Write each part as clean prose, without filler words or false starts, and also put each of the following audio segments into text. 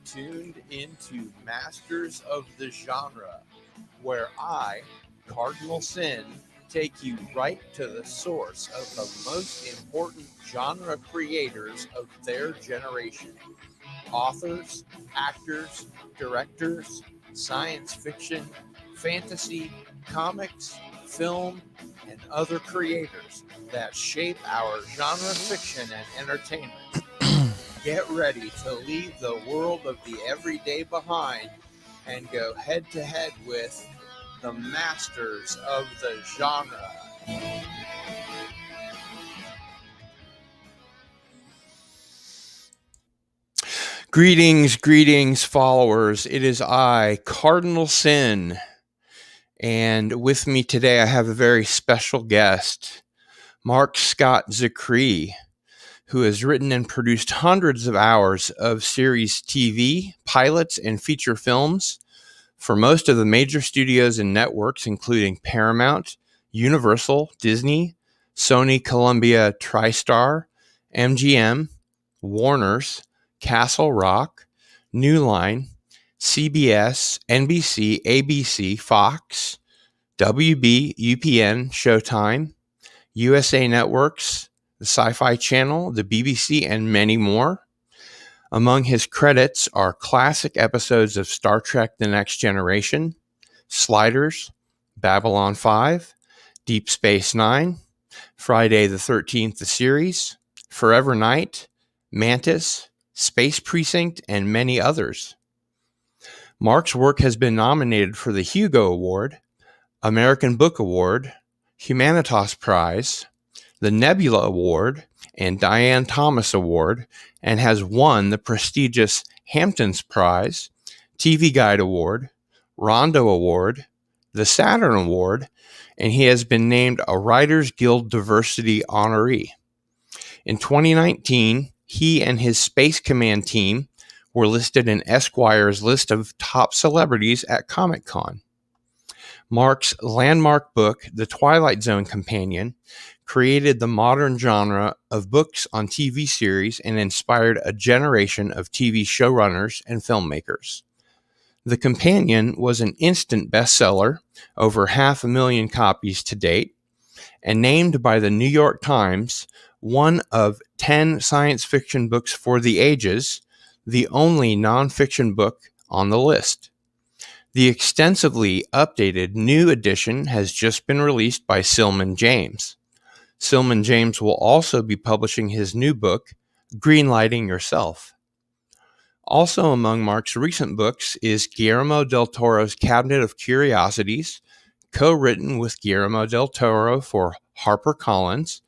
tuned into Masters of the Genre, where I, Cardinal Sin, take you right to the source of the most important genre creators of their generation. Authors, actors, directors, science fiction, fantasy, comics, film, and other creators that shape our genre fiction and entertainment. Get ready to leave the world of the everyday behind and go head to head with the masters of the genre. Greetings, followers. It is I, Cardinal Sin. And with me today, I have a very special guest, Marc Scott Zicree, who has written and produced hundreds of hours of series TV, pilots, and feature films for most of the major studios and networks, including Paramount, Universal, Disney, Sony, Columbia, TriStar, MGM, Warner's, Castle Rock, New Line, CBS, NBC, ABC, Fox, WB, UPN, Showtime, USA Networks, the Sci-Fi Channel, the BBC, and many more. Among his credits are classic episodes of Star Trek The Next Generation, Sliders, Babylon 5, Deep Space Nine, Friday the 13th, the series, Forever Knight, Mantis, Space Precinct, and many others. Marc's work has been nominated for the Hugo Award, American Book Award, Humanitas Prize, the Nebula Award, and Diane Thomas Award, and has won the prestigious Hamptons Prize, TV Guide Award, Rondo Award, the Saturn Award, and he has been named a Writers Guild Diversity honoree. In 2019, he and his Space Command team were listed in Esquire's list of top celebrities at Comic-Con. Marc's landmark book, The Twilight Zone Companion, created the modern genre of books on TV series and inspired a generation of TV showrunners and filmmakers. The Companion was an instant bestseller, over 500,000 copies to date, and named by the New York Times one of 10 science fiction books for the ages, the only nonfiction book on the list. The extensively updated new edition has just been released by Silman James. Silman James will also be publishing his new book, Greenlighting Yourself. Also among Marc's recent books is Guillermo del Toro's Cabinet of Curiosities, co-written with Guillermo del Toro for HarperCollins,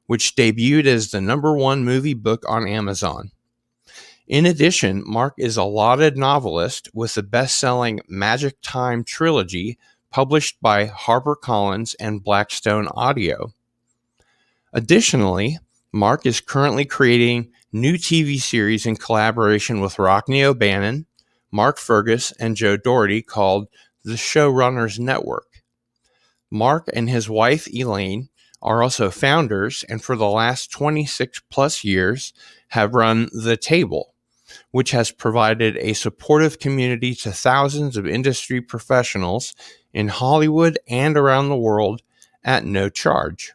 which debuted as the #1 movie book on Amazon. In addition, Marc is a lauded novelist with the best-selling Magic Time trilogy published by HarperCollins and Blackstone Audio. Additionally, Marc is currently creating new TV series in collaboration with Rockne O'Bannon, Mark Fergus, and Joe Doherty called the Showrunners Network. Marc and his wife Elaine are also founders, and for the last 26 plus years have run The Table, which has provided a supportive community to thousands of industry professionals in Hollywood and around the world at no charge.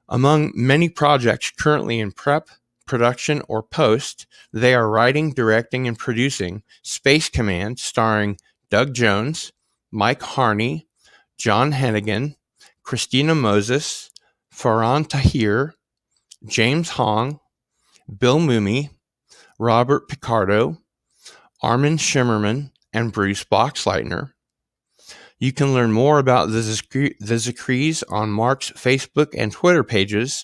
Among many projects currently in prep, production, or post, they are writing, directing, and producing Space Command starring Doug Jones, Mike Harney, John Hennigan, Christina Moses, Farhan Tahir, James Hong, Bill Mumy, Robert Picardo, Armin Shimmerman, and Bruce Boxleitner. You can learn more about the Zicrees on Marc's Facebook and Twitter pages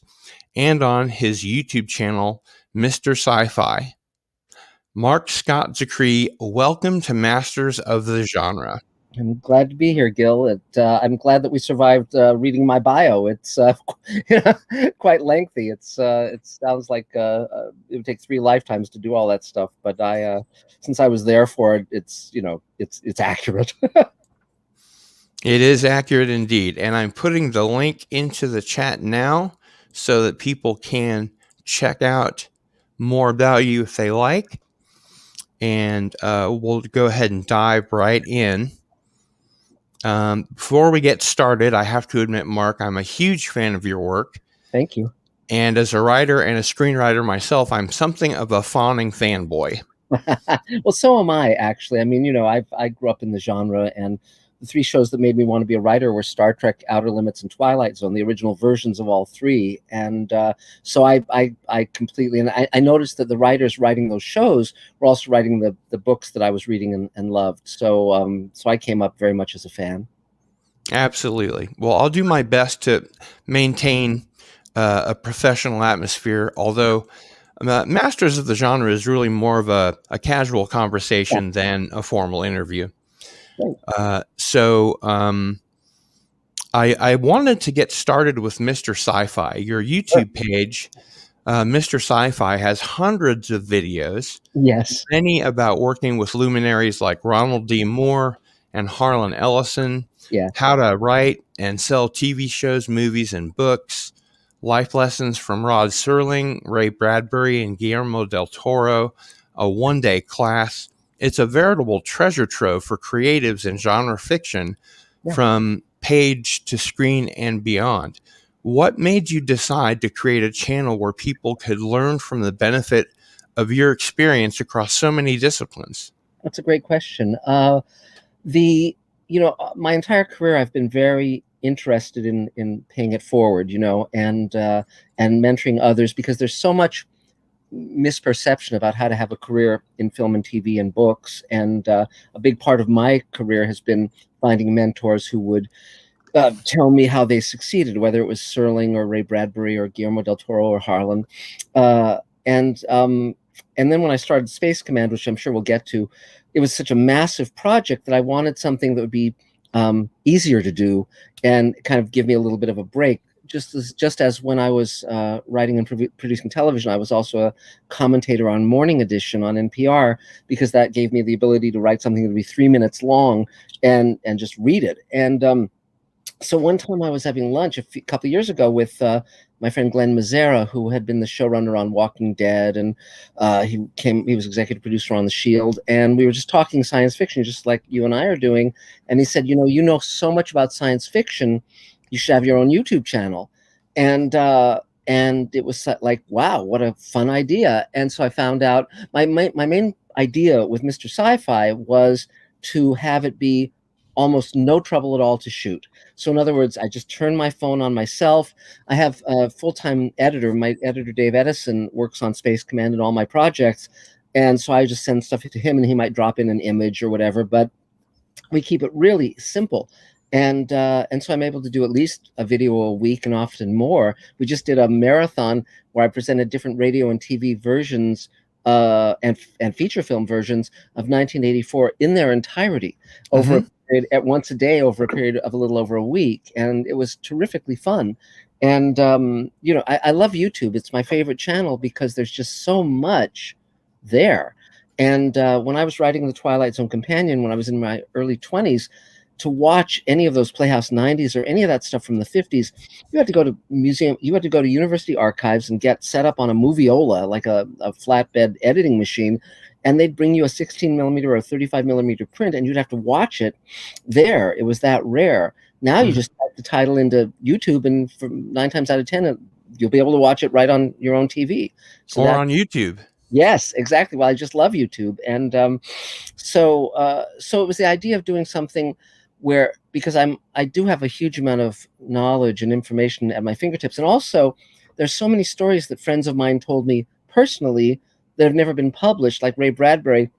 and on his YouTube channel, Mr. Sci-Fi. Marc Scott Zicree, welcome to Masters of the Genre. I'm glad to be here, Gil. I'm glad that we survived reading my bio. It's quite lengthy. It sounds like it would take 3 lifetimes to do all that stuff. But since I was there for it, it's accurate. It is accurate indeed. And I'm putting the link into the chat now so that people can check out more about you if they like. and we'll go ahead and dive right in. Before we get started, I have to admit, Mark, I'm a huge fan of your work. Thank you. And as a writer and a screenwriter myself, I'm something of a fawning fanboy. Well, so am I, actually. I mean, I grew up in the genre, and the three shows that made me want to be a writer were Star Trek, Outer Limits, and Twilight Zone, the original versions of all three. And so I completely, and I noticed that the writers writing those shows were also writing the books that I was reading and loved. So I came up very much as a fan. Absolutely. Well, I'll do my best to maintain a professional atmosphere, although Masters of the Genre is really more of a casual conversation than a formal interview. I wanted to get started with Mr. Sci-Fi. Your YouTube page, Mr. Sci-Fi, has hundreds of videos. Yes. Many about working with luminaries like Ronald D. Moore and Harlan Ellison. Yeah. How to write and sell TV shows, movies, and books. Life lessons from Rod Serling, Ray Bradbury, and Guillermo del Toro. A one-day class. It's a veritable treasure trove for creatives in genre fiction, from page to screen and beyond. What made you decide to create a channel where people could learn from the benefit of your experience across so many disciplines? That's a great question. My entire career, I've been very interested in paying it forward, and mentoring others, because there's so much misperception about how to have a career in film and TV and books. And a big part of my career has been finding mentors who would tell me how they succeeded, whether it was Serling or Ray Bradbury or Guillermo del Toro or Harlan. And then when I started Space Command, which I'm sure we'll get to, it was such a massive project that I wanted something that would be easier to do and kind of give me a little bit of a break. Just as when I was writing and producing television, I was also a commentator on Morning Edition on NPR, because that gave me the ability to write something that would be 3 minutes long and just read it. And so one time I was having lunch a couple of years ago with my friend Glenn Mazzara, who had been the showrunner on Walking Dead, and he was executive producer on The Shield, and we were just talking science fiction, just like you and I are doing. And he said, you know so much about science fiction, you should have your own YouTube channel. And it was like, wow, what a fun idea. And so I found out my main idea with Mr. Sci-Fi was to have it be almost no trouble at all to shoot. So in other words, I just turn my phone on myself. I have a full-time editor. My editor, Dave Edison, works on Space Command and all my projects. And so I just send stuff to him, and he might drop in an image or whatever, but we keep it really simple. And so I'm able to do at least a video a week, and often more. We just did a marathon where I presented different radio and TV versions and feature film versions of 1984 in their entirety over at once a day over a period of a little over a week. And it was terrifically fun. And, I love YouTube. It's my favorite channel because there's just so much there. And when I was writing the Twilight Zone Companion, when I was in my early 20s, to watch any of those Playhouse 90s or any of that stuff from the 50s, you had to go to university archives and get set up on a Moviola, like a flatbed editing machine, and they'd bring you a 16 millimeter or a 35 millimeter print, and you'd have to watch it there. It was that rare. Now you just type the title into YouTube, and for 9 times out of 10, you'll be able to watch it right on your own TV. Or on YouTube. Yes, exactly. Well, I just love YouTube. And so it was the idea of doing something where, because I do have a huge amount of knowledge and information at my fingertips. And also, there's so many stories that friends of mine told me personally that have never been published. Like Ray Bradbury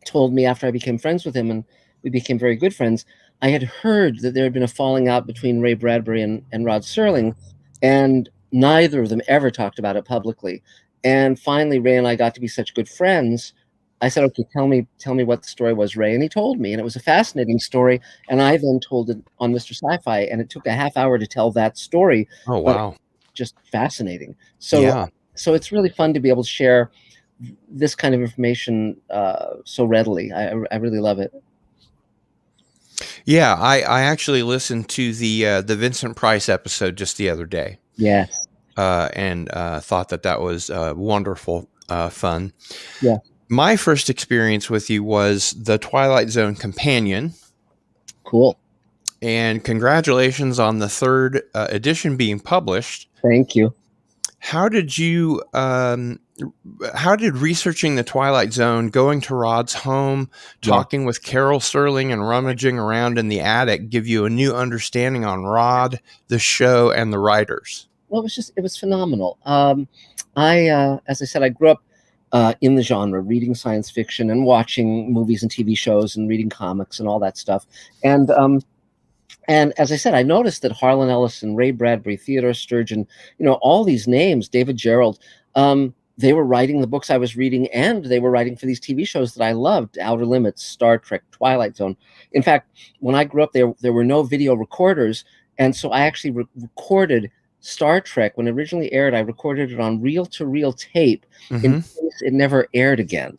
told me after I became friends with him, and we became very good friends, I had heard that there had been a falling out between Ray Bradbury and Rod Serling, and neither of them ever talked about it publicly. And finally, Ray and I got to be such good friends. I said, okay, tell me what the story was, Ray. And he told me, and it was a fascinating story. And I then told it on Mr. Sci-Fi, and it took a half hour to tell that story. Oh, wow. Just fascinating. So it's really fun to be able to share this kind of information so readily. I really love it. Yeah, I actually listened to the Vincent Price episode just the other day. Yes. And thought that was wonderful fun. Yeah. My first experience with you was the Twilight Zone Companion. Cool. And congratulations on the third edition being published. Thank you. How did you, how did researching the Twilight Zone, going to Rod's home, talking with Carol Sterling and rummaging around in the attic give you a new understanding on Rod, the show, and the writers? Well, it was phenomenal. As I said, I grew up in the genre, reading science fiction and watching movies and TV shows and reading comics and all that stuff. And as I said, I noticed that Harlan Ellison, Ray Bradbury, Theodore Sturgeon, all these names, David Gerald, they were writing the books I was reading, and they were writing for these TV shows that I loved: Outer Limits, Star Trek, Twilight Zone. In fact, when I grew up, there were no video recorders, and so I actually recorded Star Trek when it originally aired. I recorded it on reel-to-reel tape in case it never aired again.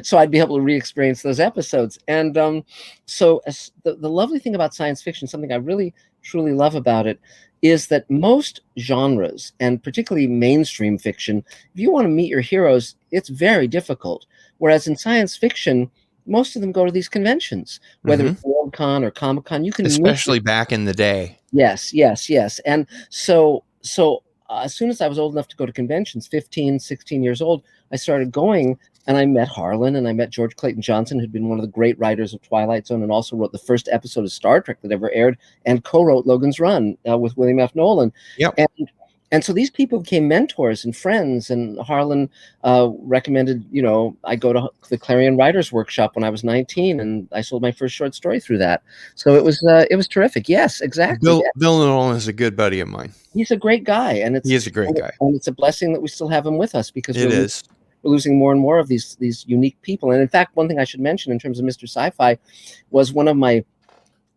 So I'd be able to re-experience those episodes. And so the lovely thing about science fiction, something I really truly love about it, is that most genres, and particularly mainstream fiction, if you want to meet your heroes, it's very difficult. Whereas in science fiction, most of them go to these conventions, whether it's Worldcon or Comic-Con. You can especially back in the day. Yes. And so as soon as I was old enough to go to conventions, 15, 16 years old, I started going, and I met Harlan, and I met George Clayton Johnson, who'd been one of the great writers of Twilight Zone and also wrote the first episode of Star Trek that ever aired, and co-wrote Logan's Run with William F. Nolan. Yep. And so these people became mentors and friends, and Harlan recommended, I go to the Clarion Writers Workshop when I was 19, and I sold my first short story through that. So it was terrific. Yes, exactly. Bill Nolan is a good buddy of mine. He's a great guy, and he is a great guy. And it's a blessing that we still have him with us, because we're losing more and more of these unique people. And in fact, one thing I should mention in terms of Mr. Sci-Fi was one of my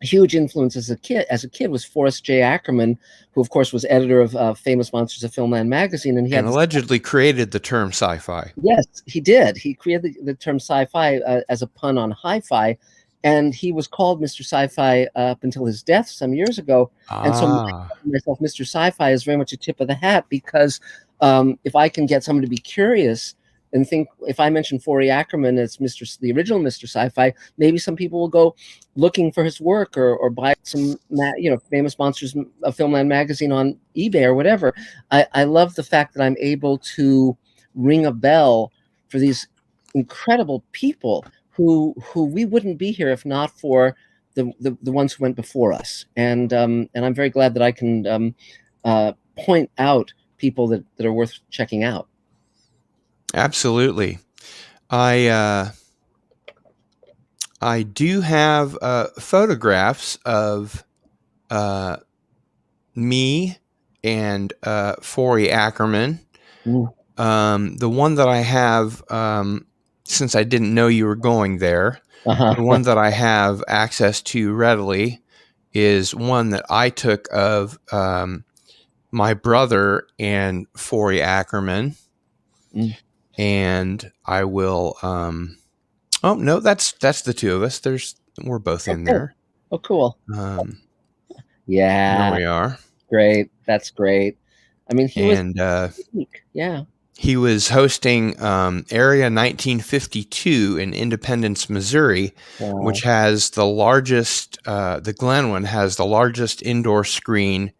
huge influence as a kid was Forrest J. Ackerman, who of course was editor of Famous Monsters of Filmland magazine, and he allegedly created the term sci-fi. Yes, he did. He created the term sci-fi as a pun on hi-fi, and he was called Mr. Sci-Fi up until his death some years ago. And so myself, Mr. Sci-Fi is very much a tip of the hat, because if I can get someone to be curious and think, if I mention Forey Ackerman as the original Mr. Sci-Fi, maybe some people will go looking for his work or buy some, Famous Monsters of Filmland magazine on eBay or whatever. I love the fact that I'm able to ring a bell for these incredible people who we wouldn't be here if not for the ones who went before us. And I'm very glad that I can point out people that are worth checking out. Absolutely. I do have photographs of me and Forey Ackerman. The one that I have, since I didn't know you were going there, the one that I have access to readily is one that I took of my brother and Forey Ackerman. And I will. Oh no, that's the two of us. We're both in there. Oh, cool. Yeah, there we are. Great. That's great. I mean, he was unique. Yeah. He was hosting Area 1952 in Independence, Missouri, which has the largest. The Glen one has the largest indoor screen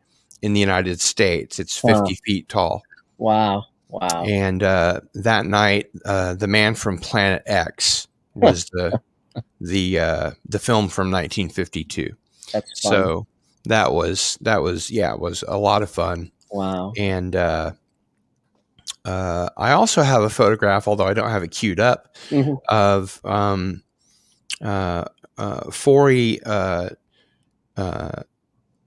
in the United States. It's 50 feet tall. Wow. And that night, The Man from Planet X was the film from 1952. That's fun. So that was it was a lot of fun. Wow. And I also have a photograph, although I don't have it queued up, of Forey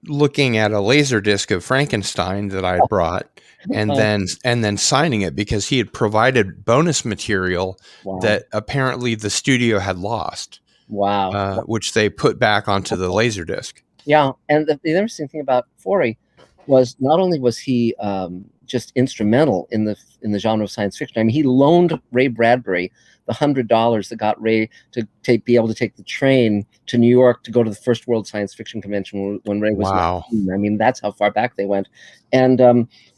looking at a laser disc of Frankenstein that I brought, and then signing it, because he had provided bonus material that apparently the studio had lost. Wow. Which they put back onto the laser disc. Yeah, and the interesting thing about Forey was not only was he just instrumental in the genre of science fiction. I mean, he loaned Ray Bradbury the $100 that got Ray to be able to take the train to New York to go to the first World Science Fiction Convention when Ray was Wow. 19. I mean, that's how far back they went. And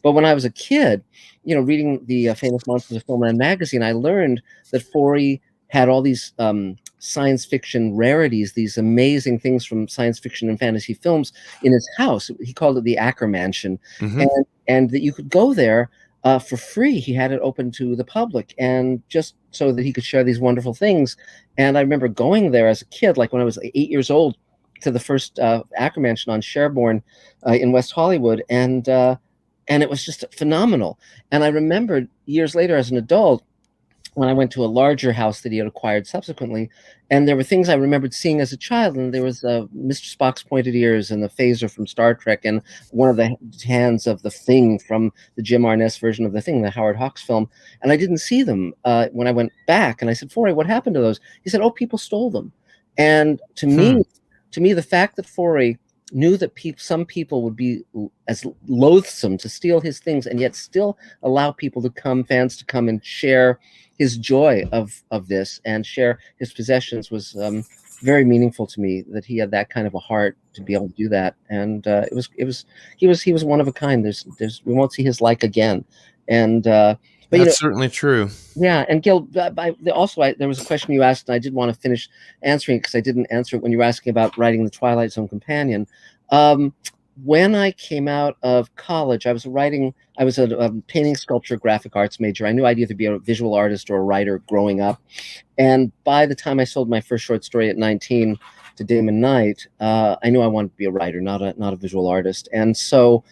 but when I was a kid, reading the famous Monsters of Filmland magazine, I learned that Forey had all these science fiction rarities, these amazing things from science fiction and fantasy films in his house. He called it the Acker Mansion, Mm-hmm. and that you could go there for free. He had it open to the public, and just so that he could share these wonderful things. And I remember going there as a kid, like when I was 8 years old, to the first Acker Mansion on Sherborne in West Hollywood, and it was just phenomenal. And I remembered years later as an adult, when I went to a larger house that he had acquired subsequently, and there were things I remembered seeing as a child, and there was Mr. Spock's pointed ears and the phaser from Star Trek, and one of the hands of the Thing from the Jim Arness version of the Thing, the Howard Hawks film, and I didn't see them when I went back, and I said, Forey, what happened to those? He said, oh, people stole them. And to me, the fact that Forey knew that some people would be as loathsome to steal his things and yet still allow fans to come and share his joy of this and share his possessions was very meaningful to me, that he had that kind of a heart to be able to do that. And he was one of a kind. We won't see his like again. And but that's certainly true. Yeah, and Gil, also there was a question you asked, and I did want to finish answering it because I didn't answer it when you were asking about writing the Twilight Zone Companion. When I came out of college, I was a painting, sculpture, graphic arts major. I knew I'd either be a visual artist or a writer growing up. And by the time I sold my first short story at 19 to Damon Knight, I knew I wanted to be a writer, not a visual artist. And so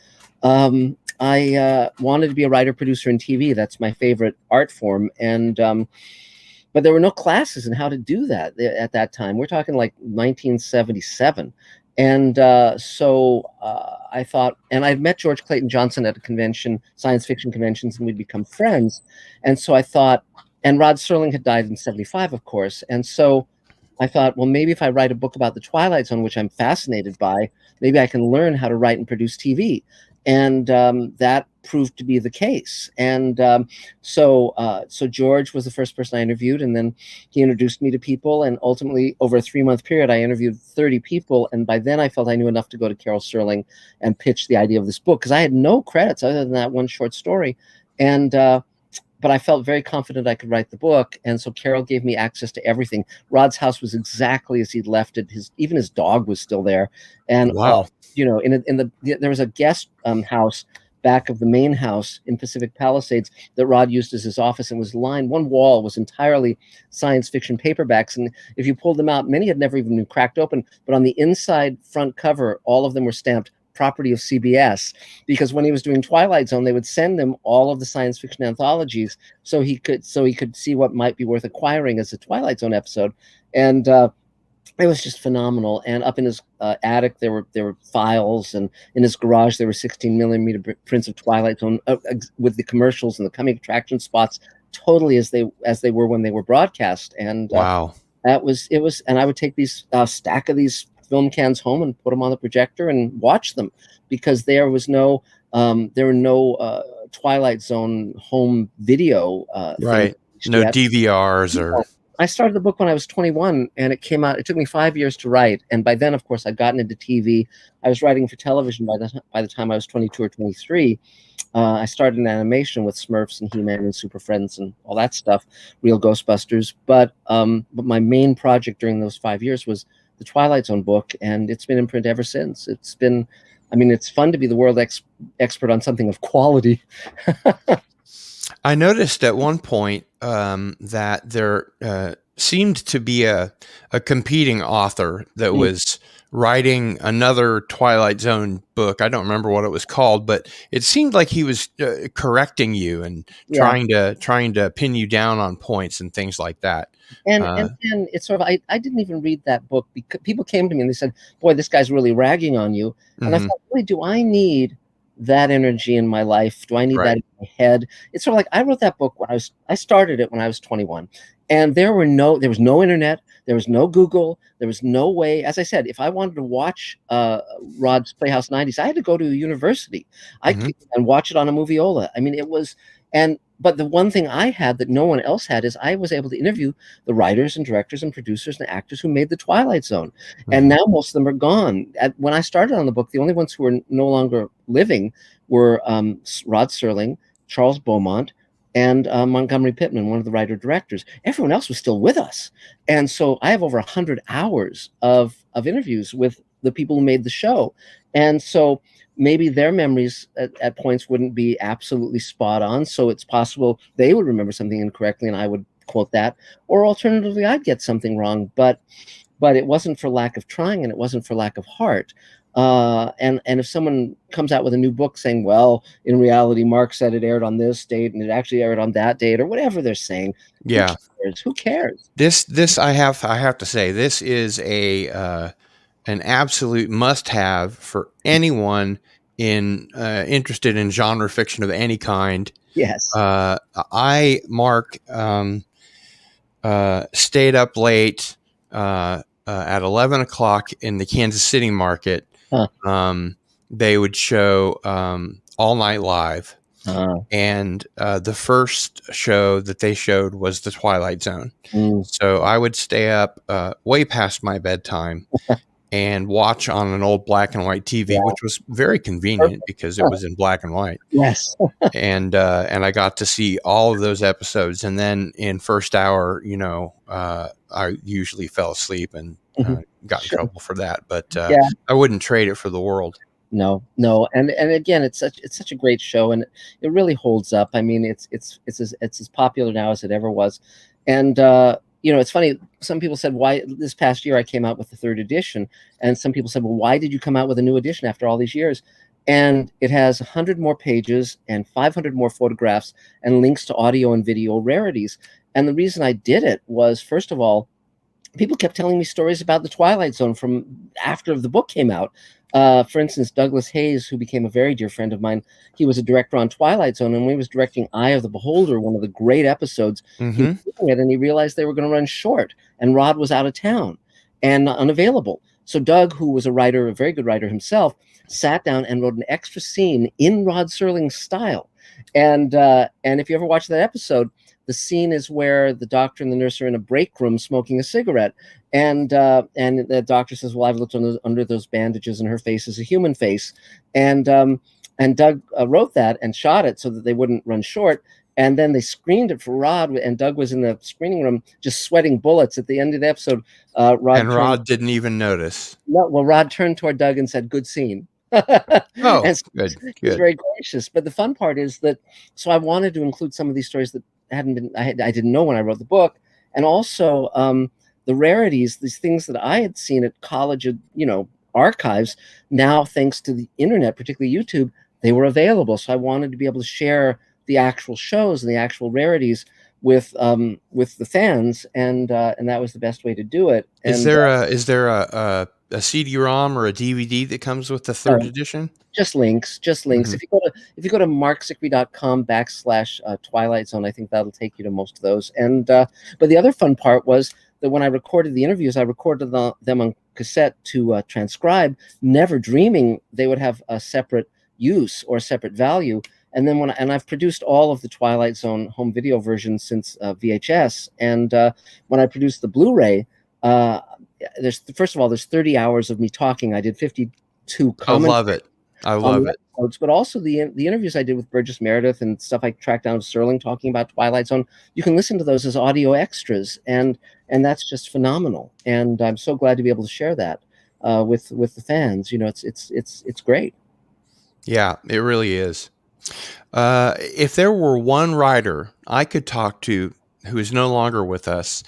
I wanted to be a writer, producer in TV. That's my favorite art form. And but there were no classes in how to do that at that time. We're talking like 1977. And so I thought, and I'd met George Clayton Johnson at a convention, science fiction conventions, and we'd become friends. And so I thought, and Rod Serling had died in 75, of course. And so I thought, well, maybe if I write a book about the Twilight Zone, which I'm fascinated by, maybe I can learn how to write and produce TV. And that proved to be the case. And so George was the first person I interviewed, and then he introduced me to people. And ultimately, over a 3-month period, I interviewed 30 people. And by then, I felt I knew enough to go to Carol Serling and pitch the idea of this book, because I had no credits other than that one short story. And but I felt very confident I could write the book. And so Carol gave me access to everything. Rod's house was exactly as he'd left it. Even his dog was still there. And wow. There was a guest house back of the main house in Pacific Palisades that Rod used as his office, and was lined. One wall was entirely science fiction paperbacks, and if you pulled them out, many had never even been cracked open. But on the inside front cover, all of them were stamped property of CBS, because when he was doing Twilight Zone, they would send him all of the science fiction anthologies so he could see what might be worth acquiring as a Twilight Zone episode. And it was just phenomenal. And up in his attic, there were files, and in his garage there were 16mm prints of Twilight Zone with the commercials and the coming attraction spots, totally as they were when they were broadcast. And wow, it was. And I would take these stack of these film cans home and put them on the projector and watch them, because there were no Twilight Zone home video. right? No DVRs or. I started the book when I was 21, and it came out. It took me 5 years to write, and by then, of course, I'd gotten into TV. I was writing for television by the time I was 22 or 23. I started in animation with Smurfs and He-Man and Super Friends and all that stuff, Real Ghostbusters. But my main project during those 5 years was the Twilight Zone book, and it's been in print ever since. It's fun to be the world expert on something of quality. I noticed at one point that there seemed to be a competing author that was writing another Twilight Zone book. I don't remember what it was called, but it seemed like he was correcting you and trying to pin you down on points and things like that. And it's sort of, I didn't even read that book, because people came to me and they said, boy, this guy's really ragging on you. And I thought, really, do I need that energy in my life? Do I need that in my head? It's sort of like, I wrote that book I started it when I was 21, and there was no internet, There was no Google. There was no way. As I said, if I wanted to watch Rod's Playhouse 90s, I had to go to a university. And watch it on a moviola. I mean, it was, but the one thing I had that no one else had is I was able to interview the writers and directors and producers and actors who made the Twilight Zone. And now most of them are gone. When I started on the book, the only ones who were no longer living were Rod Serling, Charles Beaumont, and Montgomery Pittman, one of the writer-directors. Everyone else was still with us. And so I have over 100 hours of interviews with the people who made the show. And so maybe their memories at points wouldn't be absolutely spot on. So it's possible they would remember something incorrectly and I would quote that. Or alternatively, I'd get something wrong. But it wasn't for lack of trying, and it wasn't for lack of heart. And if someone comes out with a new book saying, well, in reality, Mark said it aired on this date and it actually aired on that date, or whatever they're saying, Yeah. who cares? This I have to say, this is an absolute must-have for anyone interested in genre fiction of any kind. Yes. Mark, stayed up late at 11 o'clock in the Kansas City market. They would show All Night Live. And the first show that they showed was The Twilight Zone. So I would stay up way past my bedtime and watch on an old black and white TV, which was very convenient because it was in black and white. Yes. And I got to see all of those episodes. And then in first hour, I usually fell asleep and got in trouble for that. But I wouldn't trade it for the world. No. And again, it's such a great show, and it really holds up. I mean, it's as popular now as it ever was. And it's funny. Some people said, why this past year I came out with the 3rd edition, and some people said, well, why did you come out with a new edition after all these years? And it has 100 more pages and 500 more photographs and links to audio and video rarities. And the reason I did it was, first of all, people kept telling me stories about the Twilight Zone from after the book came out. For instance, Douglas Hayes, who became a very dear friend of mine, he was a director on Twilight Zone, and when he was directing Eye of the Beholder, one of the great episodes, he was doing it, and he realized they were going to run short, and Rod was out of town and unavailable. So Doug, who was a writer, a very good writer himself, sat down and wrote an extra scene in Rod Serling's style. And if you ever watch that episode, the scene is where the doctor and the nurse are in a break room smoking a cigarette, and the doctor says, well, I've looked under those bandages and her face is a human face. And Doug wrote that and shot it so that they wouldn't run short. And then they screened it for Rod, and Doug was in the screening room just sweating bullets at the end of the episode. Rod didn't even notice. No, well, Rod turned toward Doug and said, good scene. Oh, and so good. He's very gracious. But the fun part is that, so I wanted to include some of these stories that hadn't been, I didn't know when I wrote the book. And also the rarities, these things that I had seen at college, archives, now thanks to the internet, particularly YouTube, they were available. So I wanted to be able to share the actual shows and the actual rarities with the fans, and that was the best way to do it. And, is there a CD-ROM or a DVD that comes with the 3rd edition? Just links. If you go to marcsicree.com/Twilight Zone, I think that'll take you to most of those. And but the other fun part was that when I recorded the interviews, I recorded them on cassette to transcribe, never dreaming they would have a separate use or a separate value. And then I've produced all of the Twilight Zone home video versions since VHS. And when I produced the Blu-ray, there's 30 hours of me talking. I did 52 comments. I love it. Episodes, but also the interviews I did with Burgess Meredith and stuff I tracked down with Serling talking about Twilight Zone. You can listen to those as audio extras, and that's just phenomenal. And I'm so glad to be able to share that with the fans. It's great. Yeah, it really is. If there were one writer I could talk to who is no longer with us,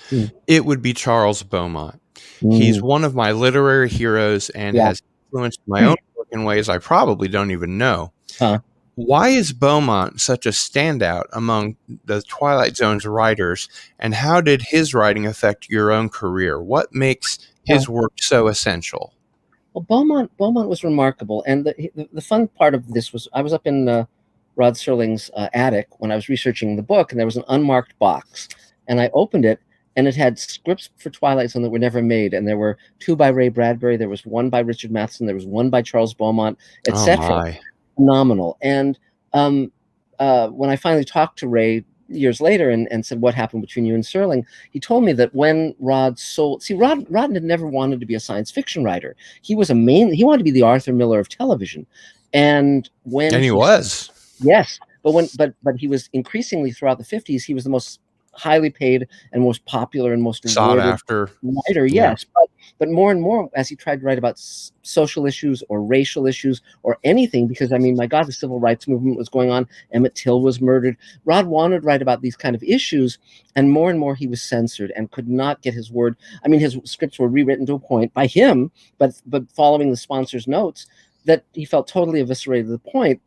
it would be Charles Beaumont. He's one of my literary heroes and has influenced my own work in ways I probably don't even know. Why is Beaumont such a standout among the Twilight Zone's writers, and how did his writing affect your own career? What makes his work so essential? Well, Beaumont was remarkable, and the fun part of this was I was up in Rod Serling's attic when I was researching the book, and there was an unmarked box, and I opened it, and it had scripts for Twilight Zone that were never made. And there were 2 by Ray Bradbury, there was 1 by Richard Matheson, there was 1 by Charles Beaumont, Oh etc. my. Phenomenal. And when I finally talked to Ray years later and said, what happened between you and Serling, he told me that when Rod sold, see, Rod had never wanted to be a science fiction writer. He wanted to be the Arthur Miller of television. And And he was. yes, but he was increasingly throughout the 50s, he was the most highly paid and most popular and most Sought rewarded after. writer. Yeah. Yes, but more and more as he tried to write about social issues or racial issues or anything, because I mean, my God, the civil rights movement was going on. Emmett Till was murdered. Rod wanted to write about these kind of issues, and more he was censored and could not get his word. I mean, his scripts were rewritten to a point by him, but following the sponsor's notes, that he felt totally eviscerated the point.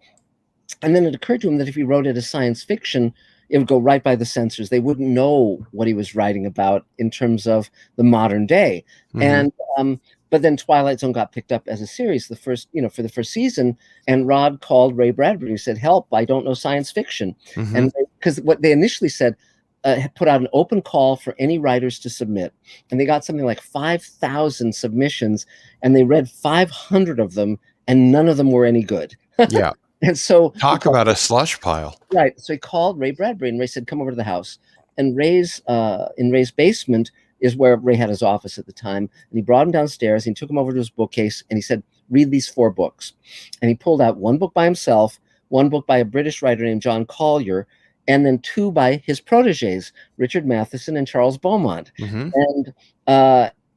And then it occurred to him that if he wrote it as science fiction, it would go right by the censors. They wouldn't know what he was writing about in terms of the modern day. Mhm. And but then Twilight Zone got picked up as a series, for the first season, and Rod called Ray Bradbury and said, "Help! I don't know science fiction." Mhm. And because what they initially said, put out an open call for any writers to submit, and they got something like 5,000 submissions, and they read 500 of them, and none of them were any good. Yeah. And so Talk about a slush pile. right. So he called Ray Bradbury, and Ray said, "Come over to the house." And in Ray's basement is where Ray had his office at the time. And he brought him downstairs, and he took him over to his bookcase, and he said, "Read these 4 books." And he pulled out 1 book by himself, 1 book by a British writer named John Collier, and then 2 by his proteges, Richard Matheson and Charles Beaumont. Mhm.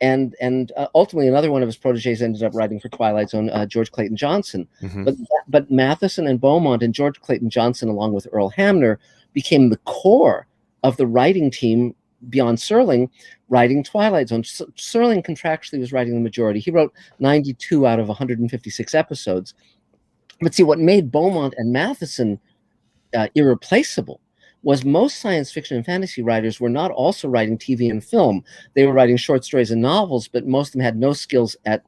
And ultimately, another one of his proteges ended up writing for Twilight Zone, George Clayton Johnson. Mhm. But Matheson and Beaumont and George Clayton Johnson, along with Earl Hamner, became the core of the writing team beyond Serling, writing Twilight Zone. Serling contractually was writing the majority. He wrote 92 out of 156 episodes. But see, what made Beaumont and Matheson irreplaceable was most science fiction and fantasy writers were not also writing TV and film. They were writing short stories and novels, but most of them had no skills at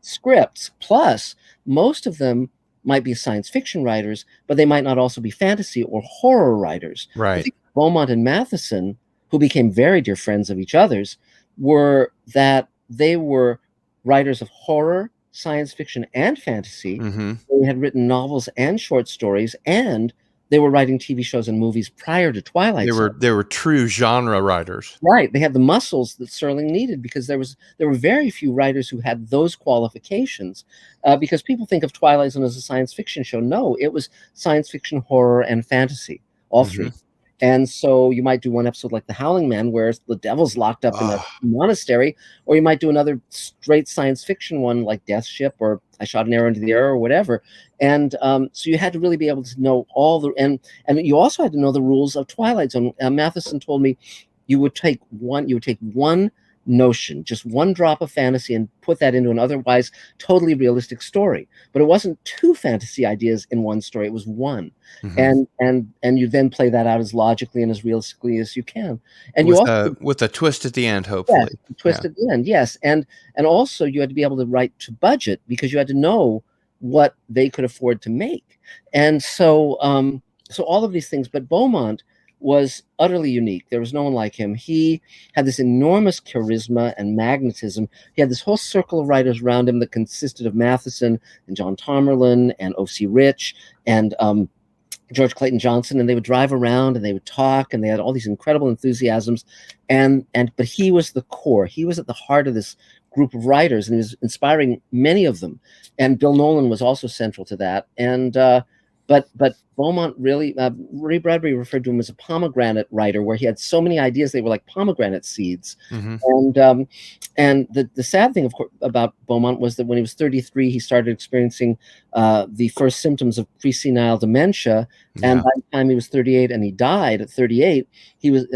scripts. Plus, most of them might be science fiction writers, but they might not also be fantasy or horror writers. Right. Beaumont and Matheson, who became very dear friends of each other's, were that they were writers of horror, science fiction, and fantasy. Mhm. They had written novels and short stories, and they were writing TV shows and movies prior to Twilight Zone. They were true genre writers. Right. They had the muscles that Serling needed, because there were very few writers who had those qualifications. Because people think of Twilight Zone as a science fiction show. No, it was science fiction, horror, and fantasy, all 3. Mhm. And so you might do one episode like The Howling Man, where the devil's locked up in a monastery, or you might do another straight science fiction one like Death Ship or I Shot an Arrow into the Air or whatever. And so you had to really be able to know all the and you also had to know the rules of Twilight Zone. Matheson told me you would take one notion, just 1 drop of fantasy, and put that into an otherwise totally realistic story. But it wasn't 2 fantasy ideas in one story; it was 1. Mhm. And you then play that out as logically and as realistically as you can. And with you also with a twist at the end, yes, hopefully. twist at the end, yes. And also you had to be able to write to budget, because you had to know what they could afford to make. And so so all of these things, but Beaumont was utterly unique. There was no one like him. He had this enormous charisma and magnetism. He had this whole circle of writers around him that consisted of Matheson and John Tomerlin and O.C. Rich and George Clayton Johnson, and they would drive around and they would talk, and they had all these incredible enthusiasms. But he was the core. He was at the heart of this group of writers, and he was inspiring many of them. And Bill Nolan was also central to that. And but Beaumont really, Ray Bradbury referred to him as a pomegranate writer, where he had so many ideas they were like pomegranate seeds. Mhm. And the sad thing, of course, about Beaumont was that when he was 33, he started experiencing the first symptoms of presenile dementia. And Yeah. by the time he was 38 and he died at 38, he was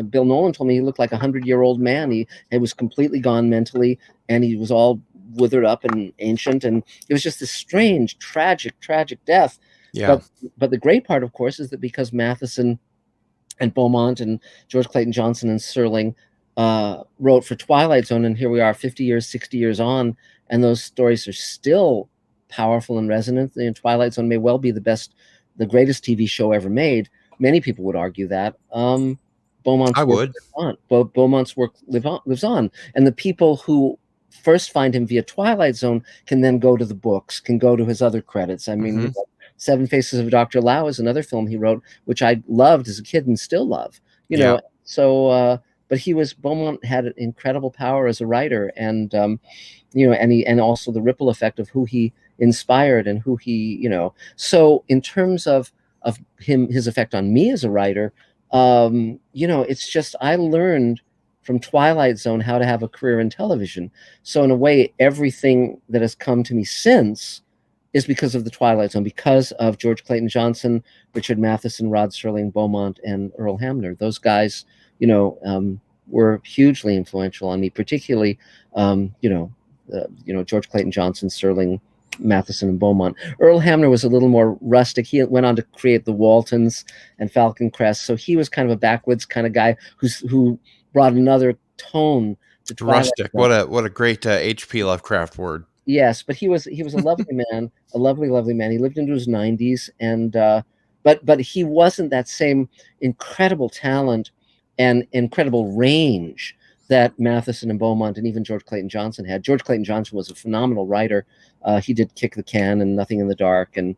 Bill Nolan told me he looked like a 100-year-old man. He was completely gone mentally, and he was all withered up and ancient. And it was just this strange, tragic death. Yeah. But the great part, of course, is that because Matheson and Beaumont and George Clayton Johnson and Serling wrote for Twilight Zone, and here we are 50 years, 60 years on, and those stories are still powerful and resonant. And Twilight Zone may well be the greatest TV show ever made. Many people would argue that. I Beaumont's work would. lives on. Beaumont's work lives on, and the people who first find him via Twilight Zone can then go to the books, can go to his other credits. I mean, Hmm. Seven Faces of Dr. Lao is another film he wrote, which I loved as a kid and still love. Yeah. So but Beaumont had an incredible power as a writer, and and also the ripple effect of who he inspired and who he, So in terms of his effect on me as a writer, it's just I learned from Twilight Zone how to have a career in television. So in a way, everything that has come to me since is because of the Twilight Zone, because of George Clayton Johnson, Richard Matheson, Rod Serling, Beaumont, and Earl Hamner. Those guys, were hugely influential on me, particularly, George Clayton Johnson, Serling, Matheson, and Beaumont. Earl Hamner was a little more rustic. He went on to create the Waltons and Falcon Crest, so he was kind of a backwoods kind of guy who brought another tone to Twilight Rustic. Zone. What a great H.P. Lovecraft word. Yes, but he was a lovely man, a lovely man. He lived into his 90s, and but he wasn't that same incredible talent and incredible range that Matheson and Beaumont and even George Clayton Johnson had. George Clayton Johnson was a phenomenal writer. He did Kick the Can and Nothing in the Dark and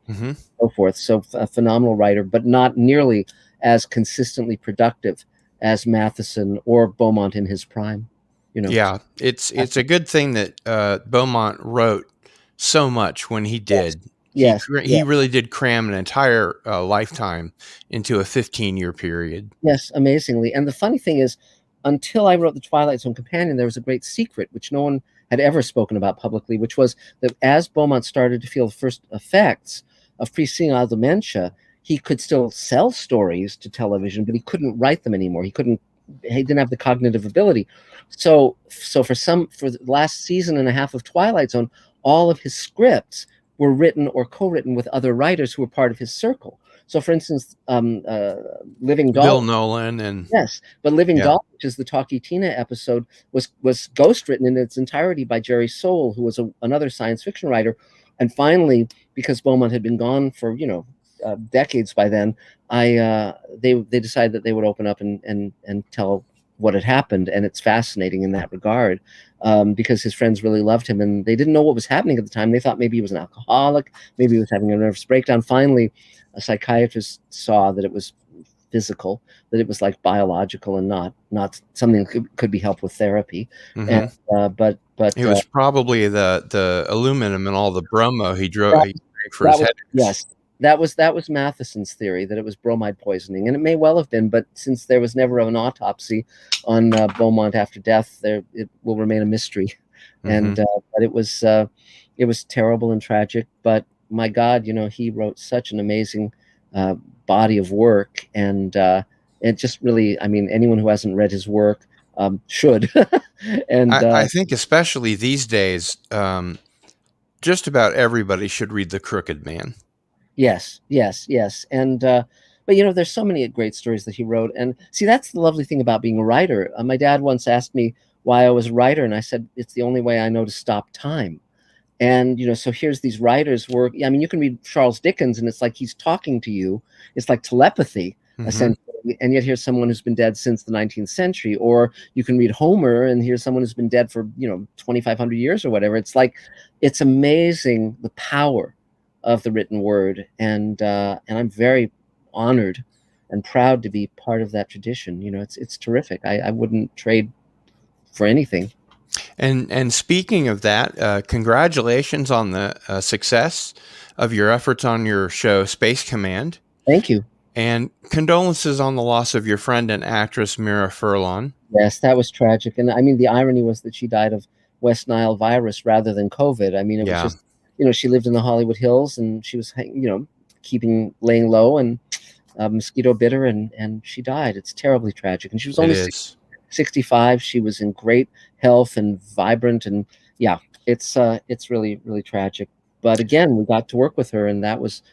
so forth. So a phenomenal writer, but not nearly as consistently productive as Matheson or Beaumont in his prime. Yeah, it's a good thing that Beaumont wrote so much when he Yes, did. yes, He really did cram an entire lifetime into a 15-year period. yes, amazingly. And the funny thing is, until I wrote the Twilight Zone Companion, there was a great secret which no one had ever spoken about publicly, which was that as Beaumont started to feel the first effects of presenile dementia, he could still sell stories to television, but he couldn't write them anymore. He didn't have the cognitive ability. So for the last season and a half of Twilight Zone, all of his scripts were written or co-written with other writers who were part of his circle. So, for instance, Living Bill Doll. Nolan and Yes, but Living yeah, Doll, which is the Talkie Tina episode, was ghost written in its entirety by Jerry Soule, who was another science fiction writer. And finally, because Beaumont had been gone for decades by then, they decided that they would open up and tell what had happened, and it's fascinating in that regard, because his friends really loved him, and they didn't know what was happening at the time. They thought maybe he was an alcoholic, maybe he was having a nervous breakdown. Finally, a psychiatrist saw that it was physical, that it was like biological and not something that could be helped with therapy. And but it was probably the aluminum and all the bromo he drank for that his was, headaches. yes, that was Matheson's theory, that it was bromide poisoning, and it may well have been, but since there was never an autopsy on Beaumont after death, it will remain a mystery. And but it was terrible and tragic. But my God, he wrote such an amazing body of work, and it just really, I mean, anyone who hasn't read his work should. And I think especially these days, just about everybody should read The Crooked Man. yes, and but there's so many great stories that he wrote, and see, that's the lovely thing about being a writer. My dad once asked me why I was a writer, and I said it's the only way I know to stop time. And so here's these writers work. I mean, you can read Charles Dickens, and it's like he's talking to you. It's like telepathy, essentially. And yet here's someone who's been dead since the 19th century. Or you can read Homer, and here's someone who's been dead for 2,500 years or whatever. It's like, it's amazing the power of the written word, and I'm very honored and proud to be part of that tradition. It's terrific. I wouldn't trade for anything. And speaking of that, congratulations on the success of your efforts on your show, Space Command. Thank you. And condolences on the loss of your friend and actress, Mira Furlan. Yes, that was tragic. And I mean, the irony was that she died of West Nile virus rather than COVID. I mean, it was just, she lived in the Hollywood Hills, and she was, laying low, and mosquito bit her, and she died. It's terribly tragic. And she was only 65. She was in great health and vibrant, and yeah, it's really, really tragic. But again, we got to work with her, and that was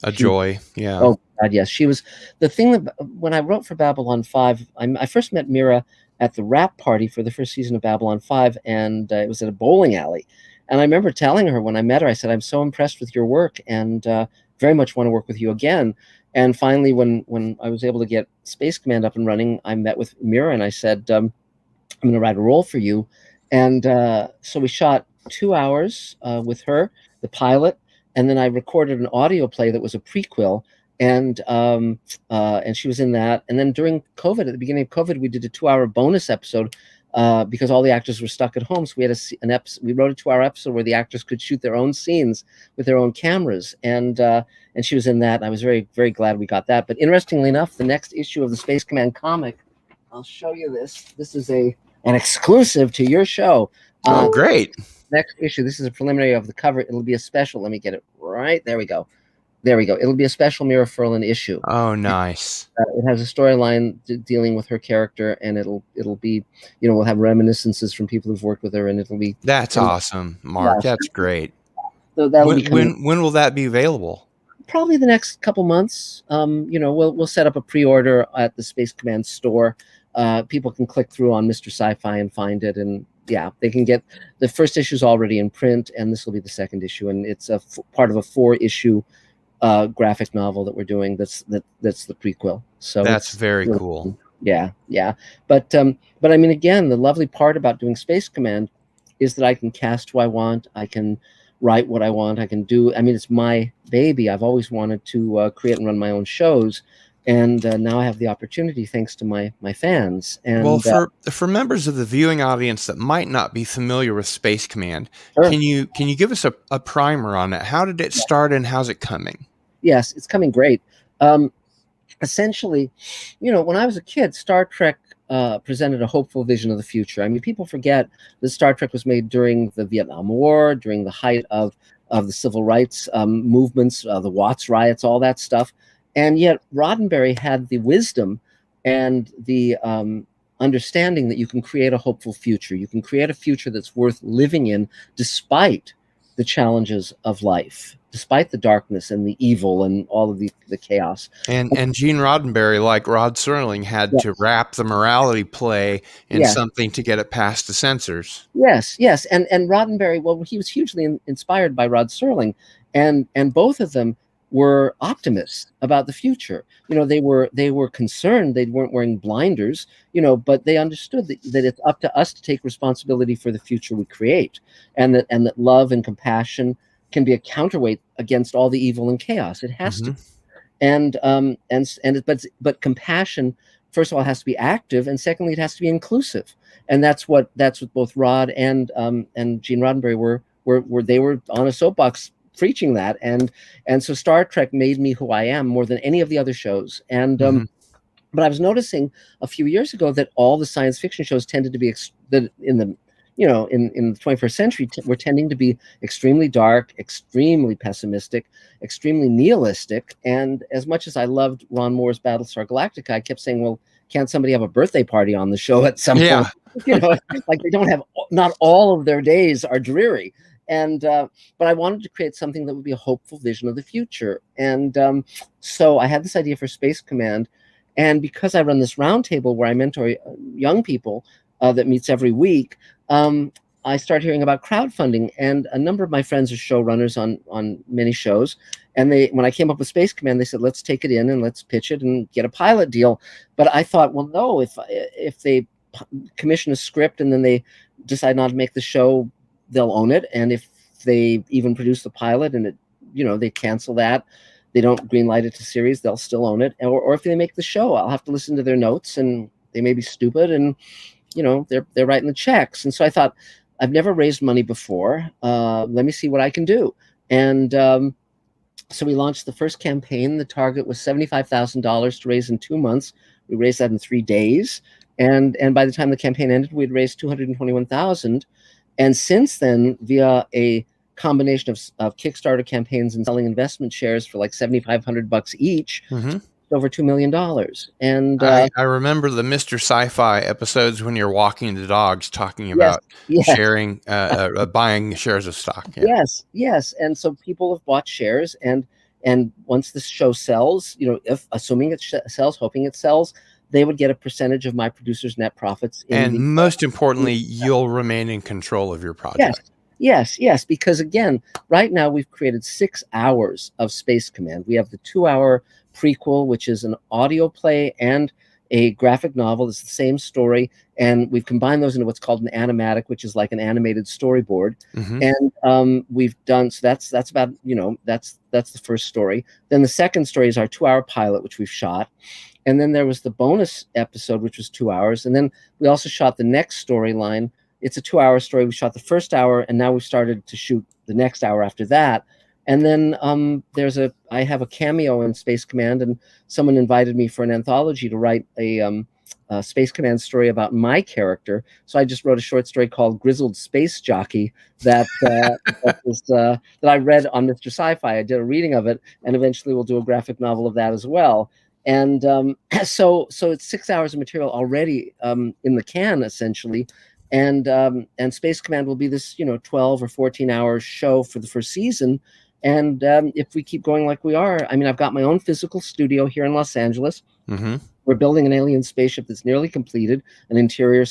a joy. Yeah. Oh God, yes. She was the thing that when I wrote for Babylon 5, I first met Mira at the wrap party for the first season of Babylon 5, and it was at a bowling alley. And I remember telling her when I met her, I said, "I'm so impressed with your work, and very much want to work with you again." And finally, when I was able to get Space Command up and running, I met with Mira and I said, I'm going to write a role for you. And so we shot 2 hours with her, the pilot, and then I recorded an audio play that was a prequel, and she was in that. And then during COVID, at the beginning of COVID, we did a 2 hour bonus episode because all the actors were stuck at home. So we had an episode. We wrote a 2 hour episode where the actors could shoot their own scenes with their own cameras, and she was in that. And I was very, very glad we got that. But interestingly enough, the next issue of the Space Command comic, I'll show you this. This is an exclusive to your show. Oh, great. Next issue. This is a preliminary of the cover. It'll be a special. Let me get it right. There we go. There we go. It'll be a special Mira Furlan issue. Oh, nice. It has a storyline dealing with her character, and it'll be, we'll have reminiscences from people who've worked with her, and it'll be. That's awesome, Mark. Yeah. That's great. So that'll be when will that be available? Probably the next couple months. We'll set up a pre-order at the Space Command store. People can click through on Mr. Sci-Fi and find it, and yeah, they can get the first issue is already in print, and this will be the second issue, and it's a part of a 4-issue graphic novel that we're doing. That's the prequel. So that's very cool. Yeah. But I mean, again, the lovely part about doing Space Command is that I can cast who I want. I can write what I want. I can do. I mean, it's my baby. I've always wanted to create and run my own shows. And now I have the opportunity, thanks to my fans. And well, for members of the viewing audience that might not be familiar with Space Command, sure. Can you give us a primer on it? How did it start, and how's it coming? Yes, it's coming great. Essentially, when I was a kid, Star Trek presented a hopeful vision of the future. I mean, people forget that Star Trek was made during the Vietnam War, during the height of the civil rights movements, the Watts riots, all that stuff. And yet Roddenberry had the wisdom and the understanding that you can create a hopeful future. You can create a future that's worth living in despite the challenges of life, despite the darkness and the evil and all of the chaos. And Gene Roddenberry, like Rod Serling, had to wrap the morality play in something to get it past the censors. Yes. And Roddenberry, well, he was hugely inspired by Rod Serling, and both of them were optimists about the future. They were concerned. They weren't wearing blinders, but they understood that it's up to us to take responsibility for the future we create, and that love and compassion can be a counterweight against all the evil and chaos. It has to. But compassion, first of all, has to be active, and secondly, it has to be inclusive. And that's what both Rod and Gene Roddenberry were they were on a soapbox preaching that, and so Star Trek made me who I am more than any of the other shows. And but I was noticing a few years ago that all the science fiction shows tended to be in the 21st century were tending to be extremely dark, extremely pessimistic, extremely nihilistic. And as much as I loved Ron Moore's Battlestar Galactica, I kept saying, well, can't somebody have a birthday party on the show at some point? Like they don't have, not all of their days are dreary. And but I wanted to create something that would be a hopeful vision of the future. And so I had this idea for Space Command. And because I run this roundtable where I mentor young people that meets every week, I started hearing about crowdfunding. And a number of my friends are showrunners on many shows. And when I came up with Space Command, they said, let's take it in and let's pitch it and get a pilot deal. But I thought, well, no, if they commission a script and then they decide not to make the show, they'll own it. And if they even produce the pilot and it, they cancel that, they don't greenlight it to series, they'll still own it. Or if they make the show, I'll have to listen to their notes, and they may be stupid, and they're writing the checks. And so I thought, I've never raised money before. Let me see what I can do. And so we launched the first campaign. The target was $75,000 to raise in 2 months. We raised that in 3 days. And by the time the campaign ended, we'd raised $221,000. And since then, via a combination of Kickstarter campaigns and selling investment shares for like $7,500 each, over $2 million. And I remember the Mr. Sci-Fi episodes when you're walking the dogs, talking about sharing, buying shares of stock. Yeah. Yes. And so people have bought shares, and once the show sells, if assuming it sells, hoping it sells, they would get a percentage of my producer's net profits. And most importantly, you'll remain in control of your project. Yes. Because again, right now we've created 6 hours of Space Command. We have the 2-hour prequel, which is an audio play and a graphic novel. It's the same story, and we've combined those into what's called an animatic, which is like an animated storyboard. Mm-hmm. And we've done, so that's about, that's the first story. Then the second story is our 2-hour pilot, which we've shot. And then there was the bonus episode, which was 2 hours. And then we also shot the next storyline. It's a 2-hour story. We shot the first hour, and now we've started to shoot the next hour after that. And then I have a cameo in Space Command, and someone invited me for an anthology to write a Space Command story about my character. So I just wrote a short story called Grizzled Space Jockey that that I read on Mr. Sci-Fi. I did a reading of it, and eventually we'll do a graphic novel of that as well. And so it's 6 hours of material already in the can, essentially. And Space Command will be this 12 or 14-hour show for the first season. And if we keep going like we are, I mean, I've got my own physical studio here in Los Angeles. Mm-hmm. We're building an alien spaceship that's nearly completed, an interior,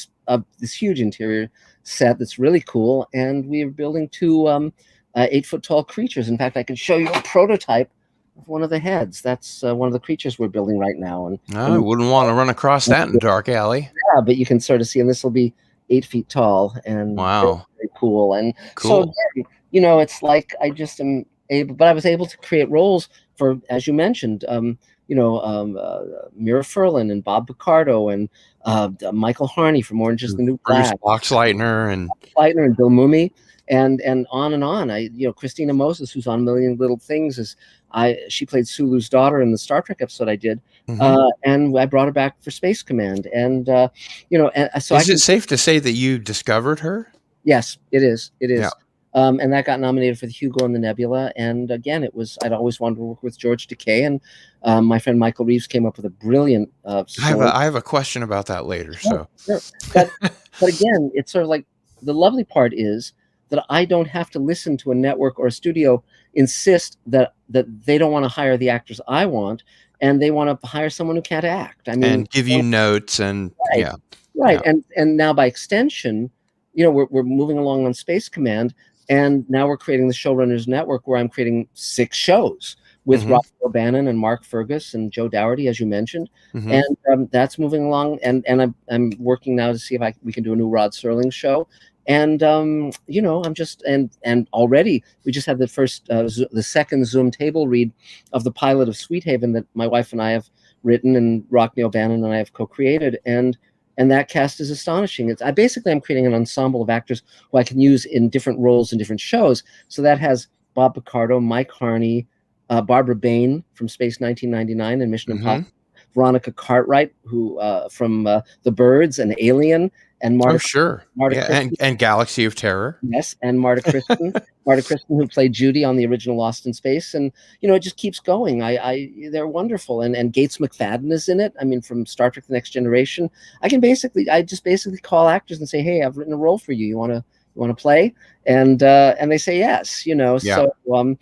this huge interior set that's really cool. And we're building 2 8-foot-tall creatures. In fact, I can show you a prototype of one of the heads. That's one of the creatures we're building right now. And I wouldn't want to run across that in a dark alley. Yeah, but you can sort of see, and this will be 8 feet tall and wow, very cool. And cool. So again, it's like I just am able, but I was able to create roles for, as you mentioned, Mira Furlan and Bob Picardo and Michael Harney from Orange Is the New Black, Boxleitner and Bill Mumy, and on and on. Christina Moses, who's on Million Little Things, she played Sulu's daughter in the Star Trek episode I did, and I brought her back for Space Command. And so is it safe to say that you discovered her? Yes, it is. It is. Yeah. And that got nominated for the Hugo and the Nebula. And again, I'd always wanted to work with George Takei, and my friend Michael Reeves came up with a brilliant story. I have a question about that later. Sure. But again, it's sort of like, the lovely part is that I don't have to listen to a network or a studio insist that they don't want to hire the actors I want, and they want to hire someone who can't act. I mean, and give you notes and right. And now by extension, we're moving along on Space Command. And now we're creating the Showrunners Network, where I'm creating 6 shows with Rob O'Bannon and Mark Fergus and Joe Dougherty, as you mentioned. And that's moving along. And I'm working now to see if we can do a new Rod Serling show. And I'm just and already we just had the second Zoom table read of the pilot of Sweet Haven that my wife and I have written, and Rockne O'Bannon and I have co-created. And that cast is astonishing. I'm creating an ensemble of actors who I can use in different roles in different shows. So that has Bob Picardo, Mike Harney, Barbara Bain from Space 1999 and Mission Impossible, Veronica Cartwright, who from The Birds and Alien, and Marta. And Galaxy of Terror. Yes, and Marta Kristen, who played Judy on the original Lost in Space, and it just keeps going. They're wonderful, and Gates McFadden is in it. I mean, from Star Trek: The Next Generation. I just basically call actors and say, "Hey, I've written a role for you. You want to play?" And they say yes. So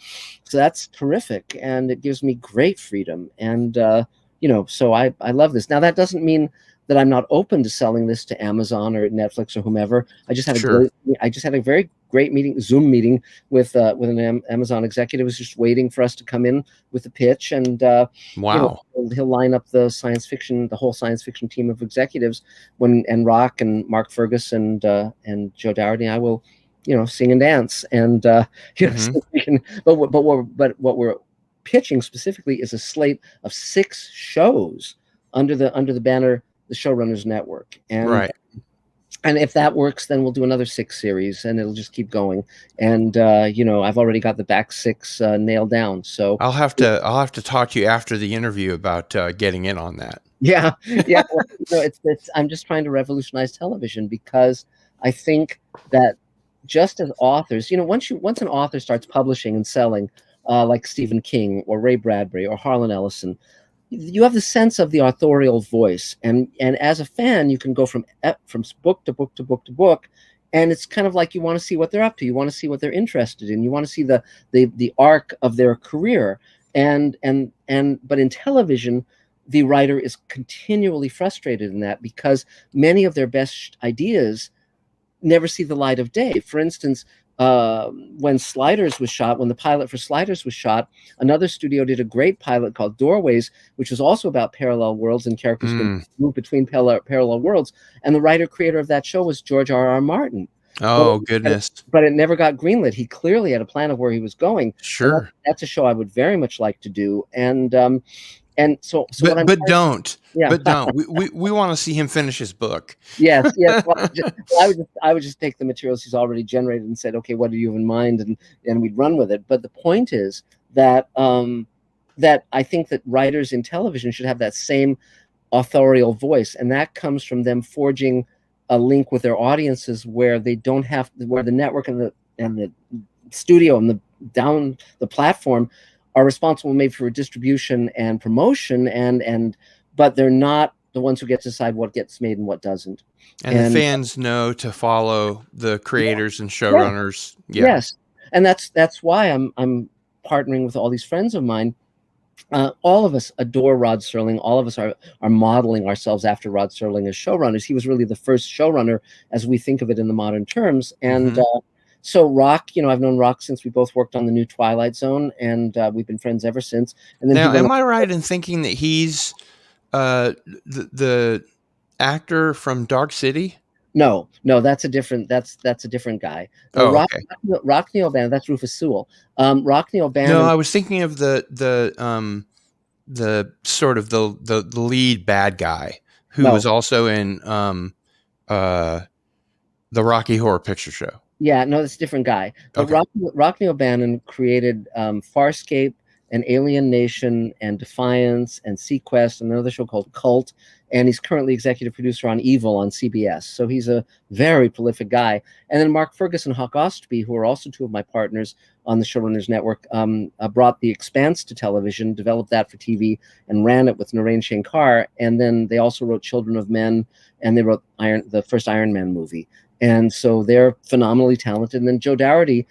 that's terrific, and it gives me great freedom. And so I love this. Now that doesn't mean that I'm not open to selling this to Amazon or Netflix or whomever. I just had a very great Zoom meeting with an Amazon executive who's just waiting for us to come in with the pitch, and he'll line up the whole science fiction team of executives and Rock and Mark Fergus and Joe Dougherty and I will sing and dance, and so we can, but what we're pitching specifically is a slate of 6 shows under the banner the Showrunners Network. And if that works, then we'll do another 6 series, and it'll just keep going. And I've already got the back 6 nailed down. So I'll have to talk to you after the interview about getting in on that. Yeah. Well, I'm just trying to revolutionize television, because I think that just as authors, once an author starts publishing and selling, like Stephen King or Ray Bradbury or Harlan Ellison, you have the sense of the authorial voice, and as a fan, you can go from book to book to book to book, and it's kind of like you want to see what they're up to, you want to see what they're interested in, you want to see the arc of their career, but in television, the writer is continually frustrated in that, because many of their best ideas never see the light of day. For instance, when Sliders was shot, when the pilot for Sliders was shot, another studio did a great pilot called Doorways, which was also about parallel worlds and characters can move between parallel worlds. And the writer creator of that show was George R.R. Martin. Oh, goodness. But it never got greenlit. He clearly had a plan of where he was going. Sure. That's a show I would very much like to do. And so what I'm but don't. Yeah. But don't. We want to see him finish his book. Yes. Well, I would just take the materials he's already generated and said, okay, what do you have in mind, and we'd run with it. But the point is that that I think that writers in television should have that same authorial voice, and that comes from them forging a link with their audiences where they don't have, where the network and the studio and the platform are responsible maybe for distribution and promotion, but they're not the ones who get to decide what gets made and what doesn't. And the fans know to follow the creators and showrunners. Yeah. Yes, and that's why I'm partnering with all these friends of mine. All of us adore Rod Serling. All of us are modeling ourselves after Rod Serling as showrunners. He was really the first showrunner as we think of it in the modern terms. And so Rock, I've known Rock since we both worked on the new Twilight Zone, and we've been friends ever since. And then now, am I right in thinking that he's the actor from Dark City? No, that's a different guy. Rock Neil Band, that's Rufus Sewell. Rock Neil Band. No, I was thinking of the sort of the lead bad guy who was also in the Rocky Horror Picture Show. Yeah, no, it's a different guy. But Okay. Rock Neil Bannon created Farscape and Alien Nation and Defiance and Sequest and another show called Cult, and he's currently executive producer on Evil on CBS. So he's a very prolific guy. And then Mark Ferguson and Hawk Ostby, who are also two of my partners on the Showrunners Network, brought The Expanse to television, developed that for TV, and ran it with Narain Shankar. And then they also wrote Children of Men, and they wrote the first Iron Man movie. And so they're phenomenally talented. And then Joe Dougherty,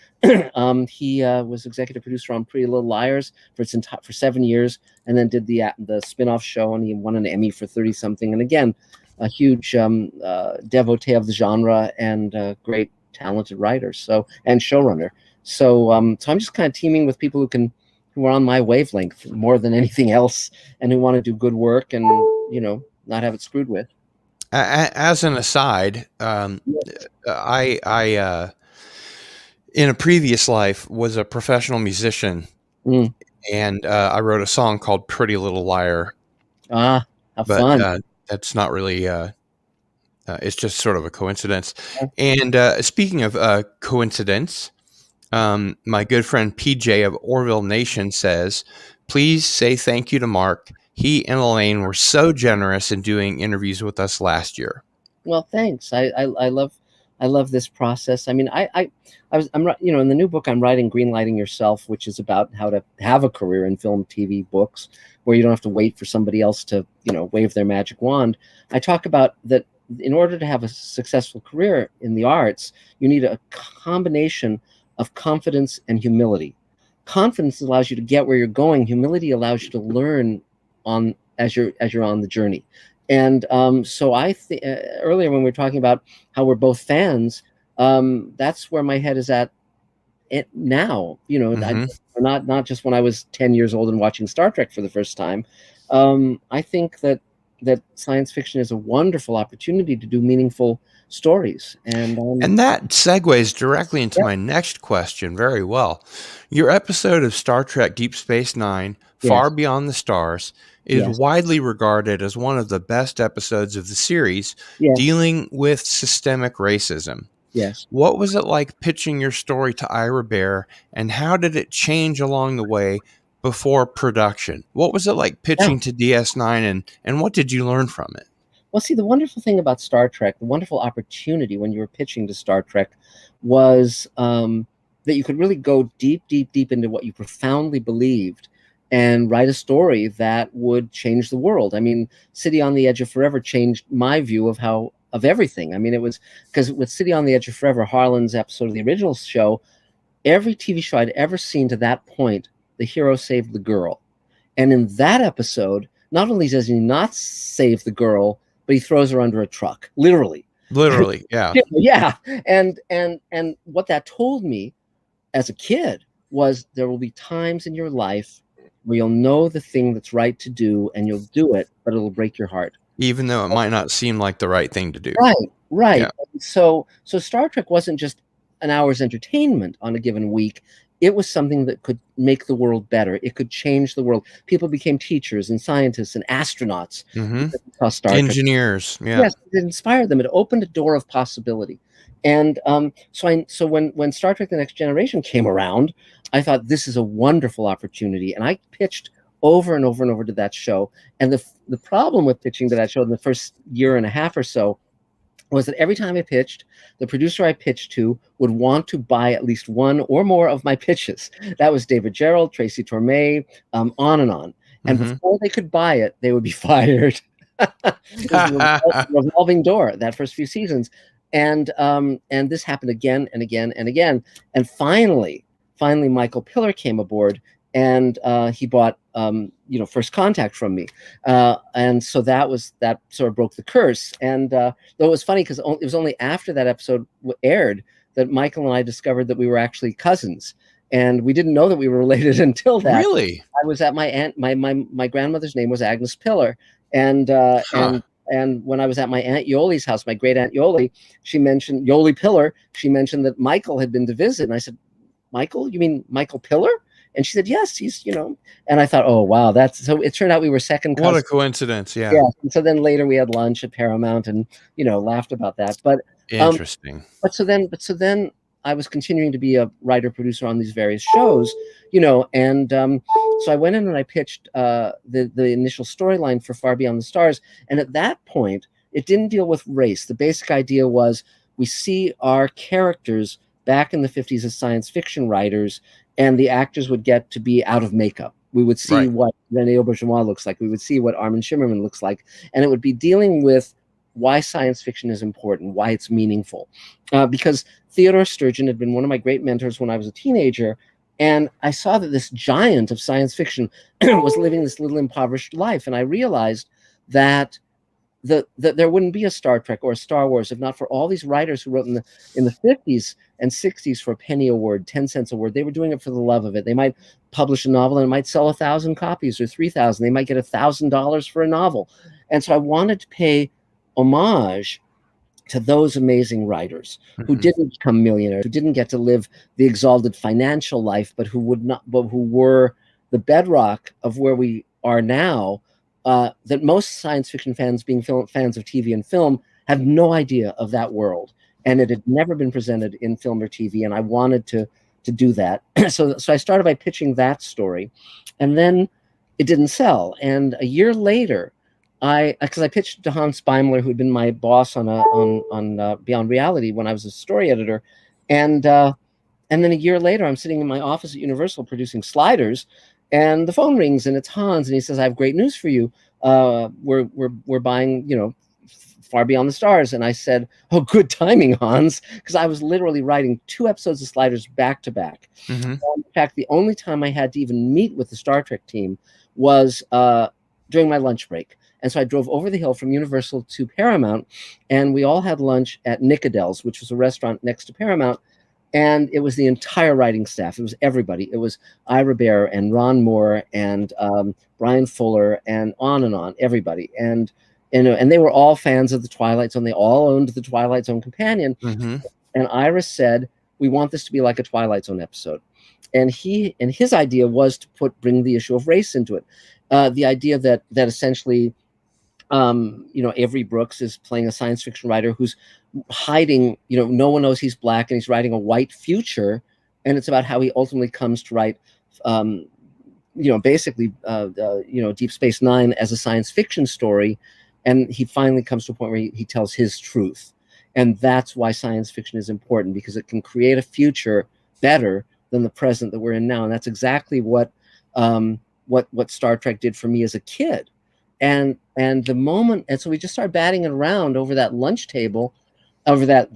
he was executive producer on Pretty Little Liars for 7 years, and then did the spin-off show, and he won an Emmy for 30-something. And again, a huge devotee of the genre and great talented writer, and showrunner. So I'm just kind of teaming with people who are on my wavelength more than anything else, and who want to do good work and not have it screwed with. As an aside, I in a previous life was a professional musician, and I wrote a song called "Pretty Little Liar." How fun! That's not really. It's just sort of a coincidence. And speaking of coincidence, my good friend PJ of Orville Nation says, "Please say thank you to Mark. He and Elaine were so generous in doing interviews with us last year." Well, thanks. I love this process. I mean, I'm in the new book I'm writing, Greenlighting Yourself, which is about how to have a career in film, TV, books, where you don't have to wait for somebody else to wave their magic wand. I talk about that in order to have a successful career in the arts, you need a combination of confidence and humility. Confidence allows you to get where you're going. Humility allows you to learn as you're on the journey. And so I think earlier when we were talking about how we're both fans, that's where my head is at now. Not just when I was 10 years old and watching Star Trek for the first time. I think that science fiction is a wonderful opportunity to do meaningful stories. And that segues directly into my next question very well. Your episode of Star Trek Deep Space Nine, Far Beyond the Stars, is widely regarded as one of the best episodes of the series, dealing with systemic racism. Yes. What was it like pitching your story to Ira Behr, and how did it change along the way before production? What was it like pitching to DS9, and what did you learn from it? Well, see, the wonderful thing about Star Trek, the wonderful opportunity when you were pitching to Star Trek was that you could really go deep, deep, deep into what you profoundly believed and write a story that would change the world. I mean, City on the Edge of Forever changed my view of everything. I mean, it was because with City on the Edge of Forever, Harlan's episode of the original show, every TV show I'd ever seen to that point, the hero saved the girl. And in that episode, not only does he not save the girl, but he throws her under a truck, literally. Literally, yeah. Yeah. And what that told me as a kid was there will be times in your life where you'll know the thing that's right to do and you'll do it, but it'll break your heart. Even though it might not seem like the right thing to do. Right, right. Yeah. So Star Trek wasn't just an hour's entertainment on a given week. It was something that could make the world better. It could change the world. People became teachers and scientists and astronauts Mm-hmm. because they saw Star Trek. Engineers. Yeah. Yes, it inspired them. It opened a door of possibility. And so when Star Trek: The Next Generation came around, I thought this is a wonderful opportunity, and I pitched over and over and over to that show. And the problem with pitching to that show in the first year and a half or so was that every time I pitched, the producer I pitched to would want to buy at least one or more of my pitches. That was David Gerrold, Tracy Torme, on and on. And Mm-hmm. before they could buy it, they would be fired. It was a revolving door that first few seasons. And this happened again and again and again. And finally, Michael Piller came aboard, and he bought First Contact from me, and so that sort of broke the curse. And though it was funny because it was only after that episode aired that Michael and I discovered that we were actually cousins, and we didn't know that we were related until that. Really? I was at my aunt. My grandmother's name was Agnes Piller, and when I was at my Aunt Yoli's house, my great Aunt Yoli, she mentioned Yoli Piller. She mentioned that Michael had been to visit, and I said, "Michael? You mean Michael Piller?" And she said, "Yes, he's, And I thought, oh wow, so it turned out we were second cousins. What a coincidence! Yeah. Yeah. And so then later we had lunch at Paramount, and laughed about that. But Interesting. But so then I was continuing to be a writer producer on these various shows, and so I went in and I pitched the initial storyline for Far Beyond the Stars, and at that point it didn't deal with race. The basic idea was we see our characters back in the 50s as science fiction writers, and the actors would get to be out of makeup. We would see what René Auberjonois looks like. We would see what Armin Shimmerman looks like, and it would be dealing with why science fiction is important, why it's meaningful. Because Theodore Sturgeon had been one of my great mentors when I was a teenager, and I saw that this giant of science fiction was living this little impoverished life, and I realized that there wouldn't be a Star Trek or a Star Wars if not for all these writers who wrote in the 50s and 60s for a penny a word, 10 cents a word. They were doing it for the love of it. They might publish a novel and it might sell 1,000 copies or 3,000. They might get $1,000 for a novel. And so I wanted to pay homage to those amazing writers who didn't become millionaires, who didn't get to live the exalted financial life, but who were the bedrock of where we are now. That most science fiction fans, being fans of TV and film, have no idea of that world, and it had never been presented in film or TV. And I wanted to do that, so I started by pitching that story, and then it didn't sell. And a year later, because I pitched to Hans Beimler, who'd been my boss on Beyond Reality when I was a story editor, and then a year later, I'm sitting in my office at Universal producing Sliders. And the phone rings, and it's Hans, and he says, "I have great news for you. We're buying, Far Beyond the Stars." And I said, "Oh, good timing, Hans," because I was literally writing 2 episodes of Sliders back to back. In fact, the only time I had to even meet with the Star Trek team was during my lunch break. And so I drove over the hill from Universal to Paramount, and we all had lunch at Nickadel's, which was a restaurant next to Paramount. And it was the entire writing staff. It was everybody. It was Ira Bear and Ron Moore and Brian Fuller and on, everybody. And they were all fans of the Twilight Zone. They all owned the Twilight Zone Companion. And Ira said, "We want this to be like a Twilight Zone episode." And his idea was to bring the issue of race into it. The idea that essentially, Avery Brooks is playing a science fiction writer who's hiding, no one knows he's black, and he's writing a white future, and it's about how he ultimately comes to write basically Deep Space Nine as a science fiction story, and he finally comes to a point where he tells his truth. And that's why science fiction is important, because it can create a future better than the present that we're in now. And that's exactly what Star Trek did for me as a kid. And so we just started batting it around over that lunch table, over that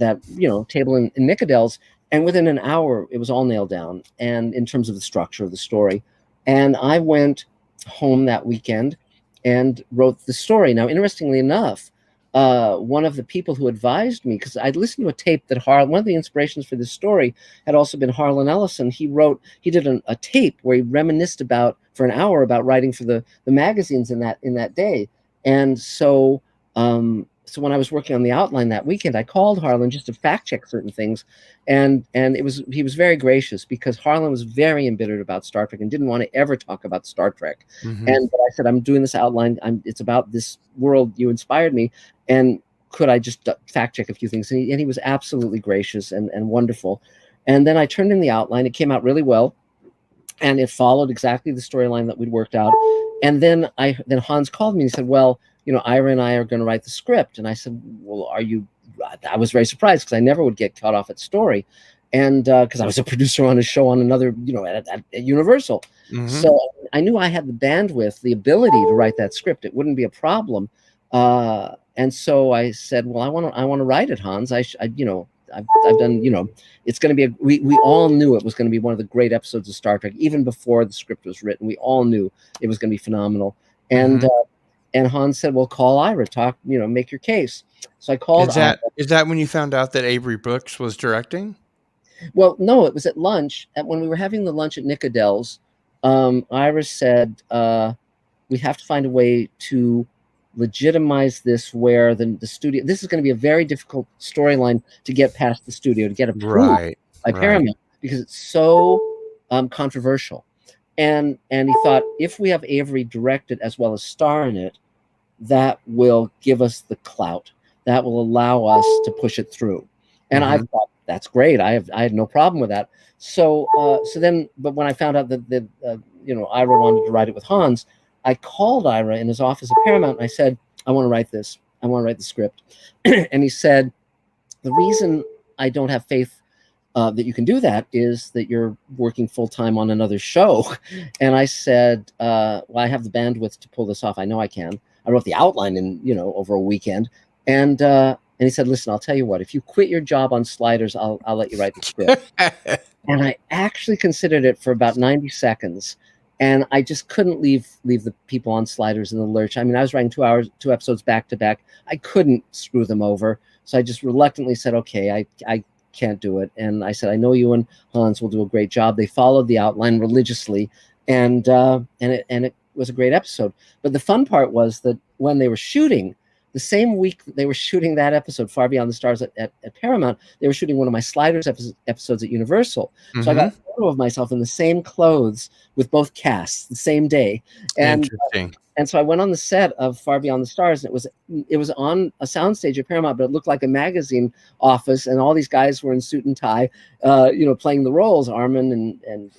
table in Nickadel's, and within an hour it was all nailed down, and in terms of the structure of the story. And I went home that weekend and wrote the story. Now, interestingly enough, one of the people who advised me, because I'd listened to a tape that one of the inspirations for this story had also been Harlan Ellison. He did a tape where he reminisced for an hour about writing for the magazines in that day. And so, so when I was working on the outline that weekend, I called Harlan just to fact check certain things, and he was very gracious, because Harlan was very embittered about Star Trek and didn't want to ever talk about Star Trek. Mm-hmm. But I said, I'm doing this outline. It's about this world. You inspired me, and could I just fact check a few things? And he was absolutely gracious and wonderful. And then I turned in the outline. It came out really well, and it followed exactly the storyline that we'd worked out. And then Hans called me and he said, well, Ira and I are going to write the script. And I said, well, are you? I was very surprised, because I never would get caught off at story. And because I was a producer on a show on another, at Universal. Mm-hmm. So I knew I had the bandwidth, the ability to write that script. It wouldn't be a problem. And so I said, well, I want to write it, Hans. I've done, it's going to be we all knew it was going to be one of the great episodes of Star Trek, even before the script was written. We all knew it was going to be phenomenal. And, mm-hmm. And Hans said, well, call Ira, talk, make your case. So I called Ira. Is that when you found out that Avery Brooks was directing? Well, no, it was at lunch. When we were having the lunch at Nick Adele's, Ira said, we have to find a way to legitimize this, where the studio, this is going to be a very difficult storyline to get past the studio, to get approved by Paramount, because it's so controversial. And he thought, if we have Avery direct it as well as star in it, that will give us the clout. That will allow us to push it through. And I thought, that's great. I had no problem with that. So but when I found out that Ira wanted to write it with Hans, I called Ira in his office at Paramount and I said, I want to write this. I want to write the script. And he said, the reason I don't have faith that you can do that is that you're working full-time on another show. And I said, well, I have the bandwidth to pull this off. I know I can. I wrote the outline in, over a weekend. And he said, listen, I'll tell you what, if you quit your job on Sliders, I'll let you write the script. And I actually considered it for about 90 seconds. And I just couldn't leave the people on Sliders in the lurch. I mean, I was writing 2 episodes back to back. I couldn't screw them over. So I just reluctantly said, okay, I can't do it. And I said, I know you and Hans will do a great job. They followed the outline religiously. And it was a great episode. But the fun part was that when they were shooting, the same week that they were shooting that episode, Far Beyond the Stars at Paramount, they were shooting one of my Sliders episodes at Universal. Mm-hmm. So I got a photo of myself in the same clothes with both casts the same day. And, interesting. And so I went on the set of Far Beyond the Stars, and it was on a soundstage at Paramount, but it looked like a magazine office, and all these guys were in suit and tie, playing the roles, Armin and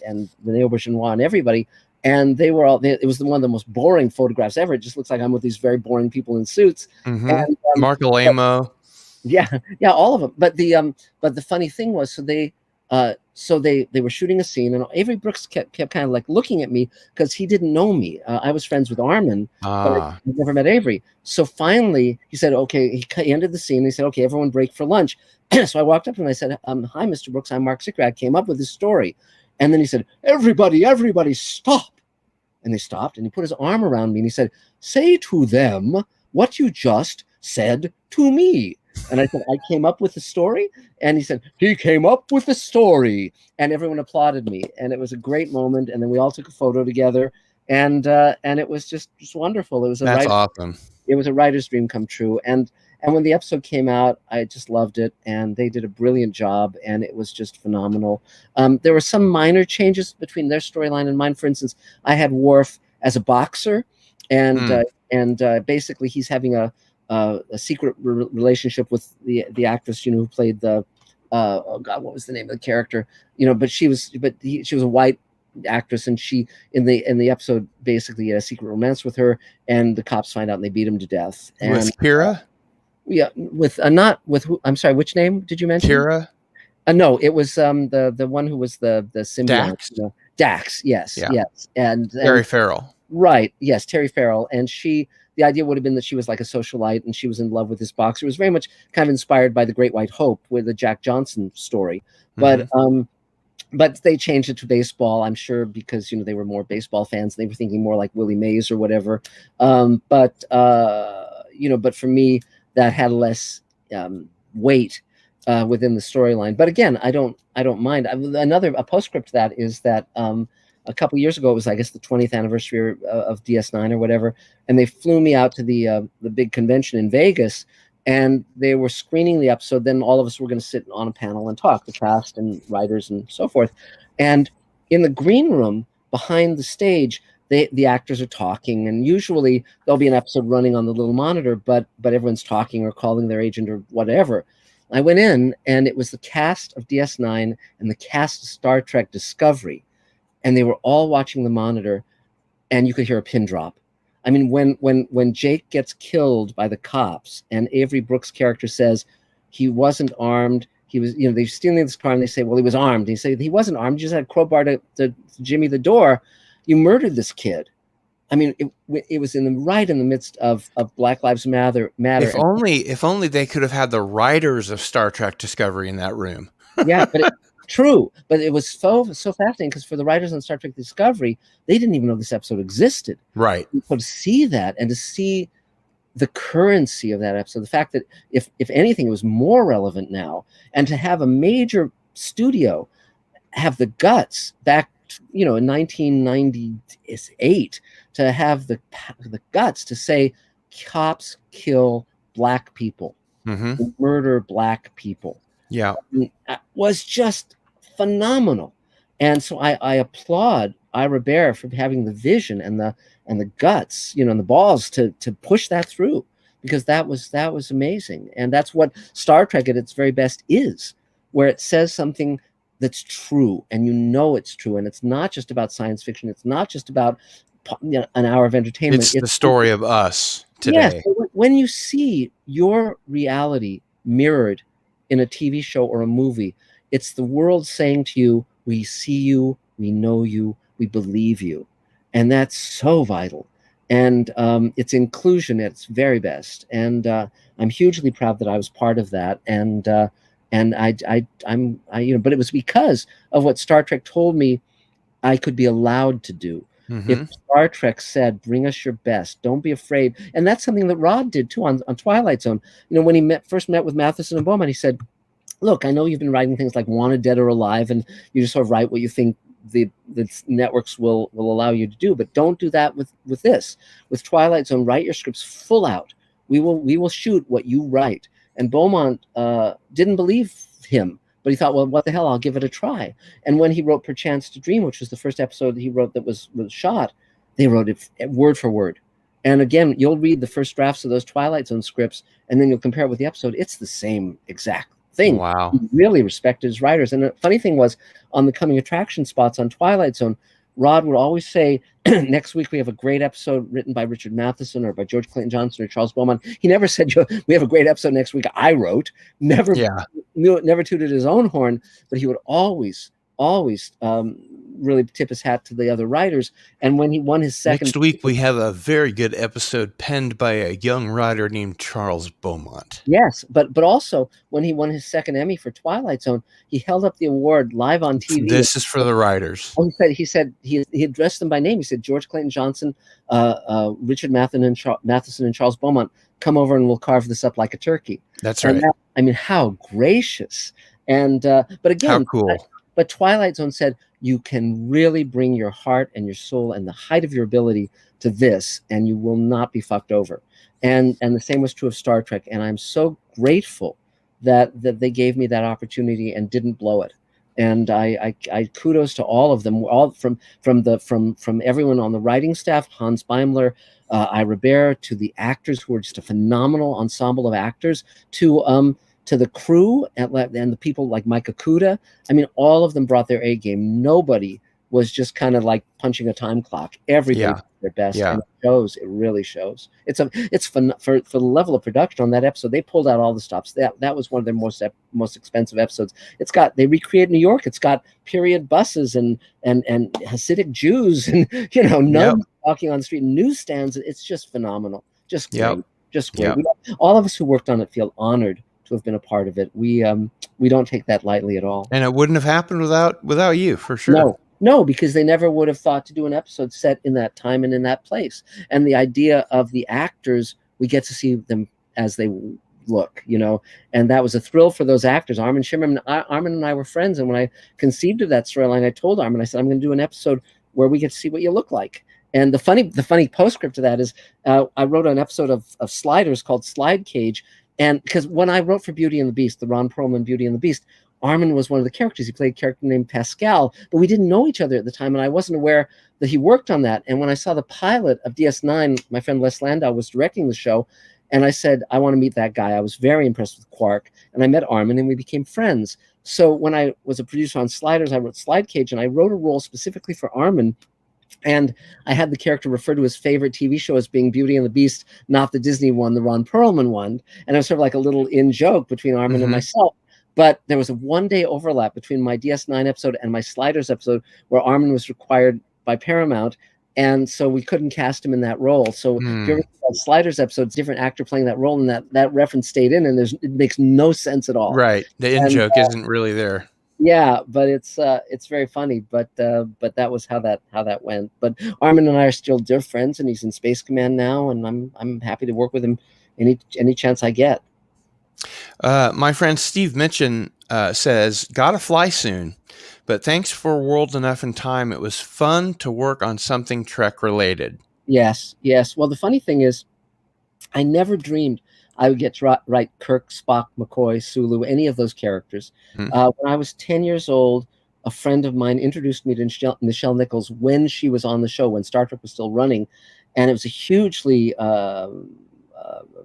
René Aubergenois and everybody. And they were all, it was one of the most boring photographs ever. It just looks like I'm with these very boring people in suits. Mm-hmm. And, Mark Alamo. Yeah, all of them. But the funny thing was, so they were shooting a scene, and Avery Brooks kept kind of like looking at me, because he didn't know me. I was friends with Armin, but I never met Avery. So finally he said, okay, he ended the scene. He said, okay, everyone break for lunch. So I walked up to him and I said, hi, Mr. Brooks, I'm Marc Zicree. I came up with this story. And then he said, everybody stop. And they stopped, and he put his arm around me and he said, say to them what you just said to me. And I said, I came up with the story. And he said, he came up with the story. And everyone applauded me. And it was a great moment. And then we all took a photo together. And it was just wonderful. It was awesome. It was a writer's dream come true. And when the episode came out, I just loved it. And they did a brilliant job. And it was just phenomenal. There were some minor changes between their storyline and mine. For instance, I had Worf as a boxer. And basically he's having a secret relationship with the actress, who played the oh God, what was the name of the character? But she was a white actress, and she in the episode basically had a secret romance with her, and the cops find out and they beat him to death. And, with Kira? Yeah, with not with who? I'm sorry, which name did you mention? Kira? No, it was the one who was the symbiont. Dax. Dax, yes, yeah. Yes, and Terry Farrell. Right, yes, Terry Farrell, and the idea would have been that she was like a socialite and she was in love with this boxer. It was very much kind of inspired by The Great White Hope with the Jack Johnson story. But they changed it to baseball, I'm sure, because, they were more baseball fans. They were thinking more like Willie Mays or whatever. But for me, that had less weight within the storyline. But again, I don't mind. A postscript to that is that a couple years ago, it was, I guess, the 20th anniversary of DS9 or whatever, and they flew me out to the big convention in Vegas, and they were screening the episode. Then all of us were going to sit on a panel and talk, the cast and writers and so forth. And in the green room behind the stage, the actors are talking, and usually there'll be an episode running on the little monitor, but everyone's talking or calling their agent or whatever. I went in, and it was the cast of DS9 and the cast of Star Trek Discovery, and they were all watching the monitor, and you could hear a pin drop. I mean, when Jake gets killed by the cops, and Avery Brooks' character says he wasn't armed, he was, they're stealing this car, and they say, well, he was armed. And he said he wasn't armed, he just had a crowbar to jimmy the door. You murdered this kid. I mean, it was right in the midst of Black Lives Matter. If only they could have had the writers of Star Trek Discovery in that room. Yeah, but true. But it was so fascinating, because for the writers on Star Trek Discovery, they didn't even know this episode existed. Right. So to see that, and to see the currency of that episode, the fact that if anything, it was more relevant now, and to have a major studio have the guts back, in 1998, to have the guts to say cops kill Black people, murder Black people, was just phenomenal. And so I applaud Ira Bear for having the vision and the guts, and the balls to push that through, because that was amazing. And that's what Star Trek at its very best is, where it says something that's true, and it's true, and it's not just about science fiction. It's not just about an hour of entertainment. It's the story of us today. Yes, when you see your reality mirrored in a TV show or a movie, it's the world saying to you, we see you, we know you, we believe you. And that's so vital. And it's inclusion at its very best. And I'm hugely proud that I was part of that. And but it was because of what Star Trek told me I could be allowed to do. If Star Trek said, bring us your best, don't be afraid. And that's something that Rod did too on Twilight Zone. When he first met with Matheson and Beaumont, he said, look, I know you've been writing things like Wanted, Dead or Alive, and you just sort of write what you think the networks will allow you to do, but don't do that with this. With Twilight Zone, write your scripts full out. We will shoot what you write. And Beaumont didn't believe him, but he thought, well, what the hell, I'll give it a try. And when he wrote Perchance to Dream, which was the first episode he wrote that was shot, they wrote it word for word. And again, you'll read the first drafts of those Twilight Zone scripts, and then you'll compare it with the episode. It's the same exact thing. Wow. He really respected his writers. And the funny thing was, on the coming attraction spots on Twilight Zone, Rod would always say, next week we have a great episode written by Richard Matheson or by George Clinton Johnson or Charles Beaumont. He never said, we have a great episode next week I wrote. Never tooted his own horn, but he would always really tip his hat to the other writers. And when he won his second... Next week we have a very good episode penned by a young writer named Charles Beaumont. Yes, but also when he won his second Emmy for Twilight Zone, he held up the award live on TV. This is for the writers. He said he addressed them by name. He said, George Clinton Johnson, Richard Matheson and Charles Beaumont, come over and we'll carve this up like a turkey. That's right. How gracious. And but again, how cool. But Twilight Zone said, you can really bring your heart and your soul and the height of your ability to this, and you will not be fucked over. And the same was true of Star Trek. And I'm so grateful that they gave me that opportunity and didn't blow it. And I kudos to all of them, all from everyone on the writing staff, Hans Beimler, Ira Bear, to the actors who were just a phenomenal ensemble of actors, to the crew and the people like Mike Okuda. I mean, all of them brought their A game. Nobody was just kind of like punching a time clock. Everybody did their best, and it shows. It really shows. It's fun for the level of production on that episode. They pulled out all the stops. That was one of their most expensive episodes. They recreated New York. It's got period buses and Hasidic Jews and nuns walking on the street, newsstands. It's just phenomenal. Just great. Just great. All of us who worked on it feel honored to have been a part of it. We don't take that lightly at all. And it wouldn't have happened without you, for sure. No, because they never would have thought to do an episode set in that time and in that place. And the idea of the actors, we get to see them as they look, and that was a thrill for those actors. Armin Shimmerman, Armin and I were friends, and when I conceived of that storyline, I told Armin, I said, I'm going to do an episode where we get to see what you look like. And the funny postscript to that is, I wrote an episode of Sliders called Slide Cage, and because when I wrote for Beauty and the Beast, the Ron Perlman Beauty and the Beast, Armin was one of the characters. He played a character named Pascal, but we didn't know each other at the time, and I wasn't aware that he worked on that. And when I saw the pilot of DS9, my friend Les Landau was directing the show, and I said, I want to meet that guy. I was very impressed with Quark, and I met Armin, and we became friends. So when I was a producer on Sliders, I wrote Slide Cage, and I wrote a role specifically for Armin. And I had the character refer to his favorite TV show as being Beauty and the Beast, not the Disney one, the Ron Perlman one. And it was sort of like a little in-joke between Armin and myself. But there was a one-day overlap between my DS9 episode and my Sliders episode where Armin was required by Paramount, and so we couldn't cast him in that role. So if you ever see that Sliders episode, different actor playing that role, and that reference stayed in, and it makes no sense at all. Right. The in-joke isn't really there. Yeah, but it's very funny. But that was how that went. But Armin and I are still dear friends, and he's in Space Command now, and I'm happy to work with him any chance I get. My friend Steve Mitchin says, "Gotta fly soon, but thanks for World Enough in Time. It was fun to work on something Trek related." Yes. Well, the funny thing is, I never dreamed I would get to write Kirk, Spock, McCoy, Sulu, any of those characters. When I was 10 years old, a friend of mine introduced me to Nichelle Nichols when she was on the show, when Star Trek was still running. And it was a hugely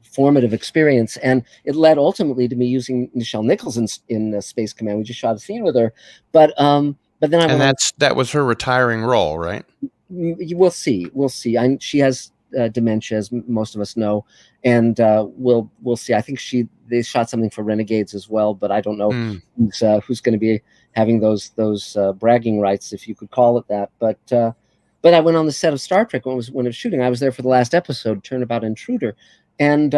formative experience. And it led ultimately to me using Nichelle Nichols in Space Command. We just shot a scene with her. But then that was her retiring role, right? We'll see. She has dementia, as most of us know, and we'll see. I think they shot something for Renegades as well, but I don't know who's going to be having those bragging rights, if you could call it that. But I went on the set of Star Trek when it was shooting. I was there for the last episode, Turnabout Intruder, and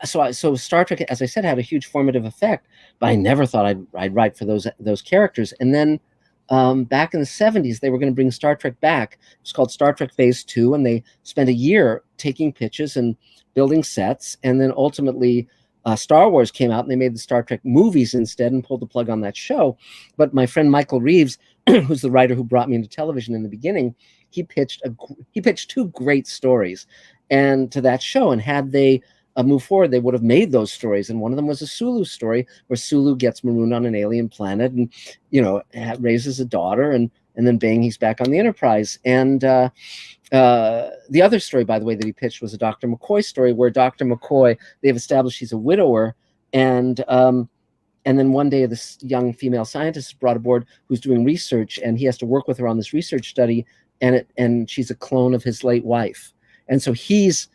so Star Trek, as I said, had a huge formative effect. But I never thought I'd write for those characters, and then. Back in the 70s, they were going to bring Star Trek back. It was called Star Trek Phase 2, and they spent a year taking pitches and building sets. And then ultimately, Star Wars came out, and they made the Star Trek movies instead and pulled the plug on that show. But my friend Michael Reeves, who's the writer who brought me into television in the beginning, he pitched two great stories and to that show. And had they move forward, they would have made those stories. And one of them was a Sulu story where Sulu gets marooned on an alien planet and, raises a daughter, and then bang, he's back on the Enterprise. And the other story, by the way, that he pitched was a Dr. McCoy story where Dr. McCoy, they've established he's a widower. And then one day this young female scientist is brought aboard who's doing research, and he has to work with her on this research study. And she's a clone of his late wife. And so he's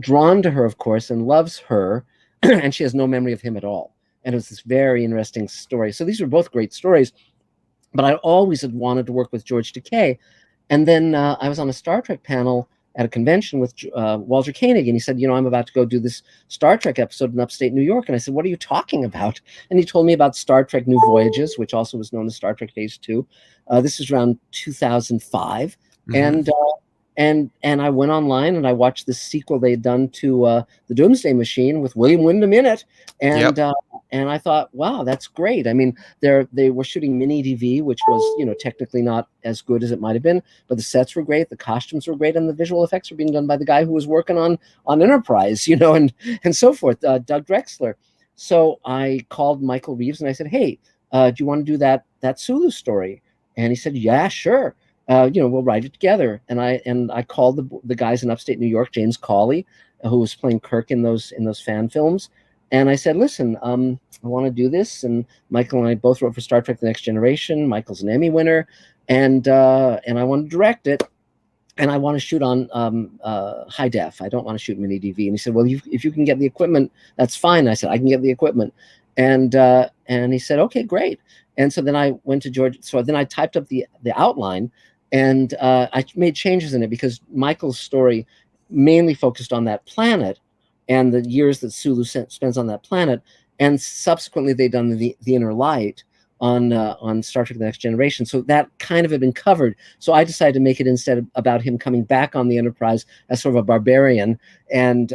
drawn to her, of course, and loves her, and she has no memory of him at all. And it was this very interesting story. So these were both great stories, but I always had wanted to work with George Takei. And then I was on a Star Trek panel at a convention with Walter Koenig, and he said, I'm about to go do this Star Trek episode in upstate New York. And I said, what are you talking about? And he told me about Star Trek New Voyages, which also was known as Star Trek Phase 2. This was around 2005. And I went online and I watched the sequel they had done to the Doomsday Machine with William Wyndham in it, and I thought, wow, that's great. I mean, they were shooting mini DV, which was technically not as good as it might have been, but the sets were great, the costumes were great, and the visual effects were being done by the guy who was working on Enterprise, and so forth, Doug Drexler. So I called Michael Reeves and I said, hey, do you want to do that Sulu story? And he said, yeah, sure. We'll write it together. And I called the guys in upstate New York, James Cawley, who was playing Kirk in those fan films. And I said, listen, I want to do this. And Michael and I both wrote for Star Trek: The Next Generation. Michael's an Emmy winner. And I want to direct it. And I want to shoot on high def. I don't want to shoot mini DV. And he said, well, if you can get the equipment, that's fine. I said, I can get the equipment. And he said, okay, great. And so then I went to George. So then I typed up the outline. And I made changes in it because Michael's story mainly focused on that planet and the years that Sulu spends on that planet. And subsequently, they'd done the Inner Light, on Star Trek: The Next Generation. So that kind of had been covered. So I decided to make it instead about him coming back on the Enterprise as sort of a barbarian and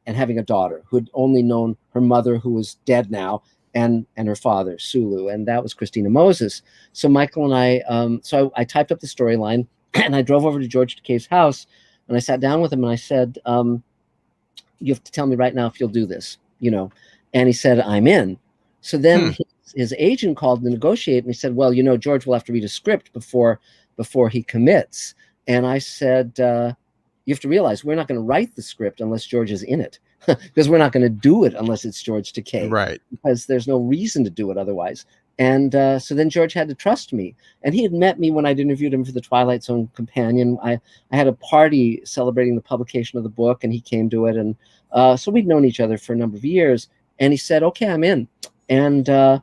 having a daughter who had only known her mother, who was dead now, and her father, Sulu, and that was Christina Moses. So Michael and I typed up the storyline, and I drove over to George Takei's house, and I sat down with him, and I said, you have to tell me right now if you'll do this, And he said, I'm in. So then his agent called to negotiate, and he said, well, George will have to read a script before he commits. And I said, you have to realize we're not going to write the script unless George is in it, because we're not going to do it unless it's George Takei, right? Because there's no reason to do it otherwise. And so then George had to trust me. And he had met me when I'd interviewed him for the Twilight Zone Companion. I had a party celebrating the publication of the book, and he came to it. And so we'd known each other for a number of years. And he said, okay, I'm in. And so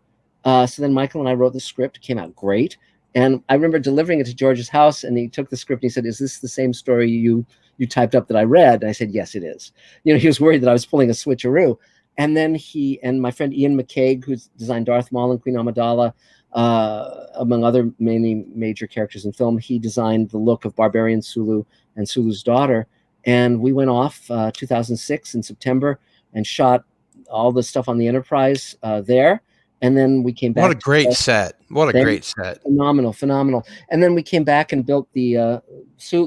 then Michael and I wrote the script. It came out great. And I remember delivering it to George's house, and he took the script and he said, is this the same story you typed up that I read? And I said, yes, it is. He was worried that I was pulling a switcheroo. And then he and my friend Ian McCaig, who's designed Darth Maul and Queen Amidala, among other many major characters in film, he designed the look of Barbarian Sulu and Sulu's daughter. And we went off 2006 in September and shot all the stuff on the Enterprise there. And then we came back. What a great set. What a great set. Phenomenal. And then we came back and built the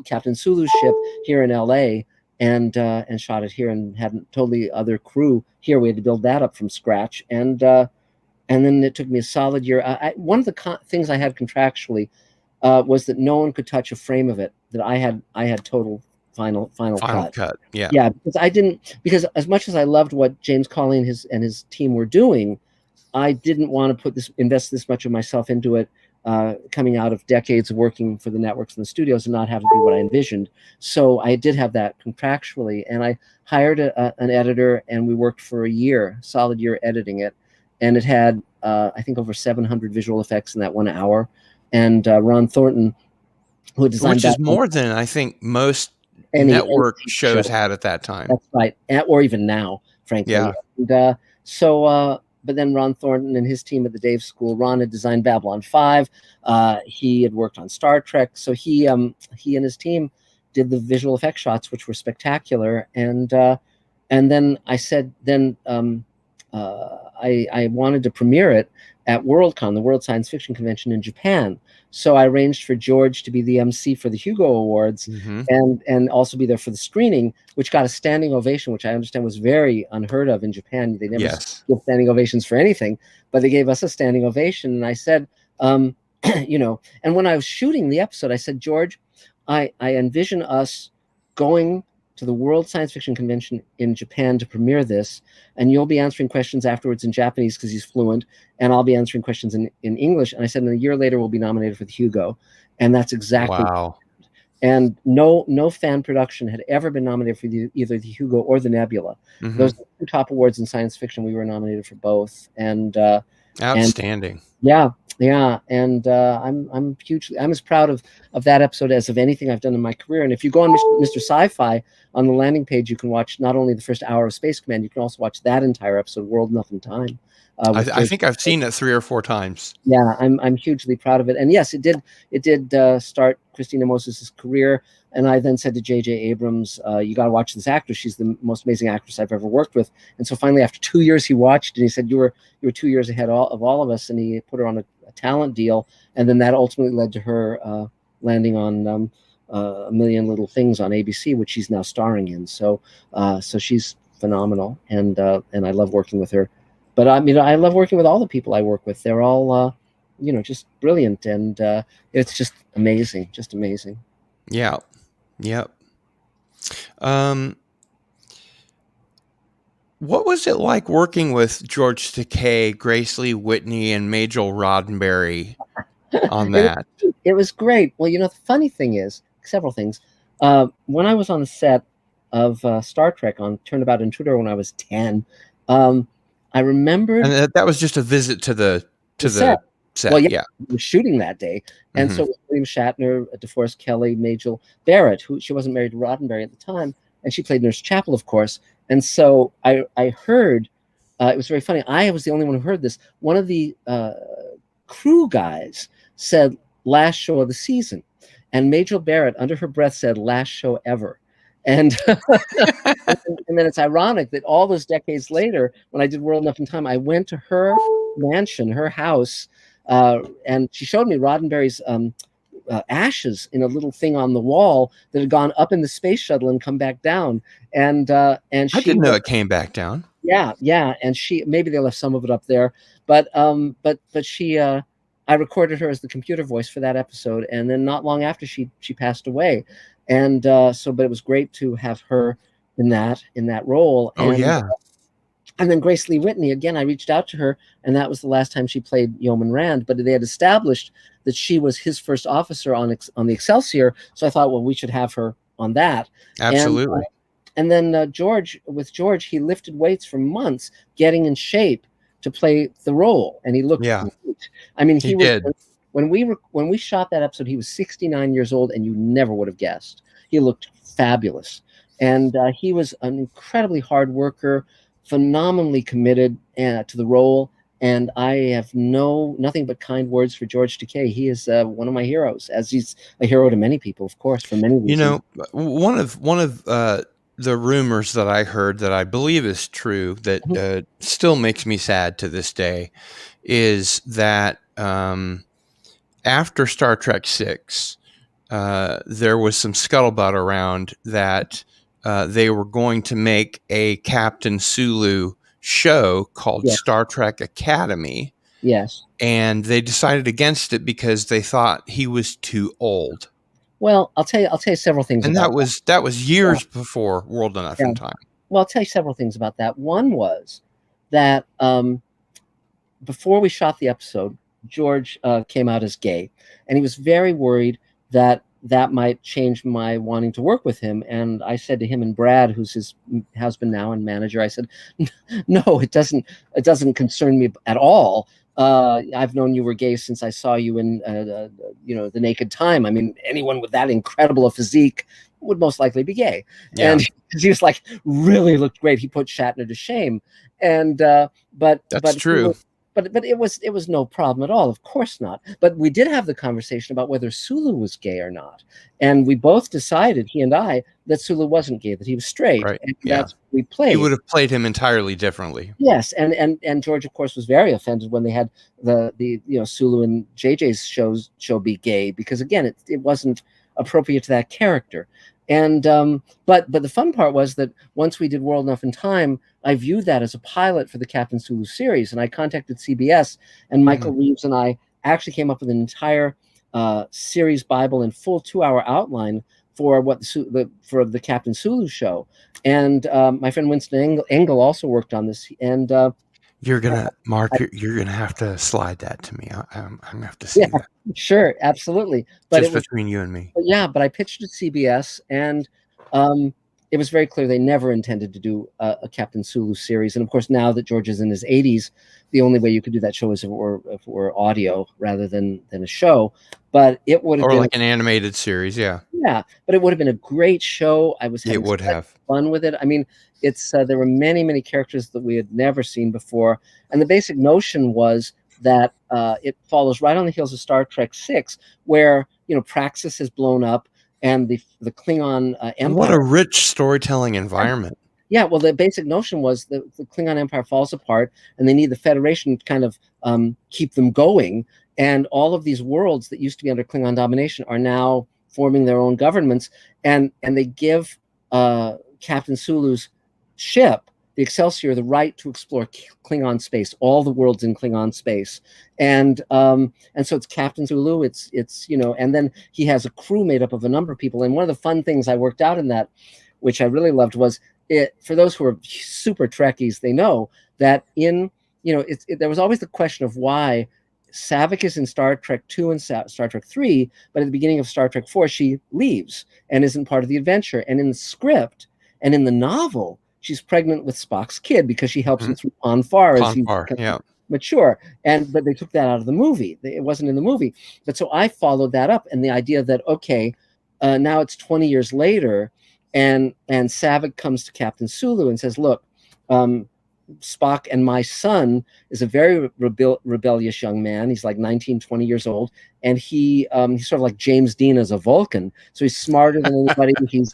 Captain Sulu's ship here in LA and shot it here, and had totally other crew here. We had to build that up from scratch. And then it took me a solid year. One of the things I had contractually was that no one could touch a frame of it, that I had total final cut. Yeah, because as much as I loved what James Cawley and his team were doing, I didn't want to invest this much of myself into it, coming out of decades of working for the networks and the studios and not having to be what I envisioned. So I did have that contractually, and I hired an editor, and we worked for a solid year editing it. And it had, I think, over 700 visual effects in that 1 hour. And Ron Thornton, who had designed which is more than I think most network shows had at that time. That's right, or even now, frankly. Yeah. And but then Ron Thornton and his team at the Dave School, Ron had designed Babylon 5. He had worked on Star Trek. So he and his team did the visual effect shots, which were spectacular. And then I said, I wanted to premiere it at Worldcon, the World Science Fiction Convention in Japan. So I arranged for George to be the MC for the Hugo Awards, and also be there for the screening, which got a standing ovation, which I understand was very unheard of in Japan. They never give standing ovations for anything, but they gave us a standing ovation. And I said, and when I was shooting the episode, I said, George, I envision us going to the World Science Fiction Convention in Japan to premiere this, and you'll be answering questions afterwards in Japanese because he's fluent, and I'll be answering questions in English. And I said, and a year later, we'll be nominated for the Hugo. And that's exactly wow. And no fan production had ever been nominated for either the Hugo or the Nebula. Those are the two top awards in science fiction. We were nominated for both. And outstanding. And I'm as proud of that episode as of anything I've done in my career. And if you go on Mr. Sci-Fi, on the landing page, you can watch not only the first hour of Space Command, you can also watch that entire episode, World Nothing Time. I think I've seen it 3 or 4 times. Yeah, I'm hugely proud of it. And yes, it did start Christina Moses' career. And I then said to J.J. Abrams, you got to watch this actress. She's the most amazing actress I've ever worked with. And so finally, after 2 years, he watched, and he said, you were 2 years ahead of all of us. And he put her on a talent deal. And then that ultimately led to her landing on A Million Little Things on ABC, which she's now starring in. So she's phenomenal. And I love working with her. But I mean, I love working with all the people I work with. They're all, just brilliant. And it's just amazing. Yeah. Yep. What was it like working with George Takei, Grace Lee Whitney, and Majel Roddenberry on that? It was great. Well, the funny thing is, several things. When I was on the set of Star Trek on Turnabout Intruder when I was 10, I remembered... And that was just a visit to the set. Well, yeah, we were shooting that day. And so William Shatner, DeForest Kelley, Majel Barrett, who she wasn't married to Roddenberry at the time, and she played Nurse Chapel, of course. And so I heard, it was very funny, I was the only one who heard this. One of the crew guys said last show of the season, and Majel Barrett under her breath said last show ever. And and then it's ironic that all those decades later, when I did World Enough in Time, I went to her mansion, her house, and she showed me Roddenberry's ashes in a little thing on the wall that had gone up in the space shuttle and come back down. And I she didn't know it came back down. yeah, and she, maybe they left some of it up there, but she I recorded her as the computer voice for that episode, and then not long after she passed away, and but it was great to have her in that role. Oh yeah. And then Grace Lee Whitney, again, I reached out to her, and that was the last time she played Yeoman Rand. But they had established that she was his first officer on the Excelsior, so I thought, well, we should have her on that. Absolutely. And then George, he lifted weights for months, getting in shape to play the role, and he looked great. I mean, he did. When we shot that episode, he was 69 years old, and you never would have guessed. He looked fabulous, and he was an incredibly hard worker, phenomenally committed to the role. And I have nothing but kind words for George Takei. He is one of my heroes, as he's a hero to many people, of course, for many reasons. You know, one of the rumors that I heard that I believe is true, that still makes me sad to this day, is that after Star Trek VI, there was some scuttlebutt around that they were going to make a Captain Sulu show called Star Trek Academy. Yes. And they decided against it because they thought he was too old. Well, I'll tell you several things. And that was years before World Enough in Time. Well, I'll tell you several things about that. One was that before we shot the episode, George came out as gay, and he was very worried that might change my wanting to work with him. And I said to him and Brad, who's his husband now and manager, I said, no, it doesn't concern me at all. I've known you were gay since I saw you in The Naked Time. I mean, anyone with that incredible a physique would most likely be gay. Yeah. And he was like, really looked great. He put Shatner to shame. And but that's true. But it was no problem at all. Of course not. But we did have the conversation about whether Sulu was gay or not, and we both decided, he and I, that Sulu wasn't gay, that he was straight. Right. And that's what we played. He would have played him entirely differently. Yes, and George, of course, was very offended when they had the Sulu and JJ's show be gay, because again, it wasn't appropriate to that character. And but the fun part was that once we did World Enough in Time, I viewed that as a pilot for the Captain Sulu series, and I contacted CBS, and Michael Reeves and I actually came up with an entire series Bible and full 2-hour outline for for the Captain Sulu show. And my friend Winston Engel also worked on this. And you're gonna, Mark, you're gonna have to slide that to me. I'm gonna have to see that. Sure, absolutely. But just between you and me. But I pitched it to CBS, and it was very clear they never intended to do a Captain Sulu series. And of course, now that George is in his 80s, the only way you could do that show is if it were audio rather than a show. But it would have been like an animated series, yeah. Yeah, but it would have been a great show. I was having fun with it. I mean, it's there were many characters that we had never seen before, and the basic notion was that it follows right on the heels of Star Trek VI, where Praxis has blown up, and the Klingon Empire. What a rich storytelling environment. Yeah, well, the basic notion was the Klingon Empire falls apart, and they need the Federation to kind of keep them going. And all of these worlds that used to be under Klingon domination are now forming their own governments, and they give Captain Sulu's ship, the Excelsior, the right to explore Klingon space, all the worlds in Klingon space, and so it's Captain Sulu. It's and then he has a crew made up of a number of people. And one of the fun things I worked out in that, which I really loved, was for those who are super Trekkies, they know that there was always the question of why Saavik is in Star Trek II and Star Trek III, but at the beginning of Star Trek IV, she leaves and isn't part of the adventure. And in the script and in the novel, she's pregnant with Spock's kid because she helps him through Pon farr as he becomes mature. But they took that out of the movie. It wasn't in the movie. But so I followed that up, and the idea that, okay, now it's 20 years later, and Saavik comes to Captain Sulu and says, look, Spock, and my son is a very rebellious young man. He's like 19, 20 years old, and he's sort of like James Dean as a Vulcan. So he's smarter than anybody. He's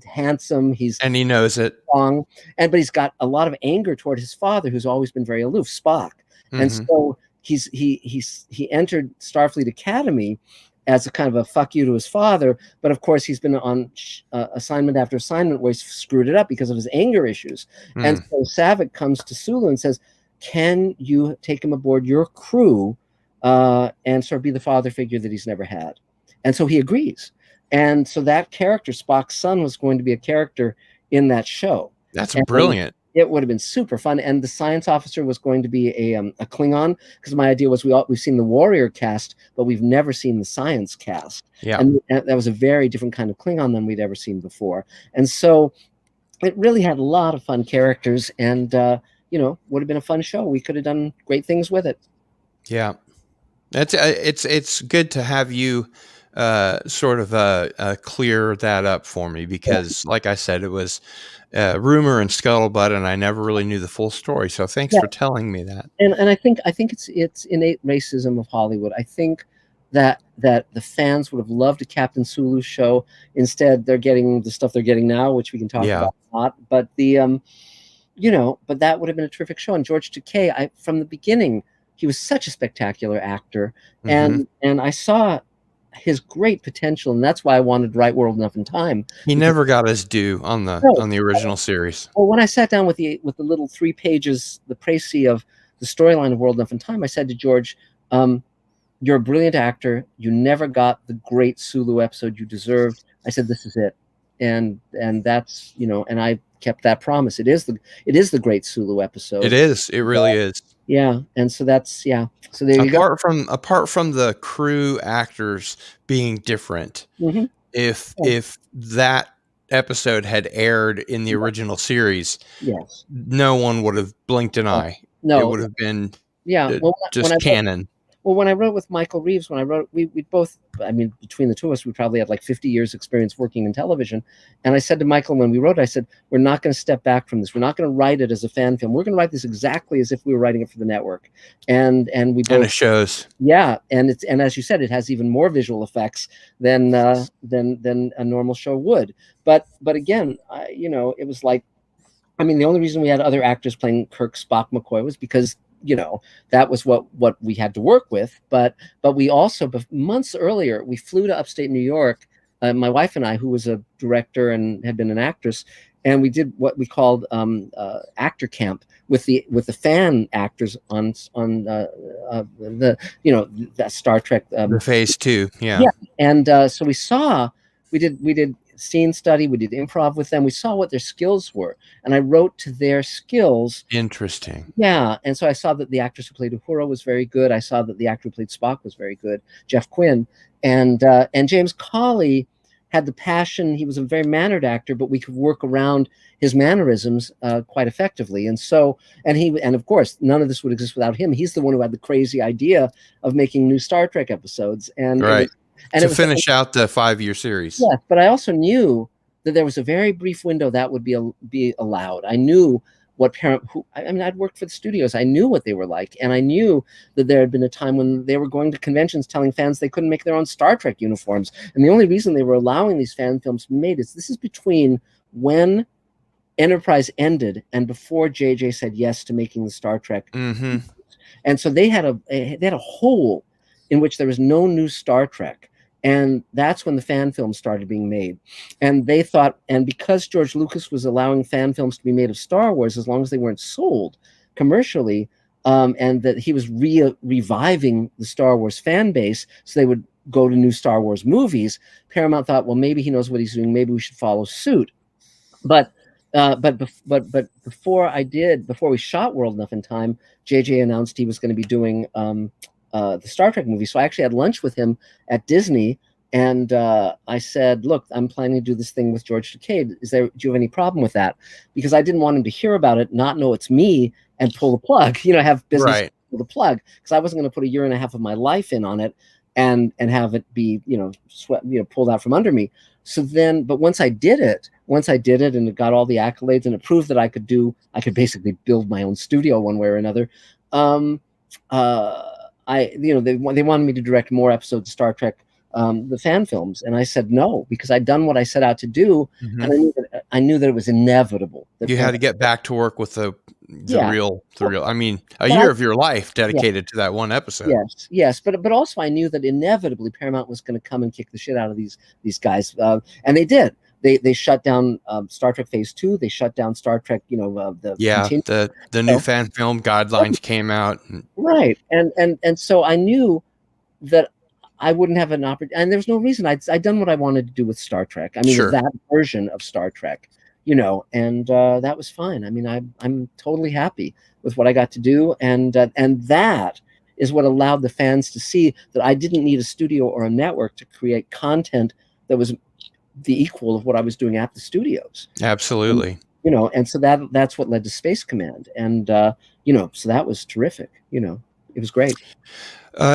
handsome. He's And he knows it. strong, but he's got a lot of anger toward his father, who's always been very aloof, Spock. And so he entered Starfleet Academy as a kind of a fuck you to his father, but of course he's been on assignment after assignment where he's screwed it up because of his anger issues. And so Saavik comes to Sulu and says, can you take him aboard your crew and sort of be the father figure that he's never had? And so he agrees. And so that character, Spock's son, was going to be a character in that show. That's brilliant. It would have been super fun. And the science officer was going to be a Klingon, because my idea was we've seen the warrior cast, but we've never seen the science cast. Yeah. And that was a very different kind of Klingon than we'd ever seen before. And so it really had a lot of fun characters, and would have been a fun show. We could have done great things with it. Yeah. It's good to have you sort of clear that up for me, because like I said, it was rumor and scuttlebutt, and I never really knew the full story. So thanks for telling me that. And I think it's innate racism of Hollywood. I think that the fans would have loved a Captain Sulu show. Instead, they're getting the stuff they're getting now, which we can talk about a lot. But but that would have been a terrific show. And George Takei, from the beginning, he was such a spectacular actor, and I saw his great potential, and that's why I wanted to write World Enough in Time. He never got his due on the original series. Well, when I sat down with the little 3 pages, the précis of the storyline of World Enough in Time, I said to George, "You're a brilliant actor. You never got the great Sulu episode you deserved." I said, "This is it," and that's and I kept that promise. It is the great Sulu episode. It is. It really is. Yeah, and so that's So there you go. Apart from the crew actors being different, if that episode had aired in the original series, no one would have blinked an eye. No, it would have been just canon. When I wrote with Michael Reeves, we both, between the two of us, we probably had like 50 years experience working in television. And I said to Michael when we wrote it, I said, we're not going to step back from this. We're not going to write it as a fan film. We're going to write this exactly as if we were writing it for the network. And we both, and it shows. Yeah. And as you said, it has even more visual effects than a normal show would. But again, it was like, the only reason we had other actors playing Kirk, Spock, McCoy was because that was what we had to work with. But we also, months earlier, we flew to upstate New York, my wife and I, who was a director and had been an actress, and we did what we called actor camp with the fan actors on the that Star Trek the Phase 2, yeah. And so we did scene study, we did improv with them, we saw what their skills were, and I wrote to their skills. Interesting. Yeah. And so I saw that the actress who played Uhura was very good. I saw that the actor who played Spock was very good, Jeff Quinn, and James Cawley had the passion. He was a very mannered actor, but we could work around his mannerisms quite effectively. And of course, none of this would exist without him. He's the one who had the crazy idea of making new Star Trek episodes, and right. To finish out the 5-year series. Yes, but I also knew that there was a very brief window that would be allowed. I knew what I'd worked for the studios. I knew what they were like, and I knew that there had been a time when they were going to conventions telling fans they couldn't make their own Star Trek uniforms. And the only reason they were allowing these fan films to be made is this is between when Enterprise ended and before JJ said yes to making the Star Trek. Mm-hmm. And so they had a hole in which there was no new Star Trek. And that's when the fan films started being made. And they thought, and because George Lucas was allowing fan films to be made of Star Wars, as long as they weren't sold commercially, and that he was reviving the Star Wars fan base, so they would go to new Star Wars movies, Paramount thought, well, maybe he knows what he's doing. Maybe we should follow suit. But before we shot World Enough in Time, JJ announced he was going to be doing the Star Trek movie. So I actually had lunch with him at Disney, and I said, look, I'm planning to do this thing with George Takei. Do you have any problem with that? Because I didn't want him to hear about it, not know it's me, and pull the plug, have business right. Pull the plug. Because I wasn't going to put 1.5 years of my life in on it and have it be, pulled out from under me. So then, but once I did it, once I did it and it got all the accolades and it proved that I could basically build my own studio one way or another. Um, they wanted me to direct more episodes of Star Trek, the fan films, and I said no because I'd done what I set out to do, Mm-hmm. and I knew that it was inevitable. That You had to get back to work with the yeah, real. I mean, a but year of your life yeah, dedicated to that one episode. yes, but also I knew that inevitably Paramount was going to come and kick the shit out of these guys, and they did. They shut down Star Trek Phase 2. They shut down Star Trek, the Yeah, continue. the new fan film guidelines came out. Right, and so I knew that I wouldn't have an opportunity, and there's no reason. I'd done what I wanted to do with Star Trek. I mean, Sure. that version of Star Trek, and that was fine. I mean, I'm totally happy with what I got to do, and that is what allowed the fans to see that I didn't need a studio or a network to create content that was the equal of what I was doing at the studios. Absolutely. And so that's what led to Space Command, and so that was terrific. It was great.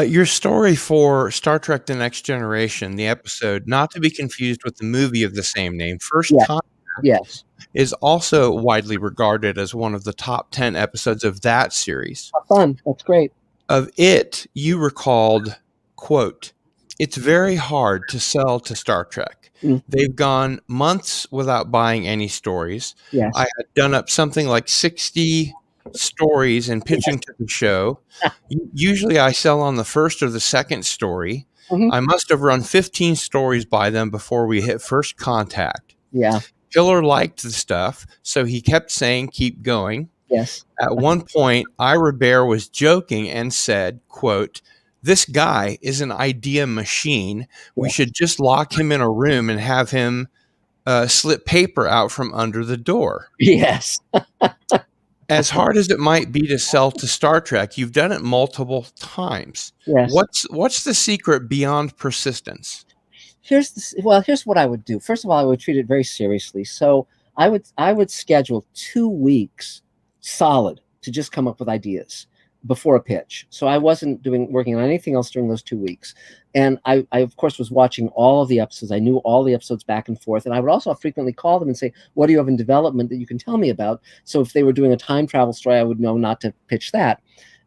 Your story for Star Trek The Next Generation, the episode, not to be confused with the movie of the same name, First Contact, Yes. is also widely regarded as one of the top 10 episodes of that series. Fun. That's great. Of it, you recalled, quote, "It's very hard to sell to Star Trek. They've gone months without buying any stories. Yes. I had done up something like 60 stories and pitching to the show. Usually I sell on the first or the second story. Mm-hmm. I must have run 15 stories by them before we hit First Contact. Yeah. Killer liked the stuff, so he kept saying, keep going. Yes. At one point, Ira Bear was joking and said, quote, 'This guy is an idea machine. We should just lock him in a room and have him slip paper out from under the door.' Yes. As hard as it might be to sell to Star Trek, you've done it multiple times. Yes. What's the secret beyond persistence?" Here's what I would do. First of all, I would treat it very seriously. So I would schedule 2 weeks solid to just come up with ideas before a pitch. So I wasn't working on anything else during those 2 weeks. And I of course was watching all of the episodes. I knew all the episodes back and forth. And I would also frequently call them and say, what do you have in development that you can tell me about? So if they were doing a time travel story, I would know not to pitch that.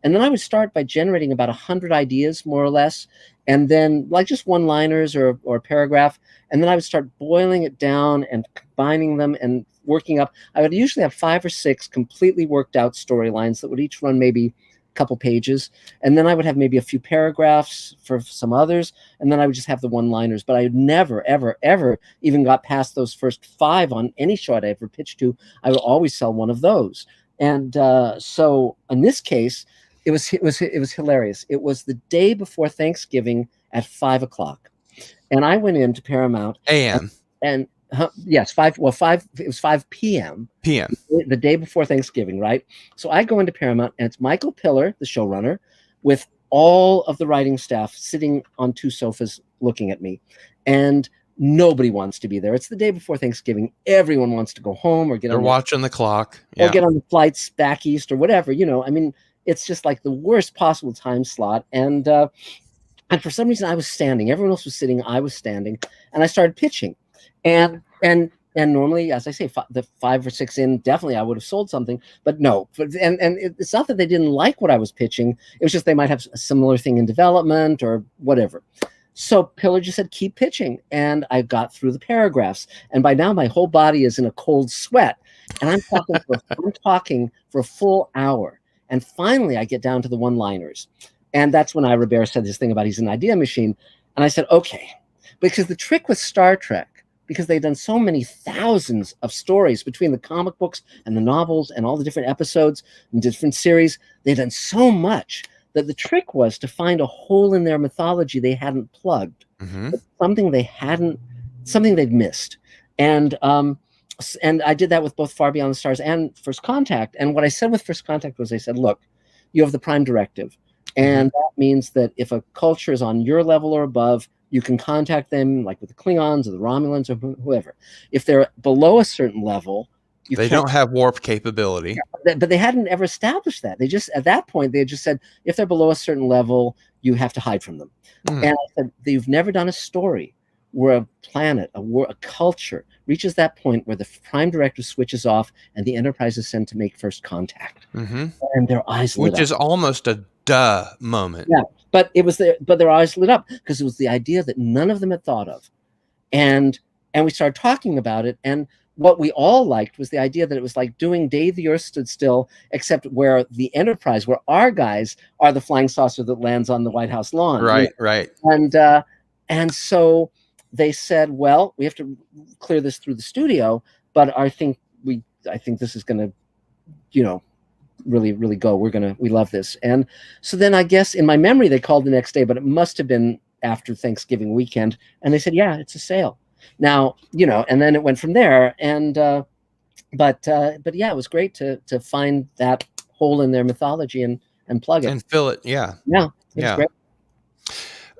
And then I would start by generating about 100 ideas, more or less, and then like just one-liners or a paragraph. And then I would start boiling it down and combining them and working up. I would usually have 5 or 6 completely worked out storylines that would each run maybe a couple pages. And then I would have maybe a few paragraphs for some others. And then I would just have the one-liners. But I would never, ever, ever even got past those first 5 on any show I'd ever pitched to. I would always sell one of those. And so in this case, it was hilarious. It was the day before Thanksgiving at 5 o'clock, and I went into Paramount AM. And yes, 5. Well, 5. It was 5 p.m. PM. The day before Thanksgiving, right? So I go into Paramount, and it's Michael Piller, the showrunner, with all of the writing staff sitting on 2 sofas looking at me, and nobody wants to be there. It's the day before Thanksgiving. Everyone wants to go home or They're watching the clock. Or get on the flights back east or whatever. I mean, it's just like the worst possible time slot. And for some reason I was standing. Everyone else was sitting. I was standing. And I started pitching. And normally, as I say, the 5 or 6 in, definitely I would have sold something. But no. And it's not that they didn't like what I was pitching. It was just they might have a similar thing in development or whatever. So Pillar just said, keep pitching. And I got through the paragraphs. And by now my whole body is in a cold sweat. And I'm talking for a full hour. And finally, I get down to the one-liners. And that's when Ira Bear said this thing about he's an idea machine. And I said, okay. Because the trick with Star Trek, because they've done so many thousands of stories between the comic books and the novels and all the different episodes and different series, they've done so much that the trick was to find a hole in their mythology they hadn't plugged. Mm-hmm. Something they'd missed. And I did that with both Far Beyond the Stars and First Contact. And what I said with First Contact was I said, look, you have the prime directive. And that means that if a culture is on your level or above, you can contact them, like with the Klingons or the Romulans or whoever. If they're below a certain level, they don't have warp capability. But they hadn't ever established that. They just, at that point, they had just said, if they're below a certain level, you have to hide from them. And I said, you've never done a story where a planet, a culture reaches that point where the prime directive switches off and the Enterprise is sent to make first contact, and their eyes lit Which up. is almost a duh moment. Yeah, but their eyes lit up because it was the idea that none of them had thought of, and we started talking about it. And what we all liked was the idea that it was like doing Day the Earth Stood Still, except where the Enterprise, where our guys are the flying saucer that lands on the White House lawn. Right, right. And so they said, well, we have to clear this through the studio, but I think this is going to, really, really go. We love this. And so then I guess in my memory, they called the next day, but it must have been after Thanksgiving weekend. And they said, yeah, it's a sale. Now, and then it went from there. And, but yeah, it was great to find that hole in their mythology and plug it. And fill it. Yeah. Yeah. It's great.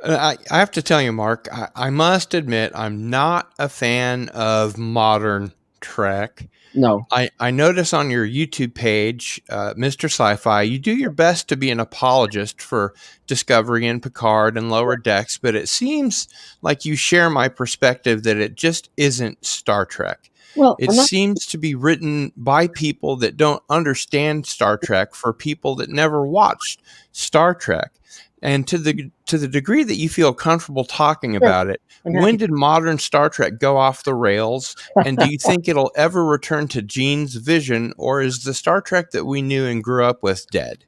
I have to tell you, Mark, I must admit, I'm not a fan of modern Trek. No. I notice on your YouTube page, Mr. Sci-Fi, you do your best to be an apologist for Discovery and Picard and Lower Decks, but it seems like you share my perspective that it just isn't Star Trek. Well, it seems to be written by people that don't understand Star Trek for people that never watched Star Trek. And to the degree that you feel comfortable talking about it, when did modern Star Trek go off the rails? And do you think it'll ever return to Gene's vision, or is the Star Trek that we knew and grew up with dead?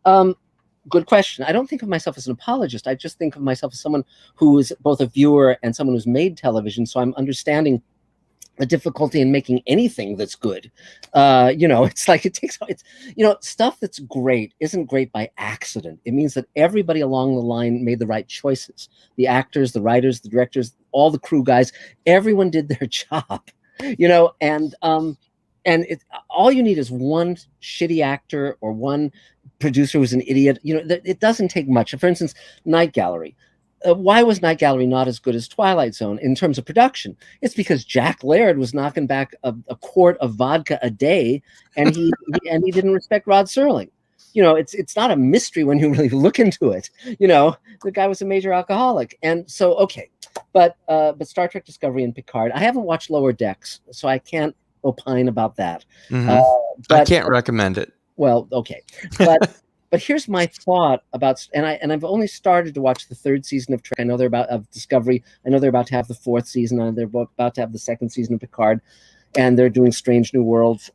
Good question. I don't think of myself as an apologist. I just think of myself as someone who is both a viewer and someone who's made television. So I'm understanding the difficulty in making anything that's good. It's like stuff that's great isn't great by accident. It means that everybody along the line made the right choices. The actors, the writers, the directors, all the crew guys, everyone did their job, and all you need is one shitty actor or one producer who's an idiot. It doesn't take much. For instance, Night Gallery. Why was Night Gallery not as good as Twilight Zone in terms of production? It's because Jack Laird was knocking back a quart of vodka a day, and he didn't respect Rod Serling. It's not a mystery when you really look into it. The guy was a major alcoholic, and so okay, but Star Trek Discovery and Picard. I haven't watched Lower Decks, so I can't opine about that. I can't recommend it. Well, okay, but here's my thought about, and I've only started to watch the third season of Trek. I know of Discovery. I know they're about to have the fourth season. I know they're about to have the second season of Picard, and they're doing Strange New Worlds.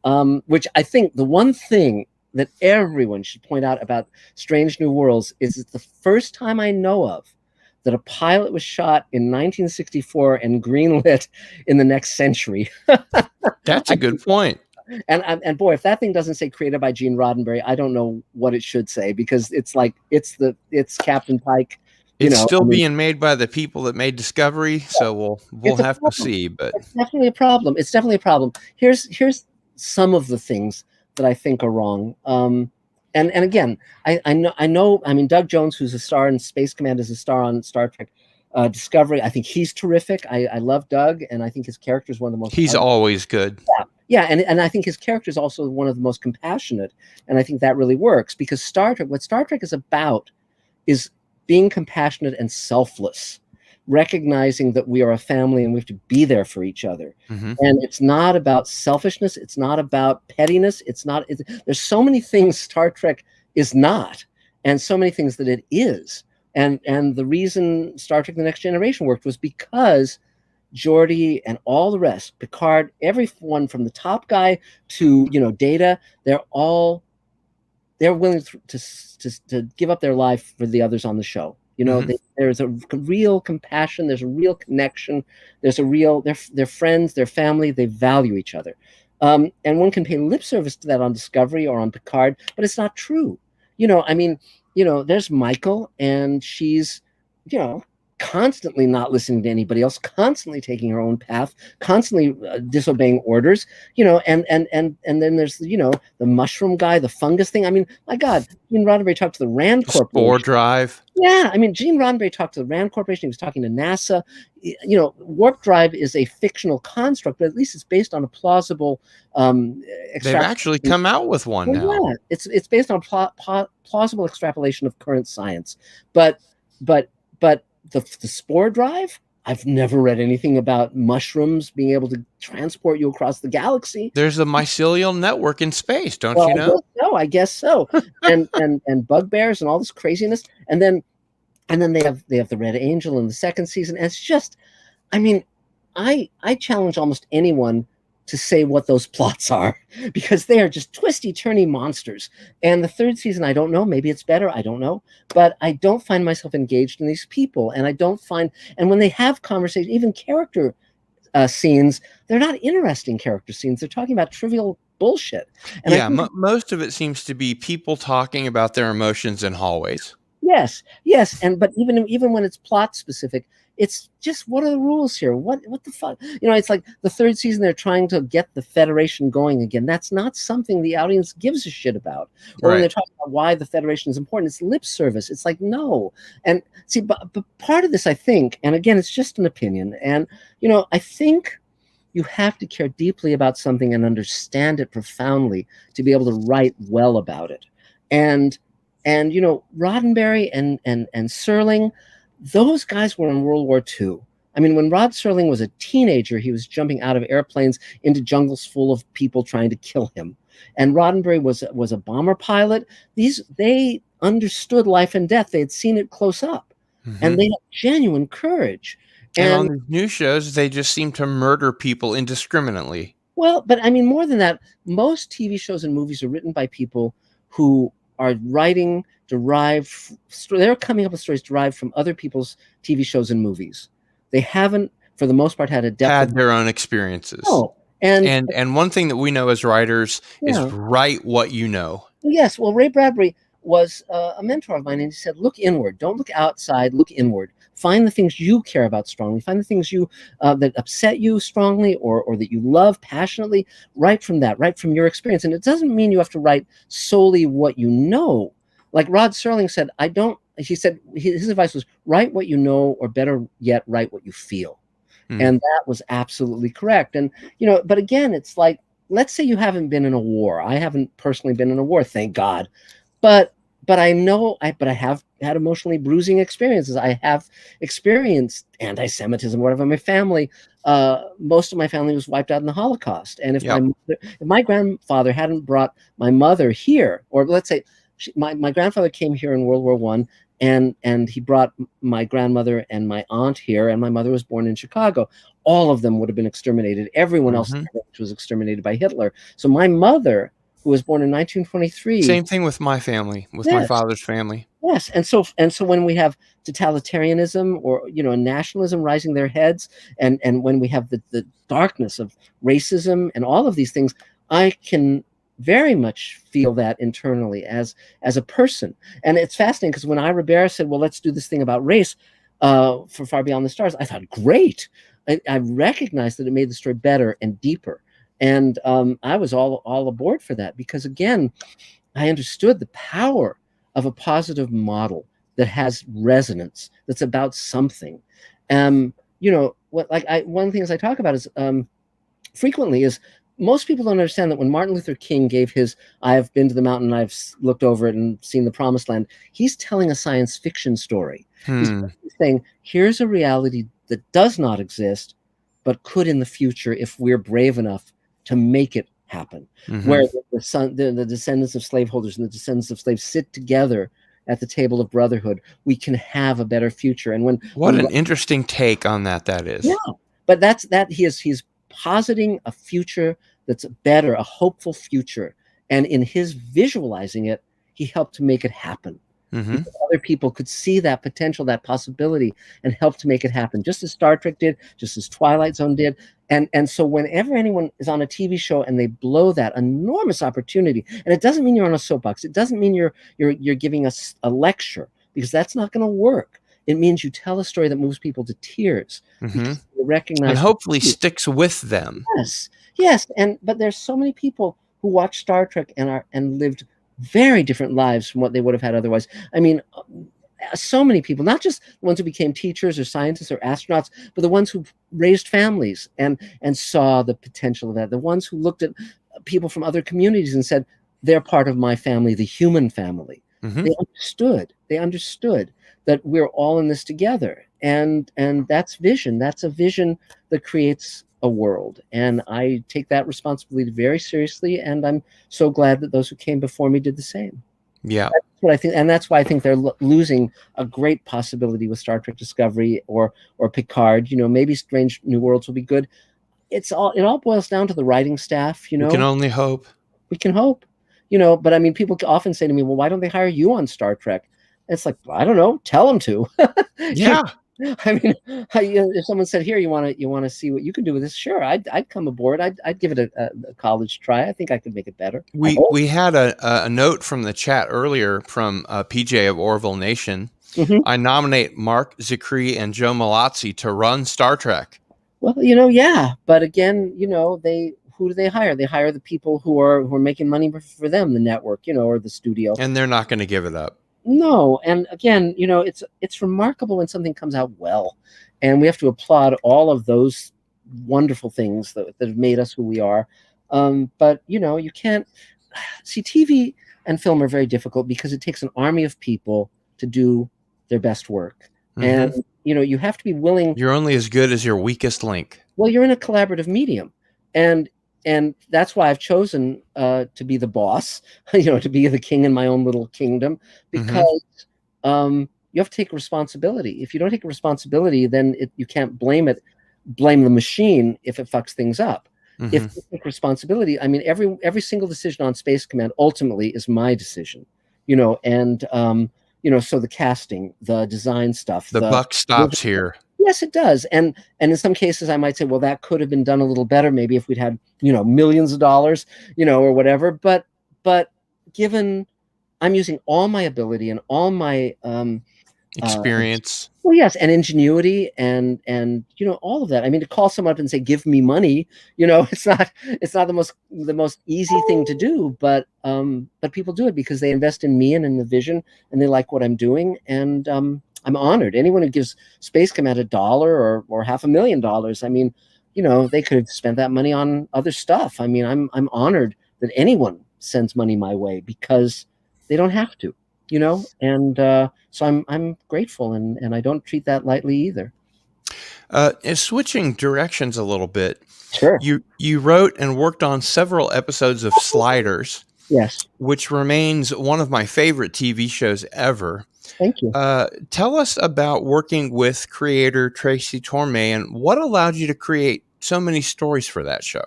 Which I think the one thing that everyone should point out about Strange New Worlds is it's the first time I know of that a pilot was shot in 1964 and greenlit in the next century. That's a good point. And boy, if that thing doesn't say created by Gene Roddenberry, I don't know what it should say, because it's like it's Captain Pike. It's still being made by the people that made Discovery, so we'll have to see. But it's definitely a problem. It's definitely a problem. Here's some of the things that I think are wrong. And again, I know. I mean, Doug Jones, who's a star in Space Command, is a star on Star Trek Discovery. I think he's terrific. I love Doug, and I think his character is one of the most. He's always good. Yeah, and I think his character is also one of the most compassionate, and I think that really works, because what Star Trek is about is being compassionate and selfless, recognizing that we are a family and we have to be there for each other. And it's not about selfishness. It's not about pettiness. There's so many things Star Trek is not, and so many things that it is. And the reason Star Trek The Next Generation worked was because Geordi and all the rest, Picard, everyone from the top guy to Data, they're willing to give up their life for the others on the show. There's a real compassion, there's a real connection, there's a real they're friends, they're family, they value each other. And one can pay lip service to that on Discovery or on Picard, but it's not true. There's Michael, and she's constantly not listening to anybody else, constantly taking her own path, constantly disobeying orders, and then there's the mushroom guy, the fungus thing. I mean, my God, Gene Roddenberry talked to the Rand Corporation. Spore Drive. Yeah, I mean, Gene Roddenberry talked to the Rand Corporation. He was talking to NASA. Warp Drive is a fictional construct, but at least it's based on a plausible. They've actually come out with one now. Yeah, it's based on plausible extrapolation of current science, but the Spore Drive, I've never read anything about mushrooms being able to transport you across the galaxy. There's a mycelial network in space, don't Well, you I know? guess so. I guess so. And bugbears and all this craziness, and then they have the Red Angel in the second season. And it's just, I mean, I challenge almost anyone to say what those plots are because they are just twisty, turny monsters. And the third season, I don't know. Maybe it's better. I don't know. But I don't find myself engaged in these people, and I don't find. And when they have conversation, even character scenes, they're not interesting character scenes. They're talking about trivial bullshit. And I Yeah, think most of it seems to be people talking about their emotions in hallways. yes, yes, and but even when it's plot specific, it's just what are the rules here? What the fuck? It's like the third season they're trying to get the Federation going again. That's not something the audience gives a shit about. Or when they're Right. talking about why the Federation is important, it's lip service. It's like no. And see, but part of this, I think, and again, it's just an opinion, and I think you have to care deeply about something and understand it profoundly to be able to write well about it. And Roddenberry and Serling, those guys were in World War II. I mean, when Rod Serling was a teenager, he was jumping out of airplanes into jungles full of people trying to kill him. And Roddenberry was a bomber pilot. They understood life and death. They had seen it close up, and they had genuine courage. And on And these new shows, they just seem to murder people indiscriminately. well, but I mean, more than that, most TV shows and movies are written by people who are writing they're coming up with stories derived from other people's TV shows and movies. They haven't, for the most part, had a depth Had of their own experiences. no. And And one thing that we know as writers is yeah, write what you know. yes. Well, Ray Bradbury was a mentor of mine, and he said, "Look inward. Don't look outside. Look inward. Find the things you care about strongly. Find the things you that upset you strongly, or that you love passionately. Write from that. Write from your experience. And it doesn't mean you have to write solely what you know. Like Rod Serling said, I don't. He said his advice was write what you know, or better yet, write what you feel." Hmm. And that was absolutely correct. And but again, it's like, let's say you haven't been in a war. I haven't personally been in a war, thank God. But I know I have had emotionally bruising experiences. I have experienced anti-Semitism, whatever. My family, most of my family was wiped out in the Holocaust. And if Yep. my grandfather hadn't brought my mother here, or let's say my grandfather came here in World War One, and he brought my grandmother and my aunt here, and my mother was born in Chicago. All of them would have been exterminated. Everyone else Hmm. was exterminated by Hitler. So my mother, who was born in 1923, Same thing with my family, with my yes, father's family. yes, and so when we have totalitarianism or nationalism rising their heads, and when we have the darkness of racism and all of these things, I can very much feel that internally as a person. And it's fascinating because when Ira Bear said, well, let's do this thing about race for Far Beyond the Stars, I thought, great. I recognized that it made the story better and deeper. And I was all aboard for that because, again, I understood the power of a positive model that has resonance, that's about something. One of the things I talk about is frequently is most people don't understand that when Martin Luther King gave his "I've been to the mountain, I've looked over it and seen the promised land," he's telling a science fiction story. He's Hmm. saying, here's a reality that does not exist, but could in the future if we're brave enough to make it happen. Hmm. Where the descendants of slaveholders and the descendants of slaves sit together at the table of brotherhood, we can have a better future. And What an interesting take on that yeah, is. but he's positing a future that's better, a hopeful future. And in his visualizing it, he helped to make it happen Hmm. because other people could see that potential, that possibility, and help to make it happen, just as Star Trek did, just as Twilight Zone did. And so whenever anyone is on a TV show and they blow that enormous opportunity, and it doesn't mean you're on a soapbox, it doesn't mean you're giving us a lecture, because that's not going to work. It means you tell a story that moves people to tears Hmm. because they And recognize the hopefully truth. sticks with them. Yes, yes, but there's so many people who watch Star Trek and lived very different lives from what they would have had otherwise. I mean, so many people, not just the ones who became teachers or scientists or astronauts, but the ones who raised families and saw the potential of that. The ones who looked at people from other communities and said, they're part of my family, the human family. Hmm. They understood that we're all in this together, and that's vision. That's a vision that creates a world, and I take that responsibility very seriously, and I'm so glad that those who came before me did the same. Yeah. That's what I think, and that's why I think they're losing a great possibility with Star Trek Discovery or Picard. Maybe Strange New Worlds will be good. It all boils down to the writing staff. We can only hope. We can hope. But I mean, people often say to me, "Well, why don't they hire you on Star Trek?" And it's like, I don't know, tell them to. You Yeah. I mean, if someone said, "Here, you want to see what you can do with this?" Sure, I'd come aboard. I'd give it a college try. I think I could make it better. I We hope. we had a note from the chat earlier from PJ of Orville Nation. Mhm. I nominate Marc Zicree and Joe Malazzi to run Star Trek. Well, yeah, but again, they who do they hire? They hire the people who are making money for them, the network, or the studio. And they're not going to give it up. No, and again, it's remarkable when something comes out well, and we have to applaud all of those wonderful things that have made us who we are. But you can't see TV and film are very difficult because it takes an army of people to do their best work, Hmm. and you have to be willing. You're only as good as your weakest link. Well, you're in a collaborative medium, and that's why I've chosen to be the boss, to be the king in my own little kingdom, Hmm. because you have to take responsibility. If you don't take responsibility, then you can't blame the machine if it fucks things up. Hmm. If you take responsibility, I mean, every single decision on Space Command ultimately is my decision, and so the casting, the design stuff, The buck stops here. yes, it does. And in some cases I might say, well, that could have been done a little better, maybe if we'd had, millions of dollars, or whatever. But given I'm using all my ability and all my uh, Experience. well, yes, and ingenuity and all of that. I mean, to call someone up and say, "Give me money," it's not the most easy thing to do, but people do it because they invest in me and in the vision, and they like what I'm doing, and I'm honored. Anyone who gives Space Command $1 or $500,000, I mean, they could have spent that money on other stuff. I mean, I'm honored that anyone sends money my way because they don't have to. And so I'm grateful, and I don't treat that lightly either. And switching directions a little bit, Sure. you wrote and worked on several episodes of Sliders, Yes. which remains one of my favorite TV shows ever. Thank you. Tell us about working with creator Tracy Torme and what allowed you to create so many stories for that show.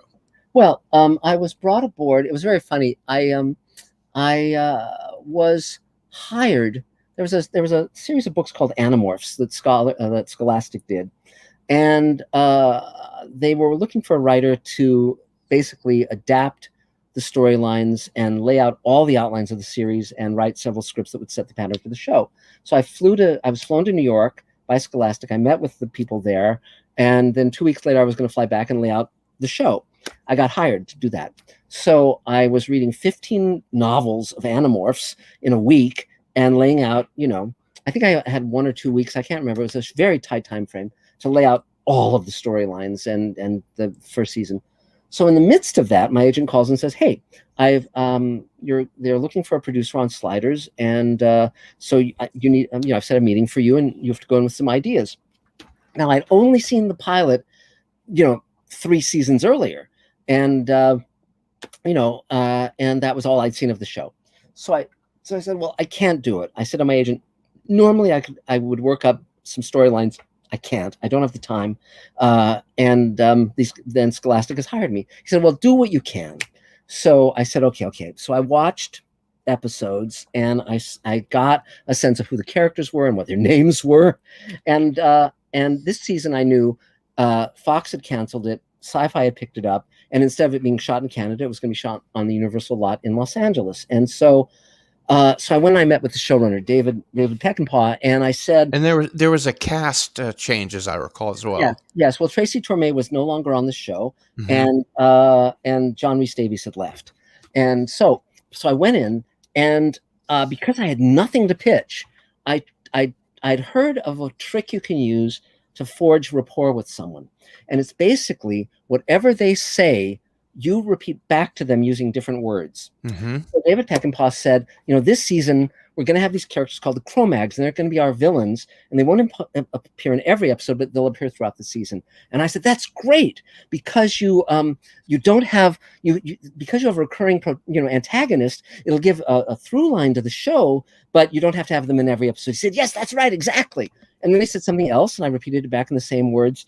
Well, I was brought aboard. It was very funny. I was hired. There was a series of books called Animorphs that Scholastic did, and they were looking for a writer to basically adapt the storylines and lay out all the outlines of the series and write several scripts that would set the pattern for the show. So I was flown to New York by Scholastic. I met with the people there, and then 2 weeks later, I was going to fly back and lay out the show. I got hired to do that. So I was reading 15 novels of Animorphs in a week and laying out, I think I had 1 or 2 weeks, I can't remember. It was a very tight time frame to lay out all of the storylines and the first season. So in the midst of that, my agent calls and says, "Hey, they're looking for a producer on Sliders, and so you need, I've set a meeting for you, and you have to go in with some ideas." Now I'd only seen the pilot, 3 seasons earlier, and and that was all I'd seen of the show. So I said, "Well, I can't do it." I said to my agent, "Normally I would work up some storylines. I can't. I don't have the time." And then Scholastic has hired me. He said, "Well, do what you can." So I said, "Okay." So I watched episodes, and I got a sense of who the characters were and what their names were, and this season I knew Fox had canceled it. Sci-Fi had picked it up, and instead of it being shot in Canada, it was going to be shot on the Universal lot in Los Angeles. And so I went and I met with the showrunner, David Peckinpah, and I said, And there was a cast change, as I recall, as "Yeah, well. yes." Well, Tracy Torme was no longer on the show, Hmm. and John Rhys Davies had left, and so I went in, and because I had nothing to pitch, I I I'd heard of a trick you can use to forge rapport with someone, and it's basically whatever they say, you repeat back to them using different words. Hmm. So David Peckinpah said, "This season we're going to have these characters called the Cro-Mags, and they're going to be our villains, and they won't appear in every episode, but they'll appear throughout the season. And I said, that's great, because you don't have because you have a recurring antagonist. It'll give a through line to the show, but you don't have to have them in every episode. He said, yes, that's right, exactly. And then they said something else, and I repeated it back in the same words,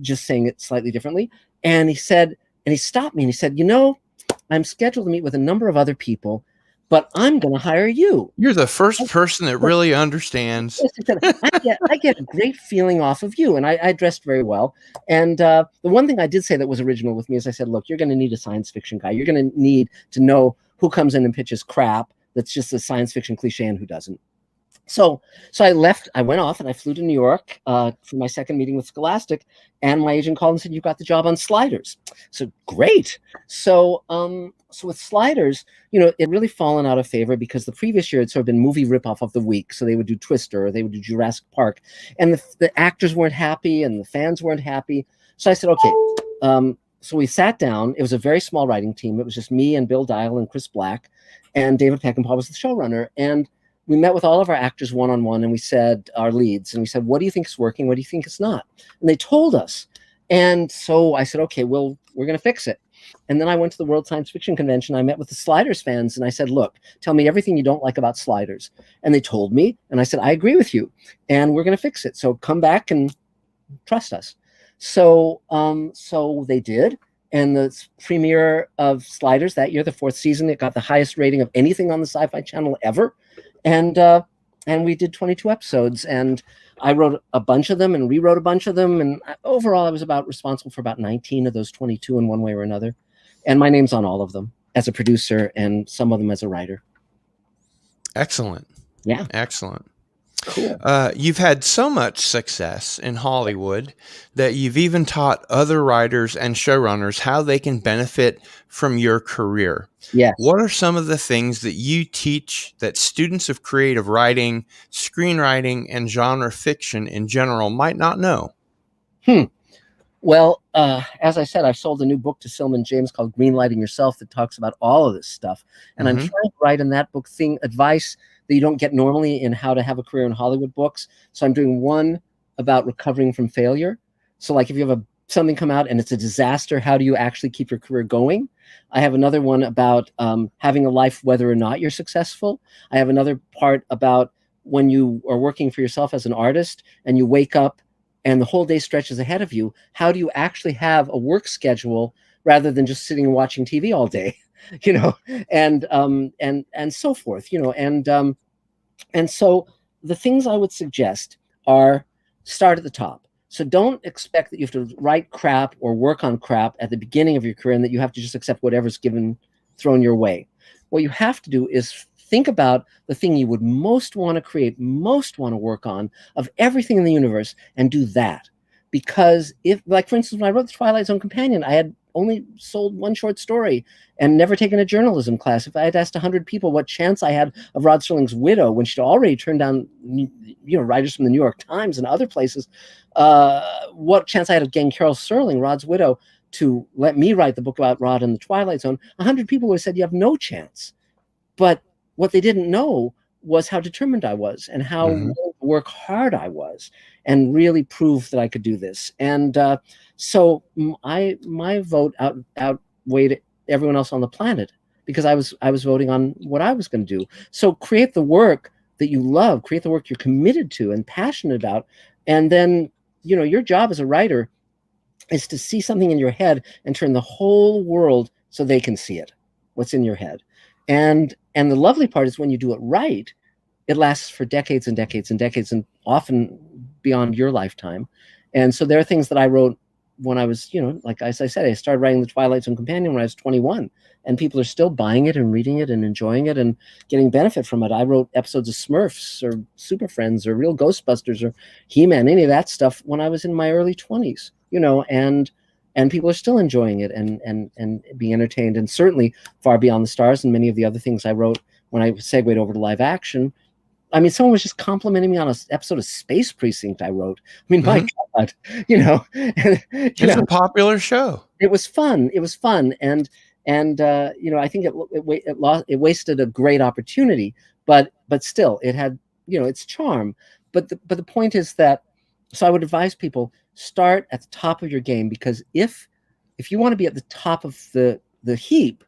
just saying it slightly differently. And he said, and he stopped me and he said, I'm scheduled to meet with a number of other people, but I'm going to hire you. You're the first person that really understands. I get a great feeling off of you. And I dressed very well. And the one thing I did say that was original with me is I said, look, you're going to need a science fiction guy. You're going to need to know who comes in and pitches crap that's just a science fiction cliche and who doesn't. So I went off and I flew to New York for my second meeting with Scholastic, and my agent called and said, you got the job on Sliders. So great. So with Sliders, it really fallen out of favor because the previous year had sort of been movie ripoff of the week. So they would do Twister or they would do Jurassic Park, and the actors weren't happy and the fans weren't happy. So I said, okay. So we sat down. It was a very small writing team. It was just me and Bill Dial and Chris Black, and David Peckinpah was the showrunner. And we met with all of our actors one-on-one, and we said, our leads, and we said, what do you think is working? What do you think is not? And they told us. And so I said, okay, well, we're going to fix it. And then I went to the World Science Fiction Convention. I met with the Sliders fans, and I said, look, tell me everything you don't like about Sliders. And they told me, and I said, I agree with you, and we're going to fix it. So come back and trust us. So they did. And the premiere of Sliders that year, the 4th season, it got the highest rating of anything on the Sci-Fi Channel ever. And we did 22 episodes, and I wrote a bunch of them and rewrote a bunch of them. And overall, I was responsible for about 19 of those 22 in one way or another. And my name's on all of them as a producer, and some of them as a writer. Excellent. Yeah. Excellent. Cool. You've had so much success in Hollywood that you've even taught other writers and showrunners how they can benefit from your career. Yes. What are some of the things that you teach that students of creative writing, screenwriting, and genre fiction in general might not know? Well, as I said, I've sold a new book to Silman James called Greenlighting Yourself that talks about all of this stuff. And I'm trying to write in that book advice that you don't get normally in how to have a career in Hollywood books. So I'm doing one about recovering from failure. So like if you have something come out and it's a disaster, how do you actually keep your career going? I have another one about having a life whether or not you're successful. I have another part about when you are working for yourself as an artist and you wake up and the whole day stretches ahead of you, how do you actually have a work schedule rather than just sitting and watching TV all day? And so forth, and so the things I would suggest are start at the top. So don't expect that you have to write crap or work on crap at the beginning of your career and that you have to just accept whatever's thrown your way. What you have to do is think about the thing you would most want to create, most want to work on of everything in the universe, and do that. Because like for instance, when I wrote the Twilight Zone Companion, I had only sold one short story and never taken a journalism class. If I had asked 100 people what chance I had of Rod Serling's widow when she'd already turned down, writers from the New York Times and other places, what chance I had of getting Carol Serling, Rod's widow, to let me write the book about Rod and the Twilight Zone, 100 people would have said, you have no chance. But what they didn't know was how determined I was and how willing to work hard I was and really prove that I could do this. And so my vote outweighed everyone else on the planet because I was voting on what I was going to do. So create the work that you love, create the work you're committed to and passionate about. And then, your job as a writer is to see something in your head and turn the whole world so they can see it, what's in your head. And the lovely part is when you do it right, it lasts for decades and decades and decades, and often beyond your lifetime. And so there are things that I wrote when I was, like as I said, I started writing the Twilight Zone Companion when I was 21, and people are still buying it and reading it and enjoying it and getting benefit from it. I wrote episodes of Smurfs or Super Friends or Real Ghostbusters or He-Man, any of that stuff when I was in my early 20s, and people are still enjoying it and being entertained, and certainly Far Beyond the Stars and many of the other things I wrote when I segued over to live action. I mean, someone was just complimenting me on an episode of Space Precinct I wrote. I mean, my God, It's a popular show. It was fun. It was fun, and I think it wasted a great opportunity. but still, it had, its charm. But the point is that, so I would advise people, start at the top of your game, because if you want to be at the top of the heap,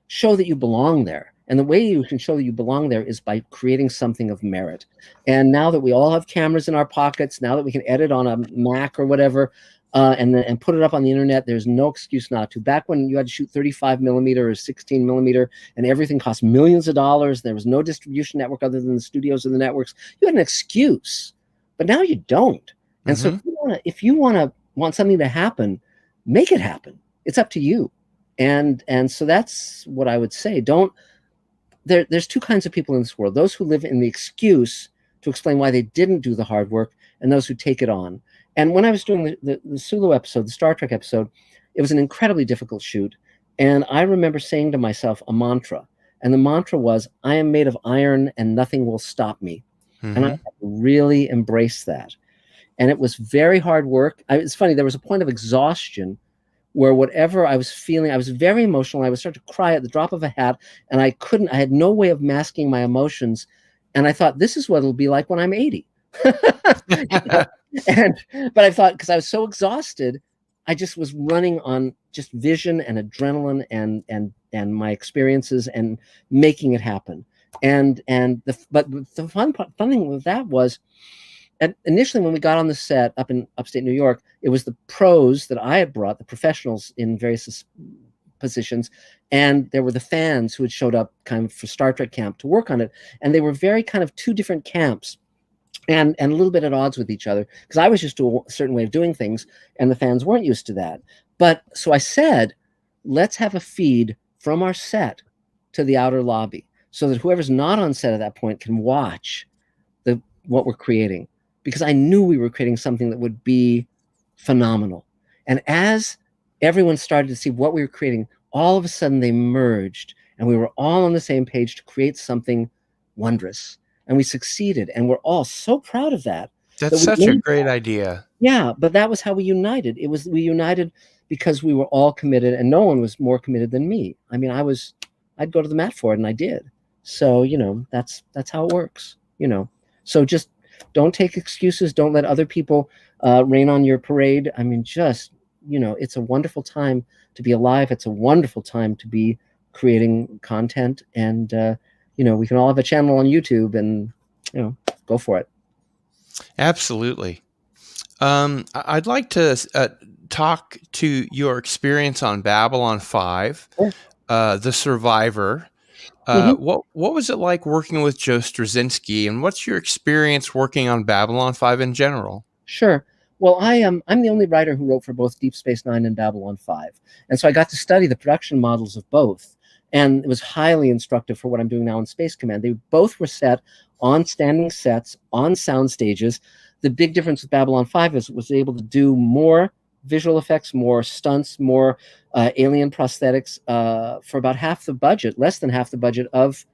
show that you belong there. And the way you can show that you belong there is by creating something of merit. And now that we all have cameras in our pockets, now that we can edit on a Mac or whatever, and put it up on the internet, there's no excuse not to. Back when you had to shoot 35 millimeter or 16 millimeter, and everything cost millions of dollars, there was no distribution network other than the studios and the networks, you had an excuse. But now you don't. And so if you want something to happen, make it happen. It's up to you. And so that's what I would say. There's two kinds of people in this world: those who live in the excuse to explain why they didn't do the hard work, and those who take it on. And when I was doing the Sulu episode, the Star Trek episode, it was an incredibly difficult shoot. And I remember saying to myself a mantra. And the mantra was, I am made of iron and nothing will stop me. And I really embraced that. And it was very hard work. It's funny, there was a point of exhaustion where whatever I was feeling, I was very emotional. I would start to cry at the drop of a hat, and I had no way of masking my emotions. And I thought, this is what it'll be like when I'm 80. But I thought, because I was so exhausted, I just was running on just vision and adrenaline and my experiences and making it happen. But the fun thing with that was, initially when we got on the set up in upstate New York, it was the pros that I had brought, the professionals in various positions, and there were the fans who had showed up kind of for Star Trek camp to work on it, and they were very kind of two different camps, and a little bit at odds with each other, because I was used to a certain way of doing things, and the fans weren't used to that. But so I said, let's have a feed from our set to the outer lobby, so that whoever's not on set at that point can watch what we're creating, because I knew we were creating something that would be phenomenal. And as everyone started to see what we were creating, all of a sudden they merged, and we were all on the same page to create something wondrous. And we succeeded, and we're all so proud of that. That's such a great idea. Yeah, but that was how we united. We united because we were all committed, and no one was more committed than me. I mean, I'd go to the mat for it, and I did. So, that's how it works, So just don't take excuses. Don't let other people rain on your parade. I mean, just, it's a wonderful time to be alive. It's a wonderful time to be creating content. And, we can all have a channel on YouTube, and, go for it. Absolutely. I'd like to talk to your experience on Babylon 5, The Survivor. What was it like working with Joe Straczynski, and what's your experience working on Babylon 5 in general? Sure. Well, I'm the only writer who wrote for both Deep Space Nine and Babylon 5. And so I got to study the production models of both. And it was highly instructive for what I'm doing now in Space Command. They both were set on standing sets, on sound stages. The big difference with Babylon 5 is it was able to do more visual effects, more stunts, more alien prosthetics for about half the budget, less than half the budget of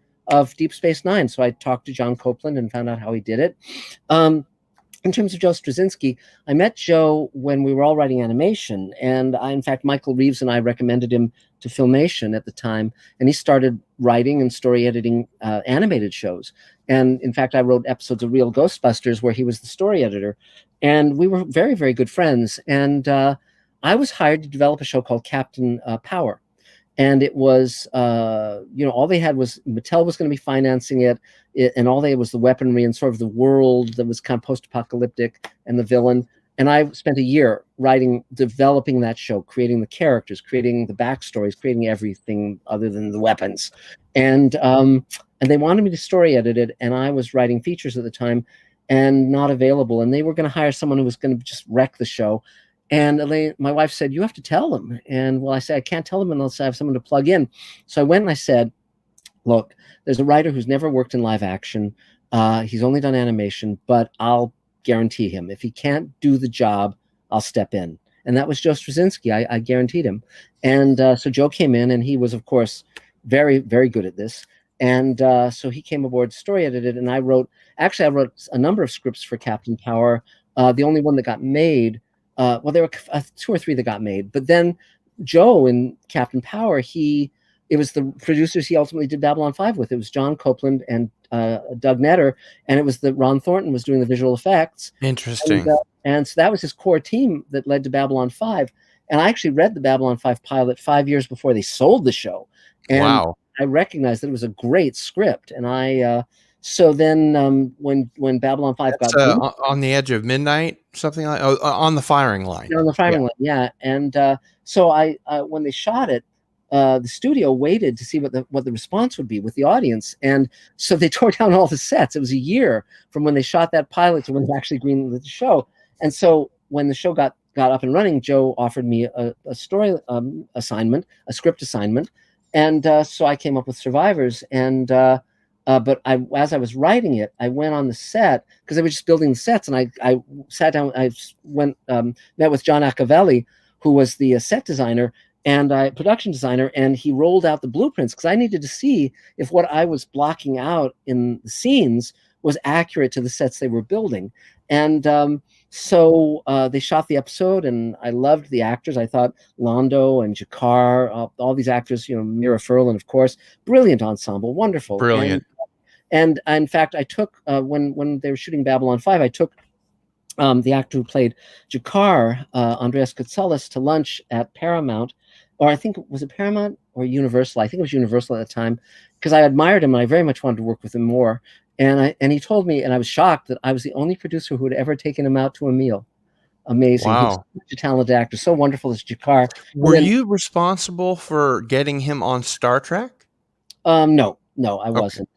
Deep Space Nine. So I talked to John Copeland and found out how he did it. In terms of Joe Straczynski, I met Joe when we were all writing animation, and in fact, Michael Reeves and I recommended him to Filmation at the time, and he started writing and story editing animated shows. And in fact, I wrote episodes of Real Ghostbusters where he was the story editor, and we were very, very good friends. And I was hired to develop a show called Captain Power. And it was, all they had was Mattel was going to be financing it, and all they had was the weaponry and sort of the world that was kind of post-apocalyptic and the villain. And I spent a year developing that show, creating the characters, creating the backstories, creating everything other than the weapons. And they wanted me to story edit it, and I was writing features at the time and not available. And they were going to hire someone who was going to just wreck the show. And Elaine, my wife, said, you have to tell them. And well, I said, I can't tell them unless I have someone to plug in. So I went and I said, look, there's a writer who's never worked in live action. He's only done animation, but I'll guarantee him. If he can't do the job, I'll step in. And that was Joe Straczynski. I guaranteed him. And so Joe came in, and he was, of course, very, very good at this. And so he came aboard, story edited, and I wrote a number of scripts for Captain Power. The only one that got made, well, there were 2 or 3 that got made. But then Joe in Captain Power, he it was the producers he ultimately did Babylon 5 with. It was John Copeland and Doug Netter, and it was Ron Thornton was doing the visual effects. Interesting. And so that was his core team that led to Babylon 5. And I actually read the Babylon 5 pilot 5 years before they sold the show. And Wow. I recognized that it was a great script. And so then when Babylon 5 That's got on the edge of midnight, something like on the firing line. on the firing line, yeah. And so when they shot it, the studio waited to see what the response would be with the audience, and so they tore down all the sets. It was a year from when they shot that pilot to when they actually greenlit the show. And so when the show got up and running, Joe offered me a story assignment, a script assignment, and so I came up with Survivors. And but as I was writing it, I went on the set because I was just building the sets, and I sat down. I went met with John Accavelli, who was the set designer and production designer, and he rolled out the blueprints because I needed to see if what I was blocking out in the scenes was accurate to the sets they were building. And so they shot the episode, and I loved the actors. I thought Londo and Jakar, all these actors, Mira Furlan, of course, brilliant ensemble, wonderful. Brilliant. And in fact, I took, when they were shooting Babylon 5, I took the actor who played Jakar, Andreas Katsulas, to lunch at Paramount, or I think, was it Paramount or Universal? I think it was Universal at the time, because I admired him and I very much wanted to work with him more. And he told me, and I was shocked, that I was the only producer who had ever taken him out to a meal. Amazing. Wow. He's such a talented actor, so wonderful as Jakar. Were you responsible for getting him on Star Trek? No, I wasn't.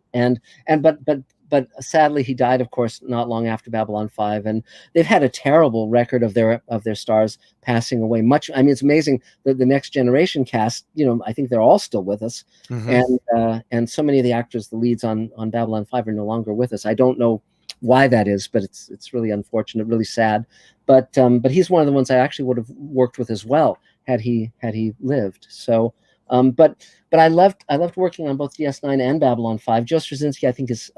But sadly, he died, of course, not long after Babylon 5, and they've had a terrible record of their stars passing away. It's amazing that the Next Generation cast, I think they're all still with us, and so many of the actors, the leads on Babylon 5, are no longer with us. I don't know why that is, but it's really unfortunate, really sad. But he's one of the ones I actually would have worked with as well had he lived. So. But I loved working on both DS9 and Babylon 5. Joe Straczynski, I think, is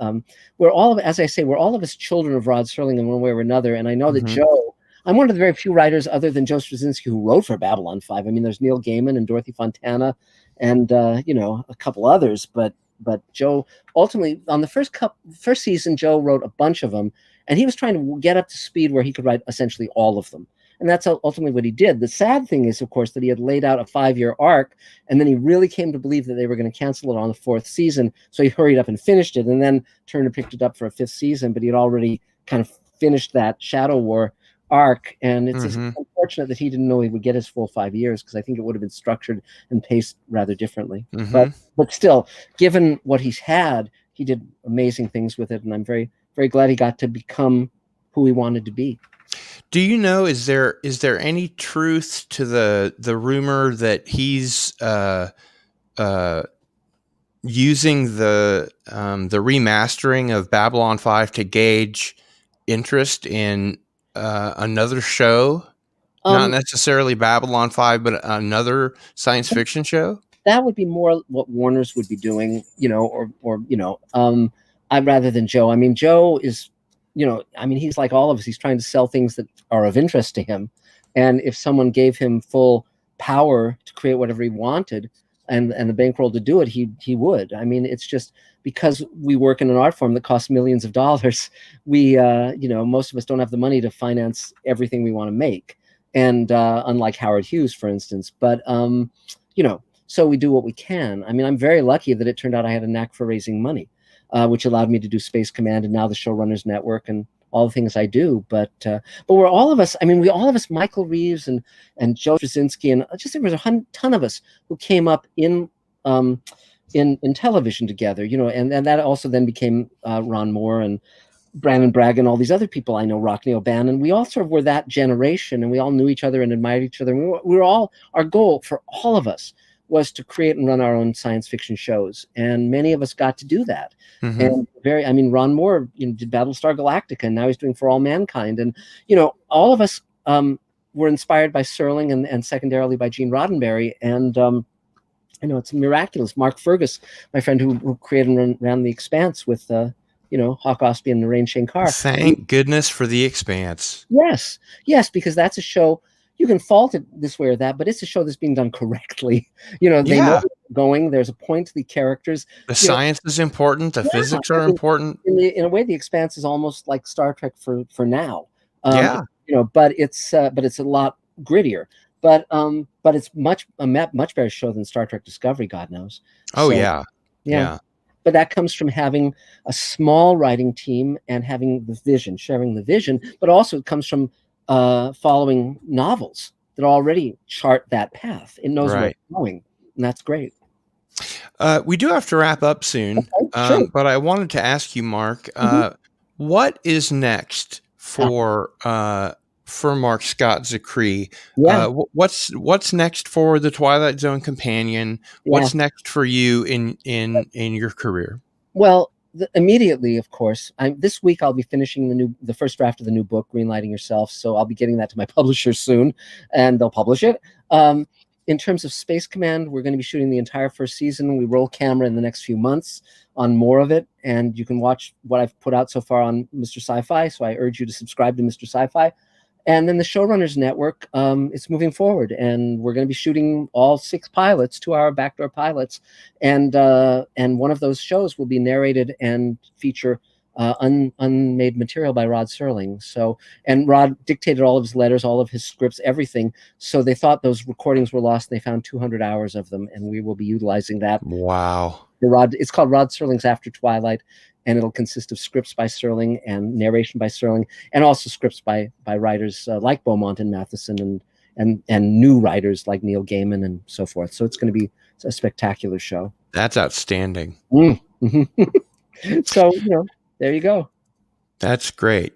we're all of us children of Rod Serling in one way or another. And I know that Joe, I'm one of the very few writers other than Joe Straczynski who wrote for Babylon 5. I mean, there's Neil Gaiman and Dorothy Fontana and a couple others, but Joe ultimately on the first season, Joe wrote a bunch of them, and he was trying to get up to speed where he could write essentially all of them. And that's ultimately what he did. The sad thing is, of course, that he had laid out a 5-year arc, and then he really came to believe that they were going to cancel it on the 4th season. So he hurried up and finished it, and then Turner picked it up for a 5th season, but he had already kind of finished that Shadow War arc. And it's unfortunate that he didn't know he would get his full 5 years, because I think it would have been structured and paced rather differently. But still, given what he's had, he did amazing things with it, and I'm very, very glad he got to become who he wanted to be. Do you know, is there any truth to the rumor that he's using the remastering of Babylon 5 to gauge interest in another show? Not necessarily Babylon 5, but another science fiction show? That would be more what Warner's would be doing, I'd rather than Joe. I mean, Joe is, he's like all of us. He's trying to sell things that are of interest to him. And if someone gave him full power to create whatever he wanted and the bankroll to do it, he would. I mean, it's just because we work in an art form that costs millions of dollars. We, most of us don't have the money to finance everything we want to make. And unlike Howard Hughes, for instance, but, so we do what we can. I mean, I'm very lucky that it turned out I had a knack for raising money. Which allowed me to do Space Command and now the Showrunners Network and all the things I do. But we're all of us. I mean, Michael Reeves and Joe Straczynski, and there was a ton of us who came up in television together. And that also then became Ron Moore and Brandon Bragg and all these other people I know, Rockney O'Bannon. We all sort of were that generation, and we all knew each other and admired each other. We were all, our goal for all of us was to create and run our own science fiction shows, and many of us got to do that. And Ron Moore, did Battlestar Galactica, and now he's doing For All Mankind, and all of us were inspired by Serling and secondarily by Gene Roddenberry, and it's miraculous. Mark Fergus, my friend who created and ran The Expanse with Hawk Ostby and Narain Shankar. Thank goodness for The Expanse. Yes, because that's a show. you can fault it this way or that, but it's a show that's being done correctly. They know Yeah. where they're going. There's a point to the characters. The You know, science is important. The yeah, physics are important. in a way, The Expanse is almost like Star Trek for now. Um, Yeah. but it's a lot grittier. But it's much better show than Star Trek Discovery, God knows. Oh, So yeah. yeah, Yeah. but that comes from having a small writing team and having the vision, sharing the vision. But also it comes from following novels that already chart that path. It knows where Right. it's going, and that's great. We do have to wrap up soon, Okay, sure. but I wanted to ask you, Mark, Mhm. what is next for Marc Scott Zicree? Yeah, What's next for the Twilight Zone Companion? yeah. What's next for you in your career? Well, immediately, of course. This week I'll be finishing the first draft of the new book, Greenlighting Yourself. So I'll be getting that to my publisher soon, and they'll publish it. In terms of Space Command, we're going to be shooting the entire first season. We roll camera in the next few months on more of it, and you can watch what I've put out so far on Mr. Sci-Fi. So I urge you to subscribe to Mr. Sci-Fi. And then the Showrunners Network, it's moving forward, and we're going to be shooting all 6 pilots, 2-hour backdoor pilots, and one of those shows will be narrated and feature unmade material by Rod Serling. So, and Rod dictated all of his letters, all of his scripts, everything. So they thought those recordings were lost, and they found 200 hours of them, and we will be utilizing that. Wow. It's called Rod Serling's After Twilight, and it'll consist of scripts by Serling and narration by Serling, and also scripts by writers like Beaumont and Matheson, and new writers like Neil Gaiman and so forth. So it's going to be a spectacular show. That's outstanding. So there you go. That's great.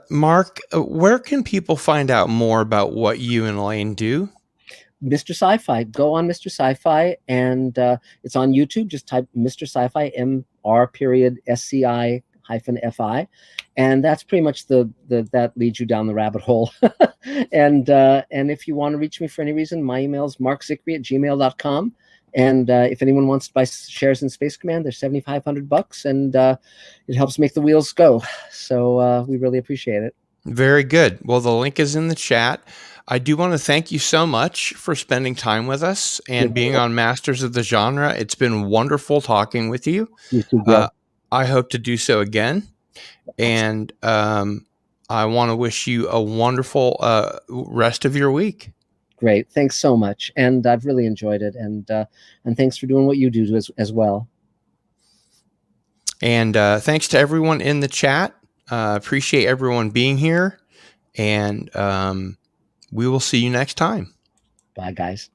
Mark, where can people find out more about what you and Elaine do? Mr. Sci-Fi. Go on Mr. Sci-Fi, and it's on YouTube. Just type Mr. Sci-Fi, MR.SCI-FI, and that's pretty much that leads you down the rabbit hole. And if you want to reach me for any reason, my email is marczicree@gmail.com. And if anyone wants to buy shares in Space Command, they're $7,500, and it helps make the wheels go. So we really appreciate it. Very good. Well, the link is in the chat. I do want to thank you so much for spending time with us and being on Masters of the Genre. It's been wonderful talking with you. You too, Bill. I hope to do so again. And I want to wish you a wonderful rest of your week. Great. Thanks so much. And I've really enjoyed it. And thanks for doing what you do as well. And thanks to everyone in the chat. Appreciate everyone being here. And we will see you next time. Bye, guys.